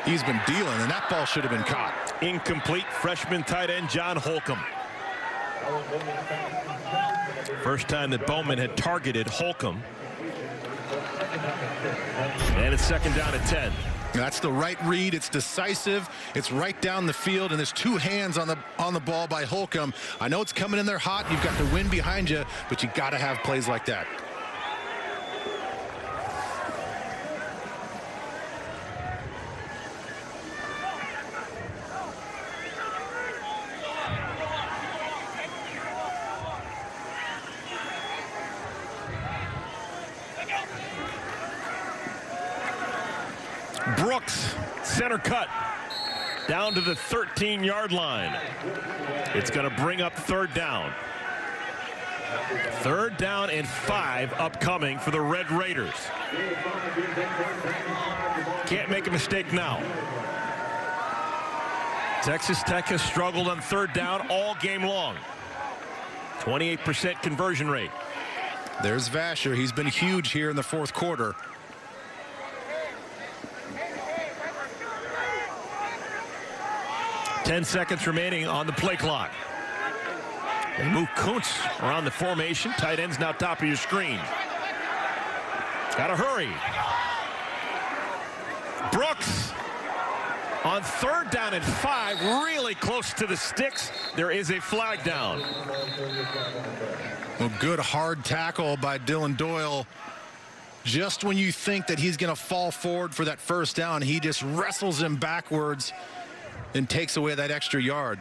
he's been dealing, and that ball should have been caught. Incomplete. Freshman tight end John Holcomb. First time that Bowman had targeted Holcomb. And it's second down at 10. That's the right read. It's decisive. It's right down the field, and there's 2 hands on the ball by Holcomb. I know it's coming in there hot. You've got the wind behind you, but you got to have plays like that. Brooks, center cut, down to the 13-yard line. It's going to bring up third down. Third down and 5 upcoming for the Red Raiders. Can't make a mistake now. Texas Tech has struggled on third down all game long. 28% conversion rate. There's Vasher. He's been huge here in the fourth quarter. Ten seconds remaining on the play clock. They move Kuntz around the formation. Tight ends now top of your screen. Got to hurry. Brooks on third down and 5, really close to the sticks. There is a flag down. Well, good hard tackle by Dylan Doyle. Just when you think that he's going to fall forward for that first down, he just wrestles him backwards and takes away that extra yard.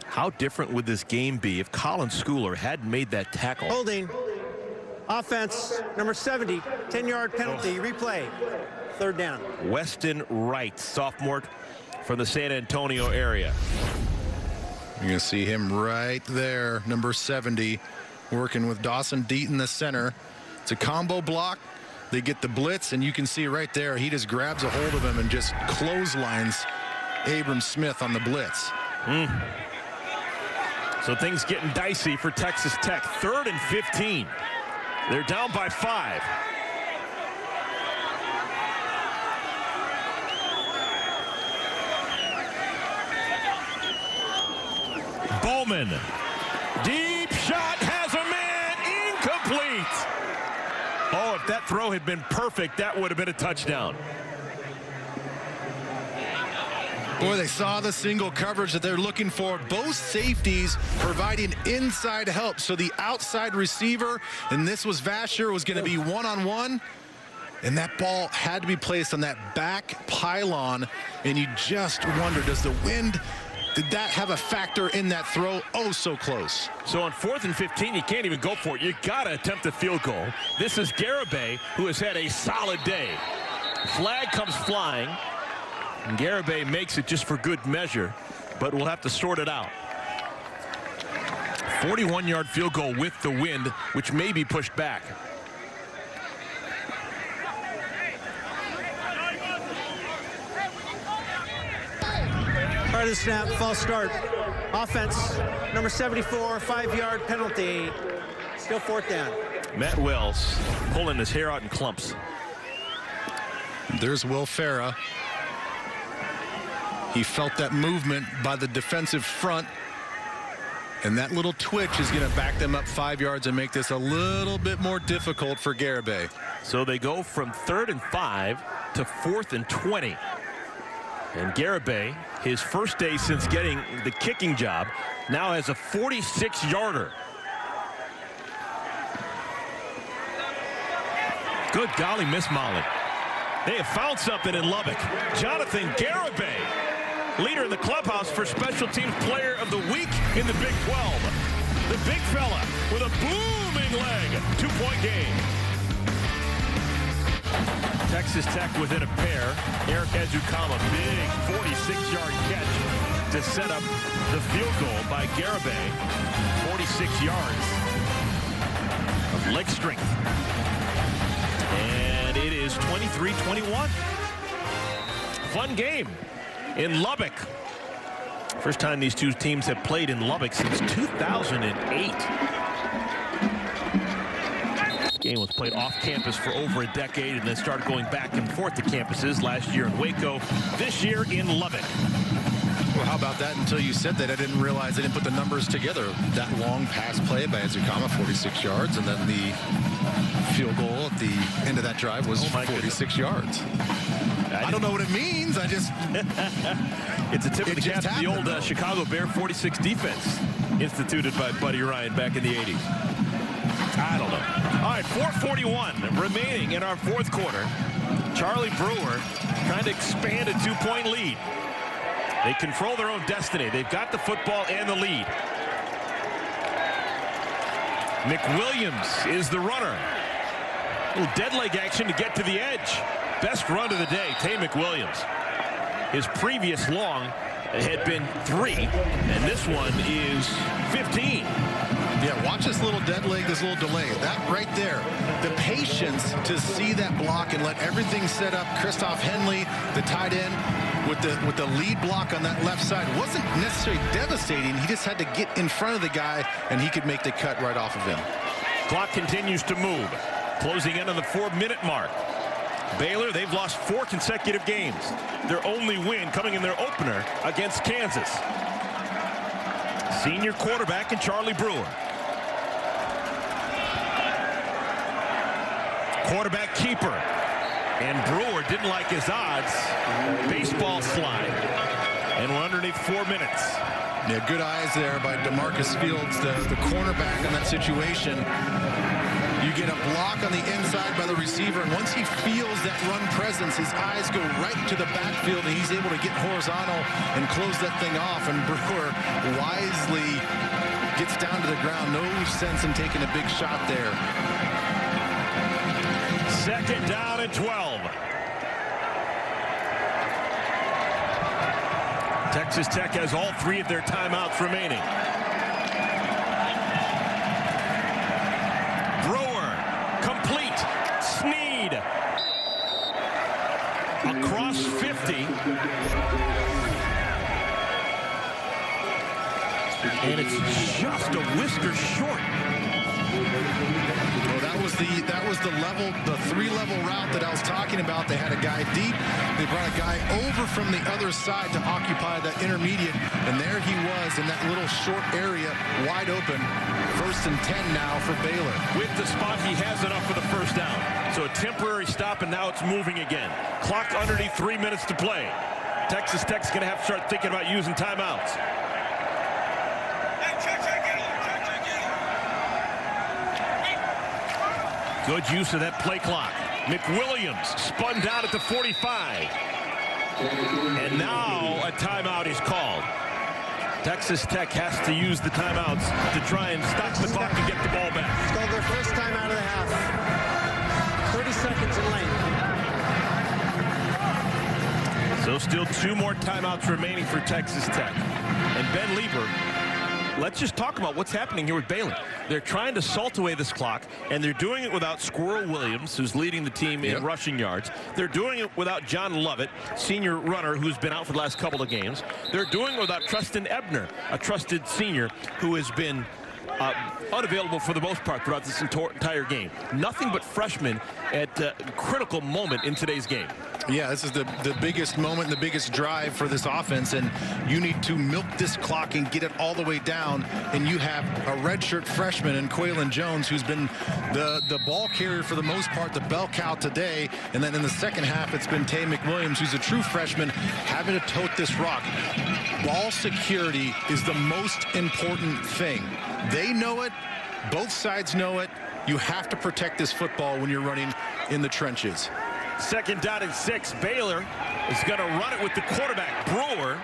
How different would this game be if Colin Schooler hadn't made that tackle? Holding. Offense, number 70, 10-yard penalty. Replay. Third down. Weston Wright, sophomore from the San Antonio area. You're going to see him right there, number 70, working with Dawson Deaton, the center. It's a combo block. They get the blitz, and you can see right there, he just grabs a hold of him and just clotheslines Abram Smith on the blitz. So things getting dicey for Texas Tech. 3rd and 15. They're down by 5. Bowman. Deep shot, has a man, incomplete. Oh, if that throw had been perfect, that would have been a touchdown. Boy, they saw the single coverage that they're looking for. Both safeties providing inside help. So the outside receiver, and this was Vasher, was going to be one-on-one. And that ball had to be placed on that back pylon. And you just wonder, does the wind, did that have a factor in that throw? Oh, so close. So on 4th and 15, you can't even go for it. You got to attempt a field goal. This is Garibay, who has had a solid day. Flag comes flying. And Garibay makes it just for good measure, but we'll have to sort it out. 41-yard field goal with the wind, which may be pushed back. Part of the snap, false start. Offense, number 74, 5-yard penalty. Still 4th down. Matt Wells pulling his hair out in clumps. There's Will Farah. He felt that movement by the defensive front, and that little twitch is going to back them up 5 yards and make this a little bit more difficult for Garibay. So they go from 3rd and 5 to 4th and 20. And Garibay, his first day since getting the kicking job, now has a 46-yarder. Good golly, Miss Molly. They have found something in Lubbock. Jonathan Garibay, leader in the clubhouse for Special Teams Player of the Week in the Big 12. The The big fella with a booming leg. 2-point game. Texas Tech within a pair. Eric Ezukama, big 46-yard catch to set up the field goal by Garibay. 46 yards of leg strength. And it is 23-21. Fun game in Lubbock. First time these two teams have played in Lubbock since 2008. Game was played off campus for over a decade and then started going back and forth to campuses. Last year in Waco, this year in Lubbock. Well, how about that? Until you said that, I didn't realize I didn't put the numbers together. That long pass play by Ezukama, 46 yards, and then the field goal at the end of that drive was 46 yards. I don't know what it means. I just... It's a tip of the cap to the old Chicago Bear 46 defense instituted by Buddy Ryan back in the 80s. I don't know. All right, 4:41 remaining in our fourth quarter. Charlie Brewer trying to expand a 2-point lead. They control their own destiny. They've got the football and the lead. McWilliams is the runner. A little dead leg action to get to the edge. Best run of the day, Tay McWilliams. His previous long had been 3, and this one is 15. Yeah, watch this little dead leg, this little delay. That right there, the patience to see that block and let everything set up. Christoph Henley, the tight end, with the lead block on that left side, wasn't necessarily devastating. He just had to get in front of the guy, and he could make the cut right off of him. Clock continues to move. Closing in on the 4-minute mark. Baylor, they've lost 4 consecutive games. Their only win coming in their opener against Kansas. Senior quarterback in Charlie Brewer. Quarterback keeper. And Brewer didn't like his odds. Baseball slide. And we're underneath 4 minutes. Yeah, good eyes there by DeMarcus Fields, the cornerback in that situation. You get a block on the inside by the receiver, and once he feels that run presence, his eyes go right to the backfield, and he's able to get horizontal and close that thing off. And Brewer wisely gets down to the ground. No sense in taking a big shot there. Second down and 12. Texas Tech has all 3 of their timeouts remaining. Brewer, complete. Sneed. Across 50. And it's just a whisker short. Well, that was the 3-level route that I was talking about. They had a guy deep. They brought a guy over from the other side to occupy that intermediate, and there he was in that little short area, wide open. 1st and 10 now for Baylor. With the spot, he has enough for the first down. So a temporary stop, and now it's moving again. Clock underneath 3 minutes to play. Texas Tech's going to have to start thinking about using timeouts. Good use of that play clock. McWilliams spun down at the 45. And now a timeout is called. Texas Tech has to use the timeouts to try and stop the clock and get the ball back. It's called their first time out of the half. 30 seconds in length. So still 2 more timeouts remaining for Texas Tech. And Ben Lieber, let's just talk about what's happening here with Baylor. They're trying to salt away this clock, and they're doing it without Squirrel Williams, who's leading the team in rushing yards. They're doing it without John Lovett, senior runner who's been out for the last couple of games. They're doing it without Tristan Ebner, a trusted senior who has been unavailable for the most part throughout this entire game. Nothing but freshmen at a critical moment in today's game. Yeah, this is the biggest moment, the biggest drive for this offense, and you need to milk this clock and get it all the way down. And you have a redshirt freshman in Quaylen Jones, who's been the ball carrier for the most part, the bell cow today. And then in the second half, it's been Tay McWilliams, who's a true freshman, having to tote this rock. Ball security is the most important thing. They know it. Both sides know it. You have to protect this football when you're running in the trenches. Second down and 6. Baylor is going to run it with the quarterback. Brewer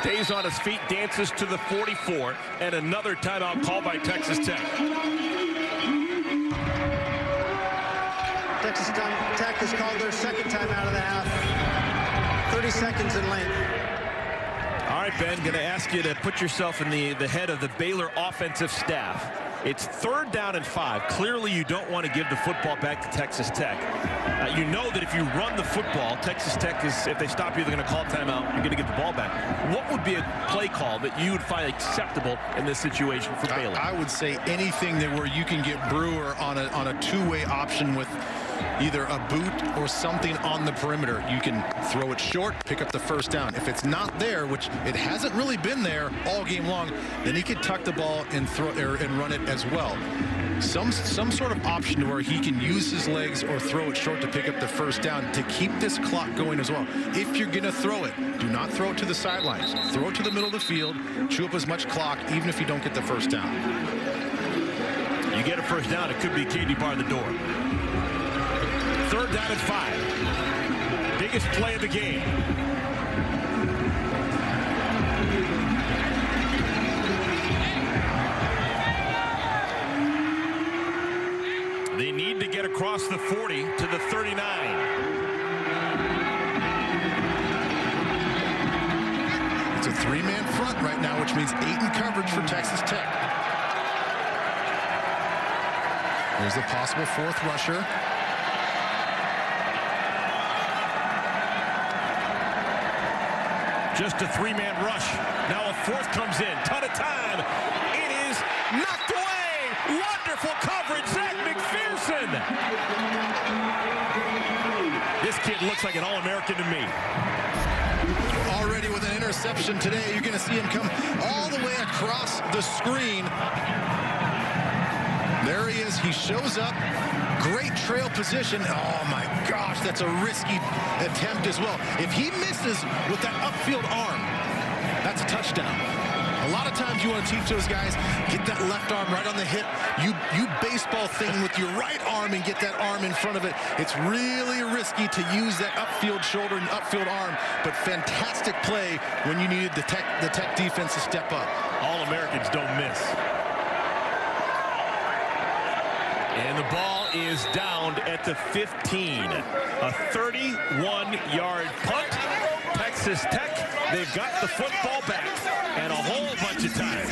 Stays on his feet, dances to the 44, and another timeout called by Texas Tech. Texas Tech has called their second timeout of the half. 30 seconds in length. All right, Ben, going to ask you to put yourself in the head of the Baylor offensive staff. It's 3rd down and 5. Clearly, you don't want to give the football back to Texas Tech. You know that if you run the football, Texas Tech is, if they stop you, they're going to call timeout. You're going to get the ball back. What would be a play call that you would find acceptable in this situation for Baylor? I would say anything that where you can get Brewer on a two-way option with either a boot or something on the perimeter. You can throw it short, pick up the first down. If it's not there, which it hasn't really been there all game long, then he could tuck the ball and throw and run it as well. Some sort of option to where he can use his legs or throw it short to pick up the first down to keep this clock going as well. If you're going to throw it, do not throw it to the sidelines. Throw it to the middle of the field, chew up as much clock, even if you don't get the first down. You get a first down, it could be Katie bar the door. 3rd down and 5. Biggest play of the game. They need to get across the 40 to the 39. It's a 3-man front right now, which means 8 in coverage for Texas Tech. There's the possible 4th rusher. Just a 3-man rush. Now a 4th comes in. Ton of time. It is knocked away. Wonderful coverage. Zach McPherson. This kid looks like an All-American to me. Already with an interception today, you're going to see him come all the way across the screen. There he is. He shows up. Great trail position. Oh, my gosh, that's a risky attempt as well. If he misses with that upfield arm, that's a touchdown. A lot of times you want to teach those guys, get that left arm right on the hip. You baseball thing with your right arm and get that arm in front of it. It's really risky to use that upfield shoulder and upfield arm, but fantastic play when you needed the Tech defense to step up. All-Americans don't miss. And the ball is downed at the 15. A 31-yard punt. Texas Tech, they've got the football back. And a whole bunch of time.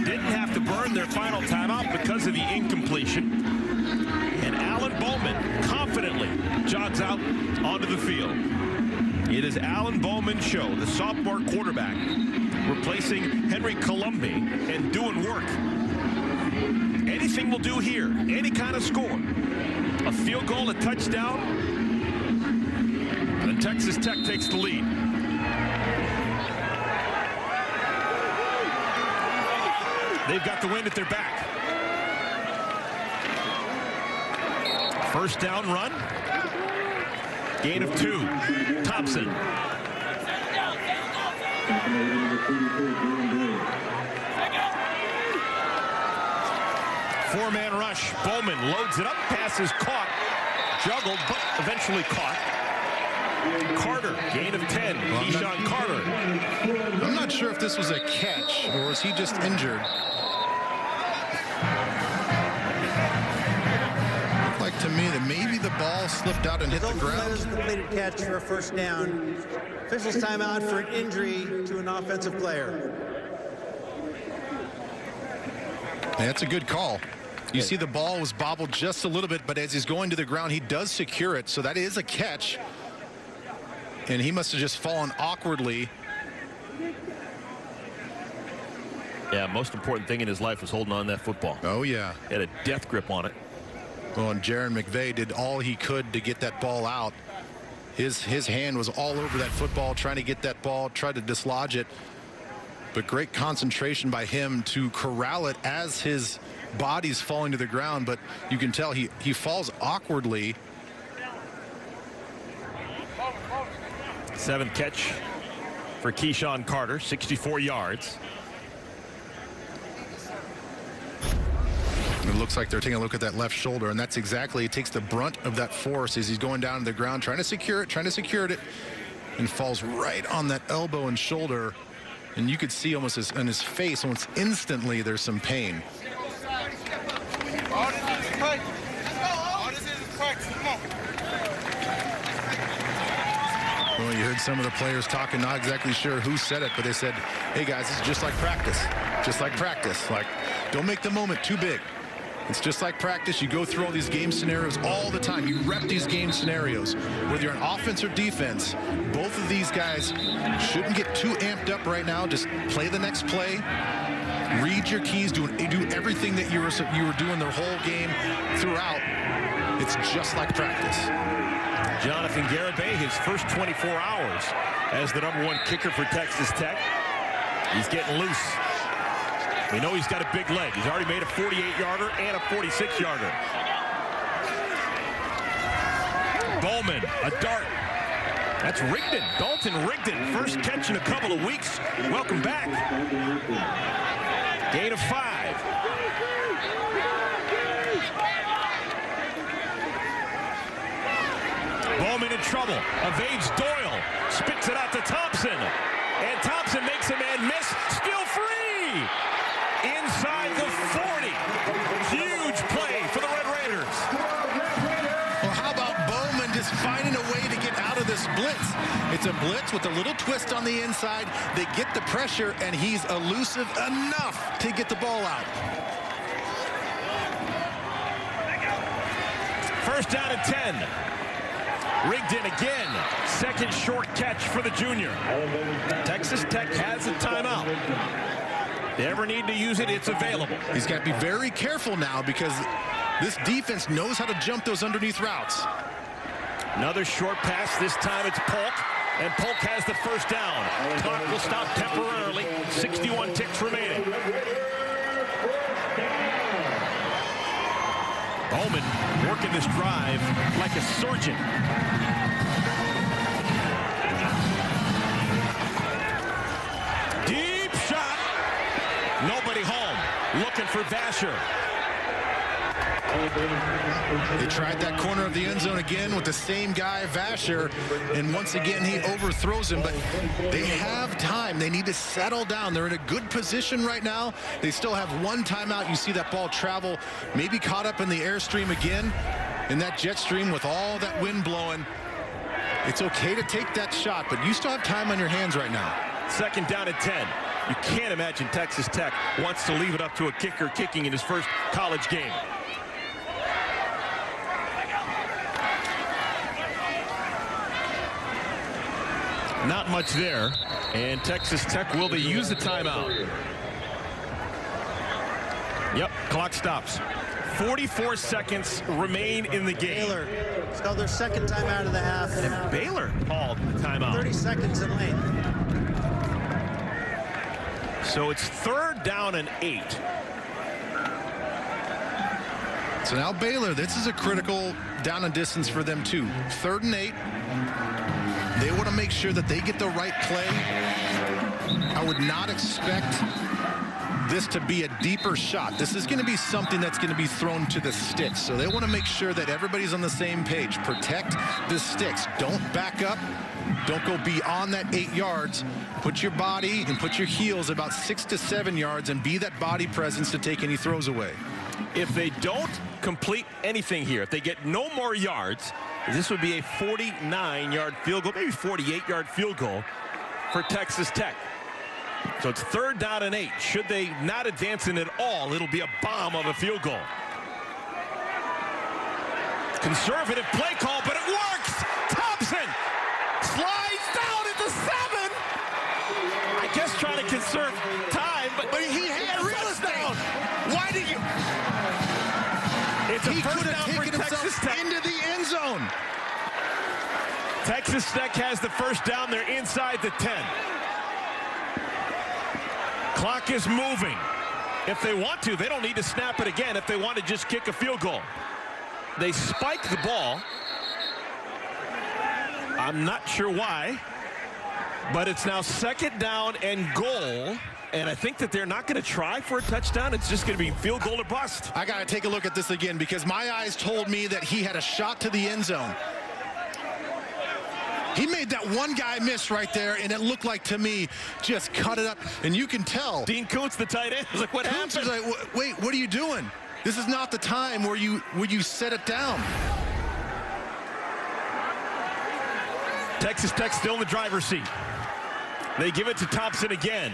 Didn't have to burn their final timeout because of the incompletion. And Alan Bowman confidently jogs out onto the field. It is Alan Bowman's show, the sophomore quarterback, replacing Henry Columbi and doing work. Anything will do here. Any kind of score. A field goal, a touchdown. And Texas Tech takes the lead. They've got the wind at their back. First down run. Gain of 2. Thompson. Four-man rush. Bowman loads it up. Pass is caught. Juggled, but eventually caught. Carter, gain of 10. Keyshawn Carter. I'm not sure if this was a catch or was he just injured. Looked like to me that maybe the ball slipped out and hit the ground. That is a completed catch for a first down. Officials timeout for an injury to an offensive player. Yeah, that's a good call. You see the ball was bobbled just a little bit, but as he's going to the ground, he does secure it. So that is a catch. And he must have just fallen awkwardly. Yeah, most important thing in his life was holding on to that football. Oh, yeah. He had a death grip on it. Well, and Jaron McVay did all he could to get that ball out. His hand was all over that football, trying to get that ball, try to dislodge it. But great concentration by him to corral it as his body's falling to the ground. But you can tell he falls awkwardly. 7th catch for Keyshawn Carter, 64 yards. It looks like they're taking a look at that left shoulder, and that's exactly, it takes the brunt of that force as he's going down to the ground, trying to secure it, and falls right on that elbow and shoulder. And you could see almost in his face, almost instantly, there's some pain. All this is practice. All this is practice. Come on. Well, you heard some of the players talking, not exactly sure who said it, but they said, hey, guys, it's just like practice. Just like practice. Like, don't make the moment too big. It's just like practice. You go through all these game scenarios all the time. You rep these game scenarios. Whether you're on offense or defense, both of these guys shouldn't get too amped up right now. Just play the next play. Read your keys. Do everything that you were doing the whole game throughout. It's just like practice. Jonathan Garibay, his first 24 hours as the #1 kicker for Texas Tech. He's getting loose. We know he's got a big leg. He's already made a 48-yarder and a 46-yarder. Bowman, a dart. That's Rigdon, Dalton Rigdon. First catch in a couple of weeks. Welcome back. Gain of 5. Bowman in trouble. Evades Doyle. Spits it out to Thompson. And Thompson makes a man miss. Still free. Inside the 40. Huge play for the Red Raiders. Well, how about Bowman just finding a way to get out of this blitz? It's a blitz with a little twist on the inside. They get the pressure, and he's elusive enough to get the ball out. First down and 10. Rigdon again. Second short catch for the junior. Texas Tech has a timeout. They ever need to use it, it's available. He's got to be very careful now because this defense knows how to jump those underneath routes. Another short pass. This time it's Polk. And Polk has the first down. Clock will stop temporarily. 61 ticks remaining. Bowman working this drive like a surgeon. Deep shot. Nobody home. Looking for Vasher. They tried that corner of the end zone again with the same guy, Vasher, and once again he overthrows him, but they have time. They need to settle down. They're in a good position right now. They still have one timeout. You see that ball travel, maybe caught up in the airstream again, in that jet stream with all that wind blowing. It's okay to take that shot, but you still have time on your hands right now. Second down and 10. You can't imagine Texas Tech wants to leave it up to a kicker kicking in his first college game. Not much there, and Texas Tech, will they use the timeout? Yep, clock stops. 44 seconds remain in the game. Baylor, it's called their second timeout of the half. And Baylor called the timeout. 30 seconds in length. So it's third down and 8. So now Baylor, this is a critical down and distance for them too. 3rd and 8. They want to make sure that they get the right play. I would not expect this to be a deeper shot. This is going to be something that's going to be thrown to the sticks. So they want to make sure that everybody's on the same page. Protect the sticks. Don't back up. Don't go beyond that 8 yards. Put your body and put your heels about 6 to 7 yards and be that body presence to take any throws away. If they don't complete anything here, if they get no more yards, this would be a 49-yard field goal, maybe 48-yard field goal for Texas Tech. So it's third down and 8. Should they not advance in at all, it'll be a bomb of a field goal. Conservative play call, but it works. Thompson slides down at the 7. I guess trying to conserve time, but he had real estate. Why did you? It's a first down for Texas Tech. Into the end zone. Texas Tech has the first down. They're inside the 10. Clock is moving. If they want to, they don't need to snap it again if they want to just kick a field goal. They spike the ball. I'm not sure why, but it's now second down and goal. And I think that they're not going to try for a touchdown. It's just going to be field goal or bust. I got to take a look at this again because my eyes told me that he had a shot to the end zone. He made that one guy miss right there, and it looked like, to me, just cut it up. And you can tell. Dean Koontz, the tight end, was like, what Koontz happened? was like, wait, what are you doing? This is not the time where you set it down. Texas Tech still in the driver's seat. They give it to Thompson again.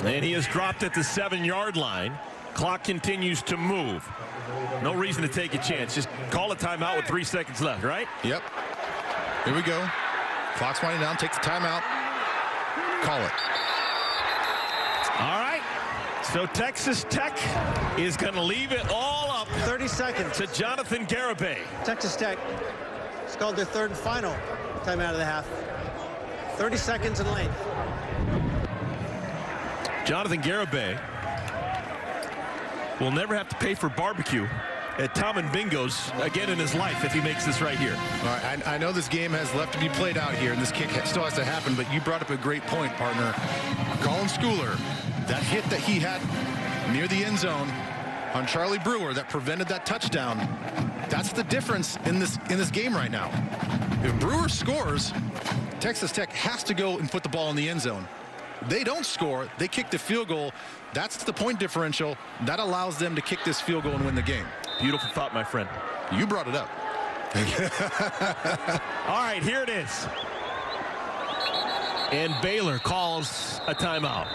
And he has dropped at the 7-yard line. Clock continues to move. No reason to take a chance. Just call a timeout with 3 seconds left, right? Yep. Here we go. Clock's winding down. Take the timeout. Call it. All right. So Texas Tech is going to leave it all up 30 seconds. to Jonathan Garibay. Texas Tech has called their third and final timeout of the half. 30 seconds in length. Jonathan Garibay will never have to pay for barbecue at Tom and Bingo's again in his life if he makes this right here. All right, I know this game has left to be played out here, and this kick still has to happen, but you brought up a great point, partner. Colin Schooler, that hit that he had near the end zone on Charlie Brewer that prevented that touchdown, that's the difference in this game right now. If Brewer scores, Texas Tech has to go and put the ball in the end zone. They don't score, they kick the field goal. That's the point differential that allows them to kick this field goal and win the game. Beautiful thought, my friend. You brought it up. All right, here it is. And Baylor calls a timeout.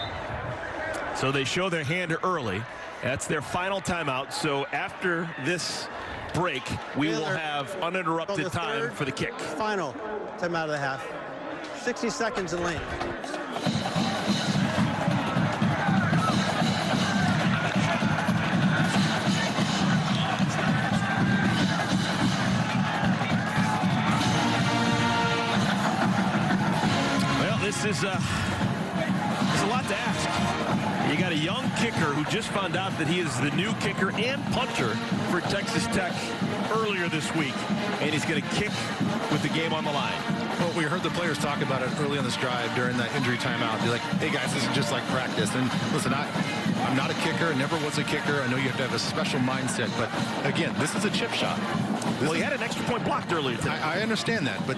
So they show their hand early. That's their final timeout. So after this break, we will have uninterrupted time for the kick. Final timeout of the half. 60 seconds in length. This is a lot to ask. You got a young kicker who just found out that he is the new kicker and punter for Texas Tech earlier this week, and he's going to kick with the game on the line. Well, we heard the players talk about it early on this drive during that injury timeout. They're like, hey, guys, this is just like practice. And listen, I'm not a kicker, never was a kicker. I know you have to have a special mindset, but again, this is a chip shot. Well, he had an extra point blocked earlier today. I understand that, but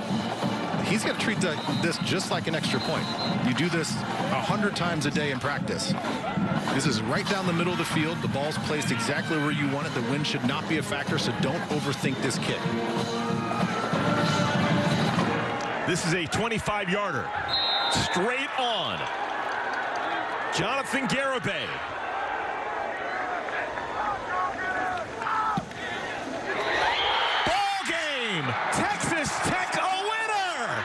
he's got to treat this just like an extra point. You do this 100 times a day in practice. This is right down the middle of the field. The ball's placed exactly where you want it. The wind should not be a factor, so don't overthink this kick. This is a 25-yarder. Straight on. Jonathan Garibay. Ball game. Texas Tech a winner.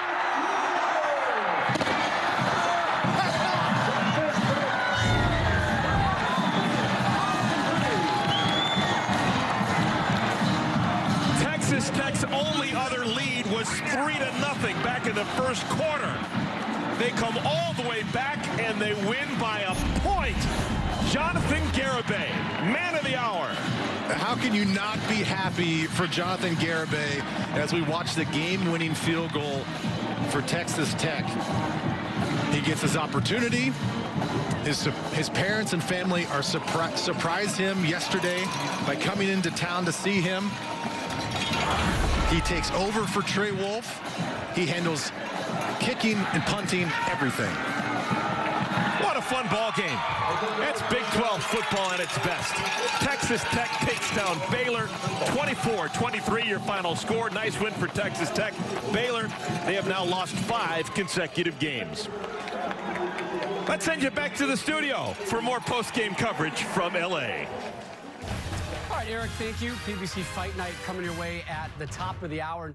Texas Tech's only other lead was 3-0 back in the first quarter. They come all the way back and they win by a point. Jonathan Garibay, man of the hour. How can you not be happy for Jonathan Garibay as we watch the game-winning field goal for Texas Tech? He gets his opportunity. His parents and family are surprised him yesterday by coming into town to see him. He takes over for Trey Wolf. He handles kicking and punting, everything. What a fun ball game. That's Big 12 football at its best. Texas Tech takes down Baylor 24-23, your final score. Nice win for Texas Tech. Baylor, they have now lost 5 consecutive games. Let's send you back to the studio for more post-game coverage from LA. All right, Eric, thank you. PBC Fight Night coming your way at the top of the hour.